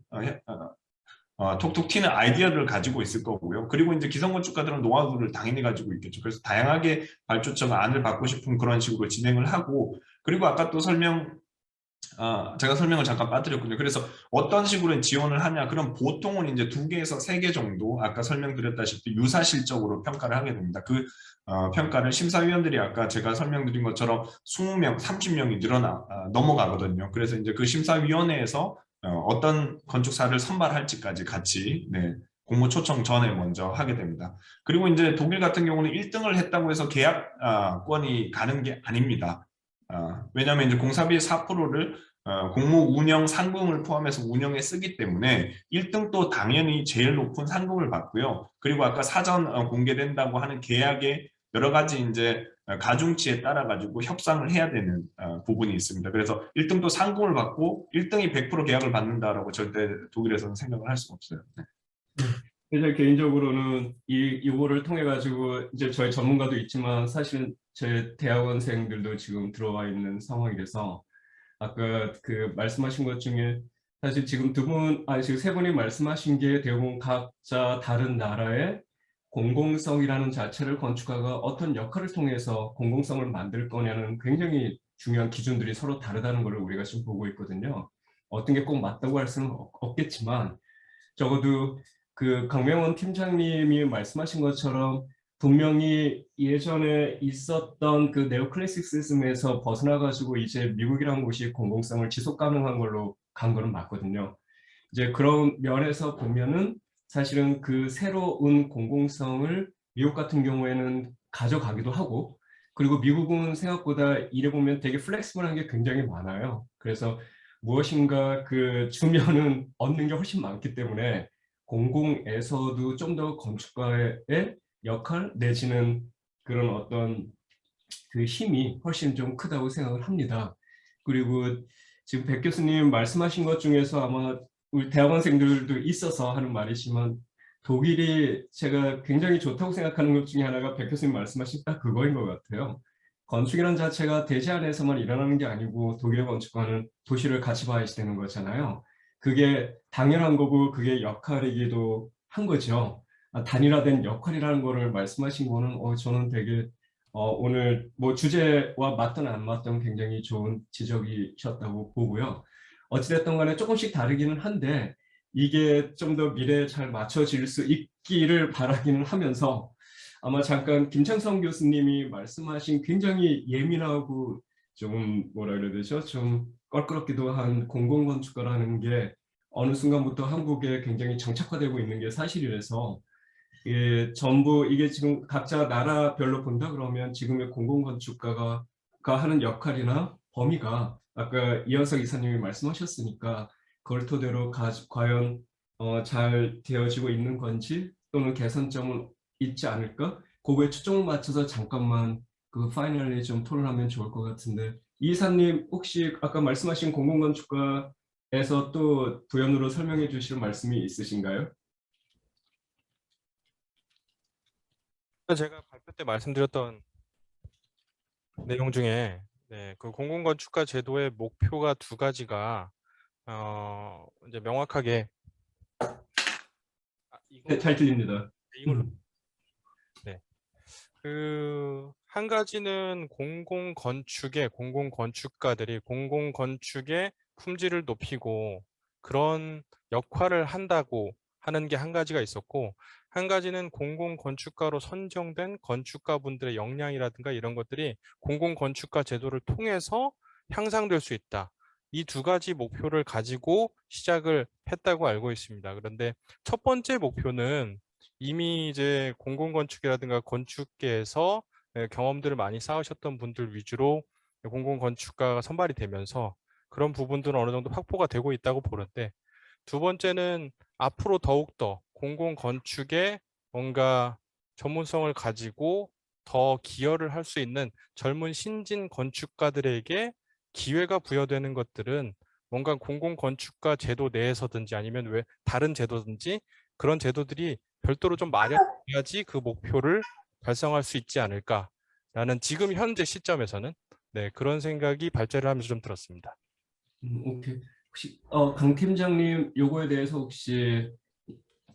톡톡 튀는 아이디어를 가지고 있을 거고요. 그리고 이제 기성 건축가들은 노하우를 당연히 가지고 있겠죠. 그래서 다양하게 발주처가 안을 받고 싶은 그런 식으로 진행을 하고 그리고 아까 또 제가 설명을 잠깐 빠뜨렸군요. 그래서 어떤 식으로 지원을 하냐? 그럼 보통은 이제 2개에서 3개 정도 아까 설명드렸다시피 유사 실적으로 평가를 하게 됩니다. 그 평가를 심사위원들이 아까 제가 설명드린 것처럼 20명, 30명이 넘어가거든요. 그래서 이제 그 심사위원회에서 어떤 건축사를 선발할지까지 같이 공모 초청 전에 먼저 하게 됩니다. 그리고 이제 독일 같은 경우는 1등을 했다고 해서 계약권이 가는 게 아닙니다. 왜냐하면 이제 공사비의 4%를 공모 운영 상금을 포함해서 운영에 쓰기 때문에 1등도 당연히 제일 높은 상금을 받고요. 그리고 아까 사전 공개된다고 하는 계약의 여러 가지 이제 가중치에 따라 가지고 협상을 해야 되는 부분이 있습니다. 그래서 1등도 상금을 받고 1등이 100% 계약을 받는다라고 절대 독일에서는 생각을 할 수가 없어요. 네. 제 개인적으로는 이거를 통해 가지고 이제 저희 전문가도 있지만 사실은 제 대학원생들도 지금 들어와 있는 상황이라서 아까 그 말씀하신 것 중에 사실 지금 지금 세 분이 말씀하신 게 대부분 각자 다른 나라의 공공성이라는 자체를 건축가가 어떤 역할을 통해서 공공성을 만들 거냐는 굉장히 중요한 기준들이 서로 다르다는 걸 우리가 지금 보고 있거든요. 어떤 게 꼭 맞다고 할 수는 없겠지만 적어도 그 강명원 팀장님이 말씀하신 것처럼 분명히 예전에 있었던 그 네오클래시시즘에서 벗어나가지고 이제 미국이라는 곳이 공공성을 지속 가능한 걸로 간 거는 맞거든요. 이제 그런 면에서 보면은 사실은 그 새로운 공공성을 미국 같은 경우에는 가져가기도 하고, 그리고 미국은 생각보다 이래 보면 되게 플렉시블한 게 굉장히 많아요. 그래서 무엇인가 그 주면은 얻는 게 훨씬 많기 때문에 공공에서도 좀 더 건축가의 역할 내지는 그런 어떤 그 힘이 훨씬 좀 크다고 생각을 합니다. 그리고 지금 백 교수님 말씀하신 것 중에서 아마 우리 대학원생들도 있어서 하는 말이지만 독일이 제가 굉장히 좋다고 생각하는 것 중에 하나가 백 교수님 말씀하신 딱 그거인 것 같아요. 건축이라는 자체가 대지 안에서만 일어나는 게 아니고 독일의 건축가는 도시를 같이 봐야 되는 거잖아요. 그게 당연한 거고 그게 역할이기도 한 거죠. 단일화된 역할이라는 거를 말씀하신 거는 저는 되게 오늘 뭐 주제와 맞든 안 맞든 굉장히 좋은 지적이셨다고 보고요. 어찌됐든 간에 조금씩 다르기는 한데 이게 좀 더 미래에 잘 맞춰질 수 있기를 바라기는 하면서 아마 잠깐 김창성 교수님이 말씀하신 굉장히 예민하고 좀 뭐라 그래야 되죠? 좀 껄끄럽기도 한 공공건축가라는 게 어느 순간부터 한국에 굉장히 정착화되고 있는 게 사실이라서 전부 이게 지금 각자 나라별로 본다 그러면 지금의 공공건축가가 하는 역할이나 범위가 아까 이현석 이사님이 말씀하셨으니까 그걸 토대로 과연 잘 되어지고 있는 건지 또는 개선점은 있지 않을까? 그거에 초점을 맞춰서 잠깐만 그 파이널리 좀 토론하면 좋을 것 같은데 이 이사님 혹시 아까 말씀하신 공공건축가에서 또 부연으로 설명해 주실 말씀이 있으신가요? 제가 발표 때 말씀드렸던 내용 중에 그 공공건축가 제도의 목표가 두 가지가 이제 명확하게 네, 잘 들립니다. 이걸로 그 한 가지는 공공건축가들이 공공건축의 품질을 높이고 그런 역할을 한다고 하는 게 한 가지가 있었고, 한 가지는 공공건축가로 선정된 건축가분들의 역량이라든가 이런 것들이 공공건축가 제도를 통해서 향상될 수 있다. 이 두 가지 목표를 가지고 시작을 했다고 알고 있습니다. 그런데 첫 번째 목표는 이미 이제 공공건축이라든가 건축계에서 경험들을 많이 쌓으셨던 분들 위주로 공공건축가가 선발이 되면서 그런 부분들은 어느 정도 확보가 되고 있다고 보는데, 두 번째는 앞으로 더욱더 공공건축에 뭔가 전문성을 가지고 더 기여를 할 수 있는 젊은 신진 건축가들에게 기회가 부여되는 것들은 뭔가 공공건축가 제도 내에서든지 아니면 왜 다른 제도든지 그런 제도들이 별도로 좀 마련해야지 그 목표를 달성할 수 있지 않을까라는 지금 현재 시점에서는 그런 생각이 발제를 하면서 좀 들었습니다. 오케이. 혹시 강 팀장님 요거에 대해서 혹시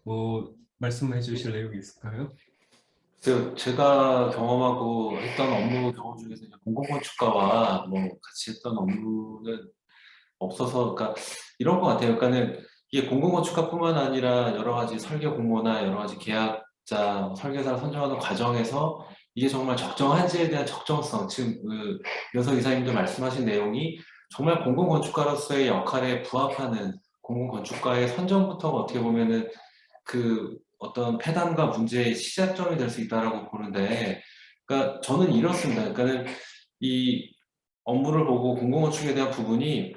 뭐 말씀해 주실 내용이 있을까요? 그래서 제가 경험하고 했던 업무 경험 중에서 이제 공공건축가와 뭐 같이 했던 업무는 없어서, 그러니까 이런 것 같아요. 그러니까는 이게 공공건축가뿐만 아니라 여러 가지 설계 공모나 여러 가지 계약자, 설계사를 선정하는 과정에서 이게 정말 적정한지에 대한 적정성, 지금 그 윤석 이사님도 말씀하신 내용이 정말 공공건축가로서의 역할에 부합하는 공공건축가의 선정부터가 어떻게 보면은 그 어떤 패단과 문제의 시작점이 될 수 있다라고 보는데, 그러니까 저는 이렇습니다. 그러니까는 이 업무를 보고 공공건축에 대한 부분이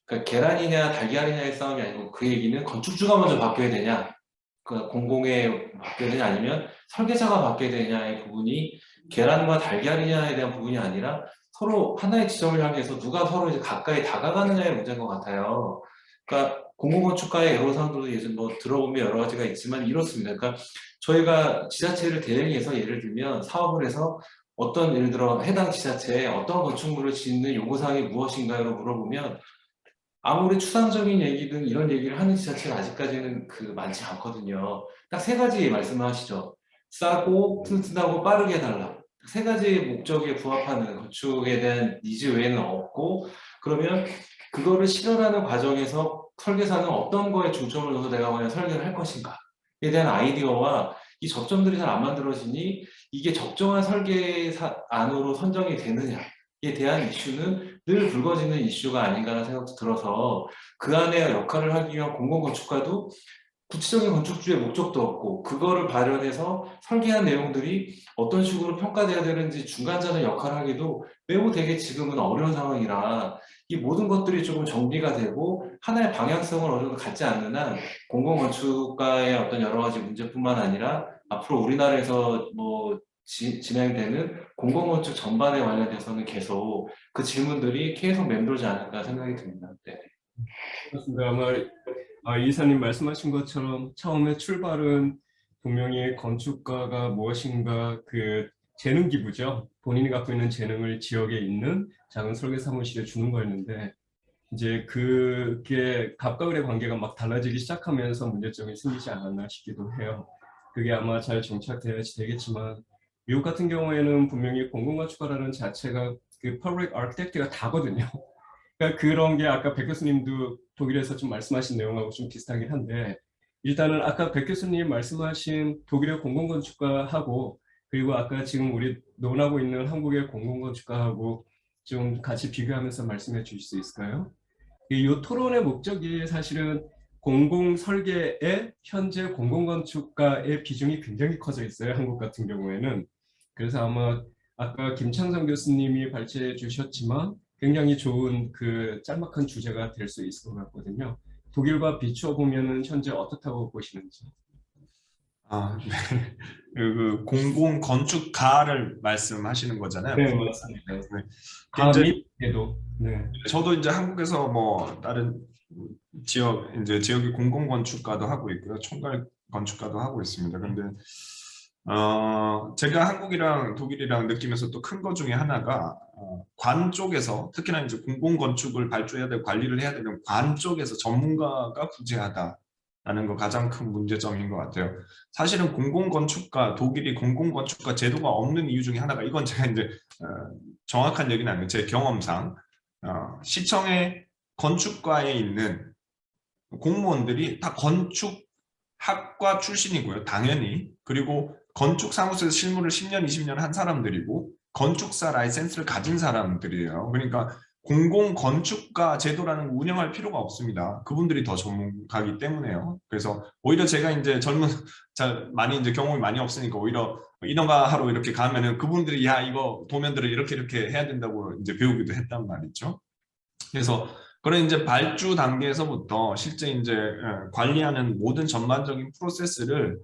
그러니까 계란이냐 달걀이냐의 싸움이 아니고 그 얘기는 건축주가 먼저 바뀌어야 되냐, 그러니까 공공에 바뀌어야 되냐 아니면 설계자가 바뀌어야 되냐의 부분이 계란과 달걀이냐에 대한 부분이 아니라 서로 하나의 지점을 향해서 누가 서로 이제 가까이 다가가느냐의 문제인 것 같아요. 그러니까 공공건축가의 애로사항도 예전 뭐 들어보면 여러 가지가 있지만 이렇습니다. 그러니까 저희가 지자체를 대행해서 예를 들면 사업을 해서 어떤 예를 들어 해당 지자체에 어떤 건축물을 짓는 요구사항이 무엇인가요? 물어보면 아무리 추상적인 얘기든 이런 얘기를 하는 지자체가 아직까지는 많지 않거든요. 딱 세 가지 말씀을 하시죠. 싸고 튼튼하고 빠르게 해달라. 세 가지 목적에 부합하는 건축에 대한 니즈 외에는 없고, 그러면 그거를 실현하는 과정에서 설계사는 어떤 거에 중점을 둬서 내가 과연 설계를 할 것인가에 대한 아이디어와 이 접점들이 잘 안 만들어지니 이게 적정한 설계안으로 선정이 되느냐에 대한 이슈는 늘 불거지는 이슈가 아닌가라는 생각도 들어서 그 안에 역할을 하기 위한 공공건축가도 구체적인 건축주의 목적도 없고 그거를 발현해서 설계한 내용들이 어떤 식으로 평가돼야 되는지 중간자는 역할을 하기도 매우 되게 지금은 어려운 상황이라 이 모든 것들이 조금 정비가 되고 하나의 방향성을 어느 정도 갖지 않는 한 공공건축가의 어떤 여러 가지 문제뿐만 아니라 앞으로 우리나라에서 뭐 진행되는 공공건축 전반에 관련돼서는 계속 그 질문들이 계속 맴돌지 않을까 생각이 듭니다. 네. 그렇습니다. 아마 이사님 말씀하신 것처럼 처음에 출발은 분명히 건축가가 무엇인가 그 재능 기부죠. 본인이 갖고 있는 재능을 지역에 있는 작은 설계 사무실에 주는 거였는데 이제 그게 갑과 을의 관계가 막 달라지기 시작하면서 문제점이 생기지 않았나 싶기도 해요. 그게 아마 잘 정착돼야지 되겠지만 미국 같은 경우에는 분명히 공공건축가라는 자체가 그 public architect가 다거든요. 그러니까 그런 게 아까 백 교수님도 독일에서 좀 말씀하신 내용하고 좀 비슷하긴 한데 일단은 아까 백 교수님 말씀하신 독일의 공공건축가하고 그리고 아까 지금 우리 논하고 있는 한국의 공공건축가하고 좀 같이 비교하면서 말씀해 주실 수 있을까요? 이 토론의 목적이 사실은 공공설계의 현재 공공건축가의 비중이 굉장히 커져 있어요. 한국 같은 경우에는. 그래서 아마 아까 김창성 교수님이 발제해 주셨지만 굉장히 좋은 그 짤막한 주제가 될 수 있을 것 같거든요. 독일과 비추어 보면은 현재 어떻다고 보시는지. 네. 그 공공 건축가를 말씀하시는 거잖아요. 네, 맞습니다. 네. 가 이제 및 해도. 네. 저도 이제 한국에서 뭐 다른 지역의 공공 건축가도 하고 있고요, 총괄 건축가도 하고 있습니다. 근데 제가 한국이랑 독일이랑 느끼면서 또 큰 것 중에 하나가 관 쪽에서 특히나 이제 공공 건축을 발주해야 되고 관리를 해야 되는 관 쪽에서 전문가가 부재하다라는 거 가장 큰 문제점인 것 같아요. 사실은 공공건축가, 독일이 공공건축가 제도가 없는 이유 중에 하나가, 이건 제가 이제 정확한 얘기는 아니고 제 경험상 시청의 건축과에 있는 공무원들이 다 건축학과 출신이고요, 당연히. 그리고 건축사무소에서 실무를 10년, 20년 한 사람들이고 건축사 라이센스를 가진 사람들이에요. 그러니까 공공건축가 제도라는 거 운영할 필요가 없습니다. 그분들이 더 전문가이기 때문에요. 그래서 오히려 제가 이제 많이 이제 경험이 많이 없으니까 오히려 인허가 하러 이렇게 가면은 그분들이 야 이거 도면들을 이렇게 해야 된다고 이제 배우기도 했단 말이죠. 그래서 그런 이제 발주 단계에서부터 실제 이제 관리하는 모든 전반적인 프로세스를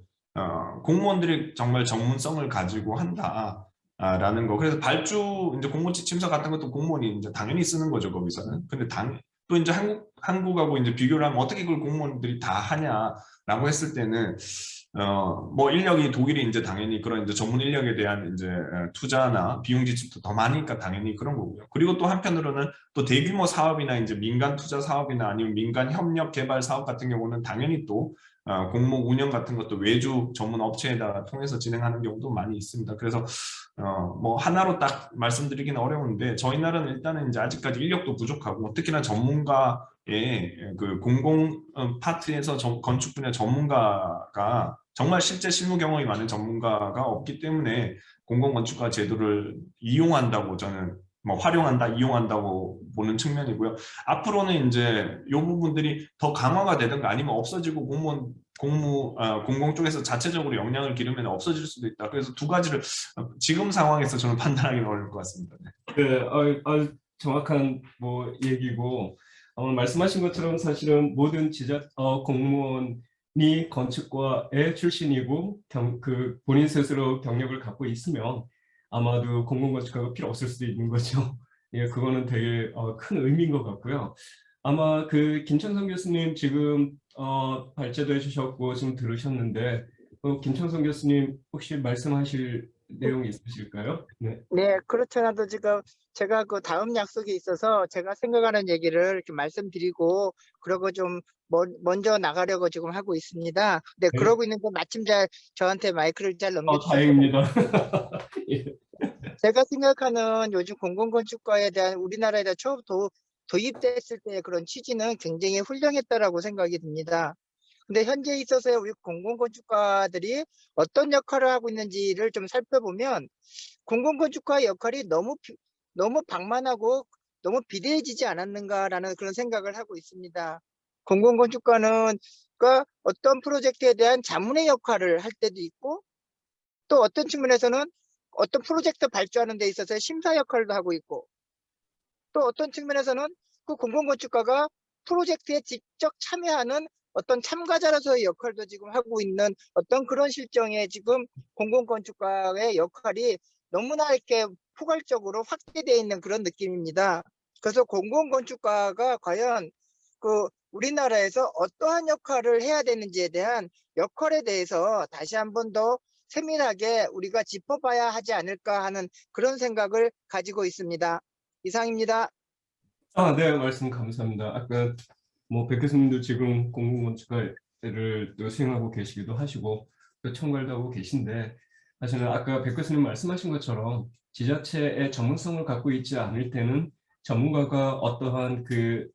공무원들이 정말 전문성을 가지고 한다라는 거. 그래서 발주 이제 공모지 심사 같은 것도 공무원이 이제 당연히 쓰는 거죠, 거기서는. 근데 또 이제 한국하고 이제 비교를 하면 어떻게 그걸 공무원들이 다 하냐라고 했을 때는 뭐 인력이 독일이 이제 당연히 그런 이제 전문 인력에 대한 이제 투자나 비용 지출도 더 많으니까 당연히 그런 거고요. 그리고 또 한편으로는 또 대규모 사업이나 이제 민간 투자 사업이나 아니면 민간 협력 개발 사업 같은 경우는 당연히 또 공모 운영 같은 것도 외주 전문 업체에다 통해서 진행하는 경우도 많이 있습니다. 그래서 뭐 하나로 딱 말씀드리기는 어려운데 저희 나라는 일단은 이제 아직까지 인력도 부족하고 특히나 전문가의 그 공공 파트에서 건축 분야 전문가가 정말 실제 실무 경험이 많은 전문가가 없기 때문에 공공건축가 제도를 이용한다고 저는 뭐 활용한다, 이용한다고 보는 측면이고요. 앞으로는 이제 이 부분들이 더 강화가 되든가 아니면 없어지고 공공 쪽에서 자체적으로 역량을 기르면 없어질 수도 있다. 그래서 두 가지를 지금 상황에서 저는 판단하기는 어려울 것 같습니다. 네, 정확한 뭐 얘기고 말씀하신 것처럼 사실은 모든 공무원이 건축과의 출신이고 그 본인 스스로 경력을 갖고 있으면 아마도 공공건축가가 필요 없을 수도 있는 거죠. 예, 그거는 되게 큰 의미인 것 같고요. 아마 그 김창성 교수님 지금 발제도 해주셨고 지금 들으셨는데 김창성 교수님 혹시 말씀하실 내용이 있으실까요? 네. 네, 그렇잖아도 지금 제가 그 다음 약속이 있어서 제가 생각하는 얘기를 이렇게 말씀드리고 그러고 좀 먼저 나가려고 지금 하고 있습니다. 네, 네. 그러고 있는데 마침 저한테 마이크를 잘 넘겨주셔서 다행입니다. 예. 제가 생각하는 요즘 공공건축과에 대한 우리나라에 대한 처음 도입됐을 때 그런 취지는 굉장히 훌륭했다라고 생각이 듭니다. 근데 현재 있어서의 우리 공공건축가들이 어떤 역할을 하고 있는지를 좀 살펴보면 공공건축가의 역할이 너무 방만하고 너무 비대해지지 않았는가라는 그런 생각을 하고 있습니다. 공공건축가는 어떤 프로젝트에 대한 자문의 역할을 할 때도 있고 또 어떤 측면에서는 어떤 프로젝트 발주하는 데 있어서 심사 역할도 하고 있고 또 어떤 측면에서는 그 공공건축가가 프로젝트에 직접 참여하는 어떤 참가자로서의 역할도 지금 하고 있는 어떤 그런 실정에 지금 공공건축가의 역할이 너무나 이렇게 포괄적으로 확대되어 있는 그런 느낌입니다. 그래서 공공건축가가 과연 그 우리나라에서 어떠한 역할을 해야 되는지에 대한 역할에 대해서 다시 한 번 더 세밀하게 우리가 짚어봐야 하지 않을까 하는 그런 생각을 가지고 있습니다. 이상입니다. 네, 말씀 감사합니다. 아까 백 교수님도 지금 공공건축가를 또 수행하고 계시기도 하시고 또 총괄도 하고 계신데 사실은 아까 백 교수님 말씀하신 것처럼 지자체의 전문성을 갖고 있지 않을 때는 전문가가 어떠한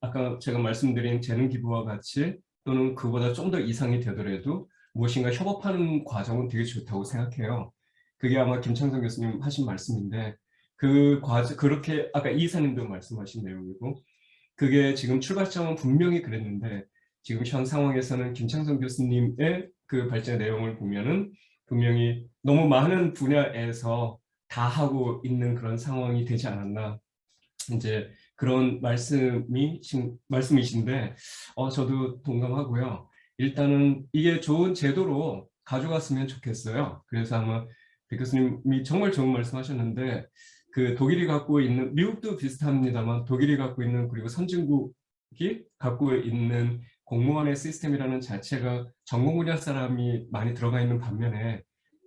아까 제가 말씀드린 재능 기부와 같이 또는 그보다 좀 더 이상이 되더라도 무엇인가 협업하는 과정은 되게 좋다고 생각해요. 그게 아마 김창성 교수님 하신 말씀인데 그 과정 그렇게 아까 이 이사님도 말씀하신 내용이고 그게 지금 출발점은 분명히 그랬는데 지금 현 상황에서는 김창성 교수님의 그 발제 내용을 보면은 분명히 너무 많은 분야에서 다 하고 있는 그런 상황이 되지 않았나 이제 그런 말씀이신데 저도 동감하고요. 일단은 이게 좋은 제도로 가져갔으면 좋겠어요. 그래서 아마 백 교수님이 정말 좋은 말씀하셨는데 그 독일이 갖고 있는 미국도 비슷합니다만 독일이 갖고 있는 그리고 선진국이 갖고 있는 공무원의 시스템이라는 자체가 전공 분야 사람이 많이 들어가 있는 반면에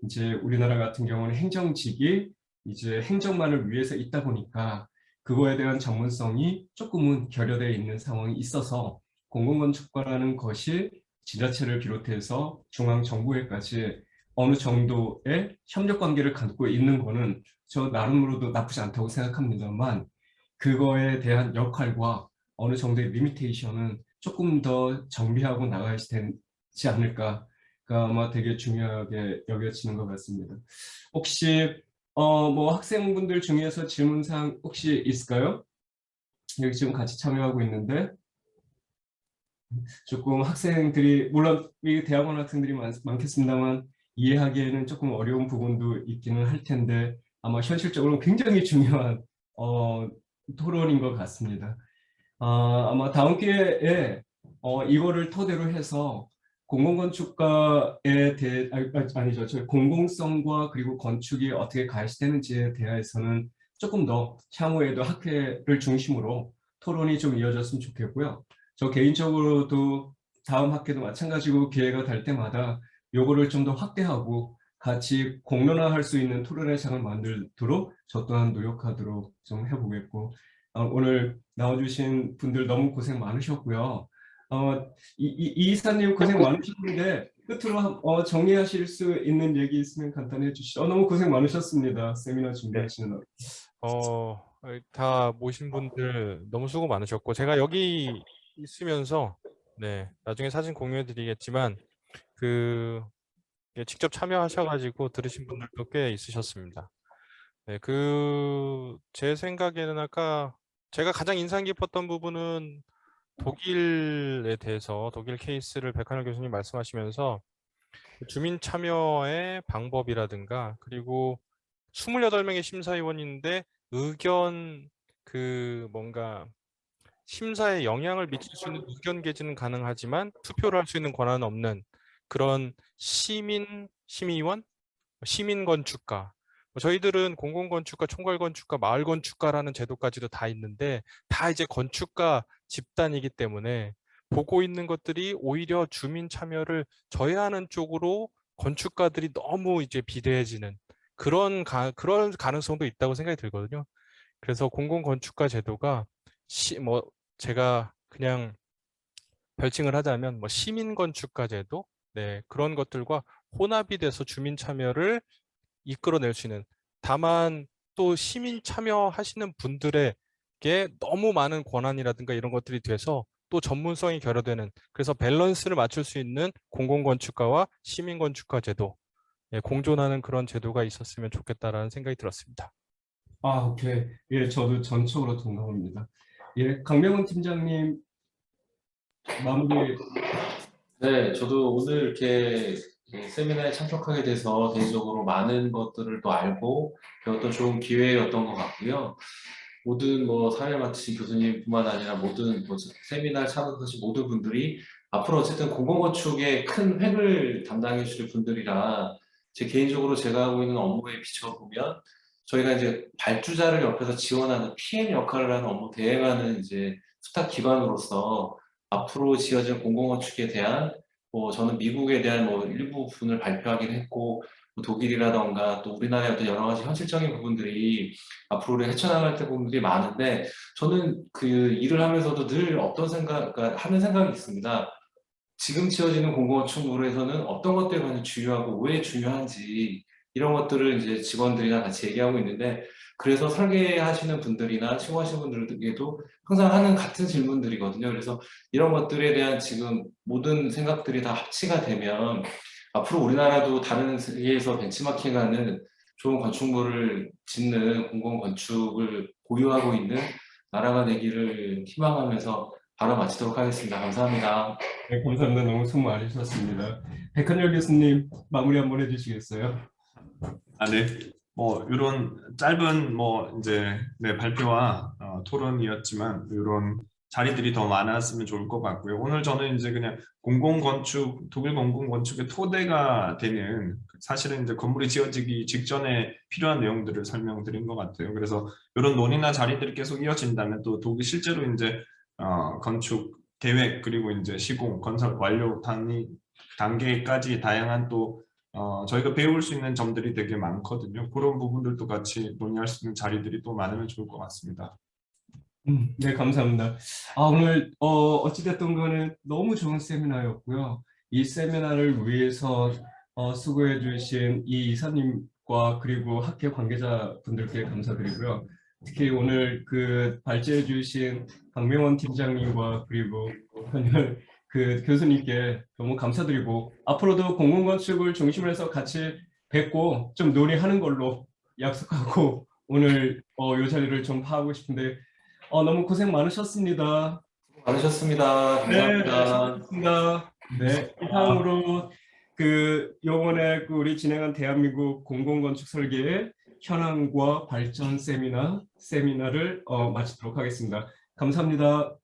이제 우리나라 같은 경우는 행정직이 이제 행정만을 위해서 있다 보니까 그거에 대한 전문성이 조금은 결여되어 있는 상황이 있어서 공공건축과라는 것이 지자체를 비롯해서 중앙정부에까지 어느 정도의 협력관계를 갖고 있는 거는 저 나름으로도 나쁘지 않다고 생각합니다만 그거에 대한 역할과 어느 정도의 리미테이션은 조금 더 정비하고 나가야 되지 않을까 아마 되게 중요하게 여겨지는 것 같습니다. 혹시 학생분들 중에서 질문사항 혹시 있을까요? 여기 지금 같이 참여하고 있는데 조금 학생들이 물론 이 대학원 학생들이 많겠습니다만 이해하기에는 조금 어려운 부분도 있기는 할 텐데 아마 현실적으로 굉장히 중요한 토론인 것 같습니다. 아마 다음 기회에 이거를 토대로 해서 공공건축가에 대해 아니죠. 저 공공성과 그리고 건축이 어떻게 가시되는지에 대해서는 조금 더 향후에도 학회를 중심으로 토론이 좀 이어졌으면 좋겠고요. 저 개인적으로도 다음 학회도 마찬가지고 기회가 될 때마다 요거를 좀 더 확대하고 같이 공론화할 수 있는 토론의 장을 만들도록 저 또한 노력하도록 좀 해보겠고 오늘 나와주신 분들 너무 고생 많으셨고요. 이 이사님 고생 많으셨는데 끝으로 정리하실 수 있는 얘기 있으면 간단히 해주시죠. 너무 고생 많으셨습니다. 세미나 준비하시느라. 다 모신 분들 너무 수고 많으셨고 제가 여기 있으면서 나중에 사진 공유해 드리겠지만 직접 참여하셔가지고 들으신 분들도 꽤 있으셨습니다. 제 생각에는 아까 제가 가장 인상 깊었던 부분은 독일에 대해서 독일 케이스를 백한열 교수님 말씀하시면서 주민 참여의 방법이라든가 그리고 28명의 심사위원인데 의견 뭔가 심사에 영향을 미칠 수 있는 의견 개진은 가능하지만 투표를 할 수 있는 권한은 없는 그런 심의원, 시민 건축가 저희들은 공공건축가, 총괄건축가, 마을건축가라는 제도까지도 다 있는데 다 이제 건축가 집단이기 때문에 보고 있는 것들이 오히려 주민 참여를 저해하는 쪽으로 건축가들이 너무 이제 비대해지는 그런 가능성도 있다고 생각이 들거든요. 그래서 공공건축가 제도가 제가 그냥 별칭을 하자면 뭐 시민건축가 제도, 네, 그런 것들과 혼합이 돼서 주민 참여를 이끌어낼 수 있는, 다만 또 시민 참여하시는 분들에게 너무 많은 권한이라든가 이런 것들이 돼서 또 전문성이 결여되는, 그래서 밸런스를 맞출 수 있는 공공건축가와 시민건축가 제도, 예, 공존하는 그런 제도가 있었으면 좋겠다라는 생각이 들었습니다. 아, 오케이. 예, 저도 전적으로 동감합니다. 예, 강명훈 팀장님 마무리. 네, 저도 오늘 이렇게 세미나에 참석하게 돼서 개인적으로 많은 것들을 또 알고 배웠던 좋은 기회였던 것 같고요. 모든 뭐 사회 마치 교수님뿐만 아니라 모든 뭐 세미나에 참석하신 모든 분들이 앞으로 어쨌든 공공건축의 큰 획을 담당해 주실 분들이라 제 개인적으로 제가 하고 있는 업무에 비춰보면 저희가 이제 발주자를 옆에서 지원하는 PM 역할을 하는 업무 대행하는 이제 수탁 기관으로서 앞으로 지어질 공공건축에 대한 저는 미국에 대한 일부 부분을 발표하긴 했고 뭐 독일이라던가 또 우리나라의 어떤 여러 가지 현실적인 부분들이 앞으로 헤쳐나갈 때 부분들이 많은데 저는 그 일을 하면서도 늘 어떤 그러니까 하는 생각이 있습니다. 지금 지어지는 공공건축물에서는 어떤 것들이 가장 중요하고 왜 중요한지 이런 것들을 이제 직원들이랑 같이 얘기하고 있는데 그래서 설계하시는 분들이나 시공하시는 분들에게도 항상 하는 같은 질문들이거든요. 그래서 이런 것들에 대한 지금 모든 생각들이 다 합치가 되면 앞으로 우리나라도 다른 세계에서 벤치마킹하는 좋은 건축물을 짓는 공공건축을 보유하고 있는 나라가 되기를 희망하면서 바로 마치도록 하겠습니다. 감사합니다. 네, 감사합니다. 너무 수고 많으셨습니다. 백한열 교수님 마무리 한번 해주시겠어요? 네. 이런 짧은 이제 발표와 토론이었지만 이런 자리들이 더 많았으면 좋을 것 같고요. 오늘 저는 이제 그냥 독일 공공건축의 토대가 되는 사실은 이제 건물이 지어지기 직전에 필요한 내용들을 설명드린 것 같아요. 그래서 이런 논의나 자리들이 계속 이어진다면 또 독일 실제로 이제 건축 계획 그리고 이제 시공 건설 완료 단계까지 다양한 또 저희가 배울 수 있는 점들이 되게 많거든요. 그런 부분들도 같이 논의할 수 있는 자리들이 또 많으면 좋을 것 같습니다. 네, 감사합니다. 오늘 어찌됐든 간에 너무 좋은 세미나였고요. 이 세미나를 위해서 수고해 주신 이 이사님과 그리고 학회 관계자분들께 감사드리고요. 특히 오늘 그 발제해 주신 강명원 팀장님과 그리고 현열 그 교수님께 너무 감사드리고 앞으로도 공공건축을 중심으로 해서 같이 뵙고 좀 논의하는 걸로 약속하고 오늘 이 자리를 좀 파하고 싶은데 너무 고생 많으셨습니다. 많으셨습니다. 네, 감사합니다. 수고하셨습니다. 네, 이상으로 요번에 우리 진행한 대한민국 공공건축 설계의 현황과 발전 세미나를 마치도록 하겠습니다. 감사합니다.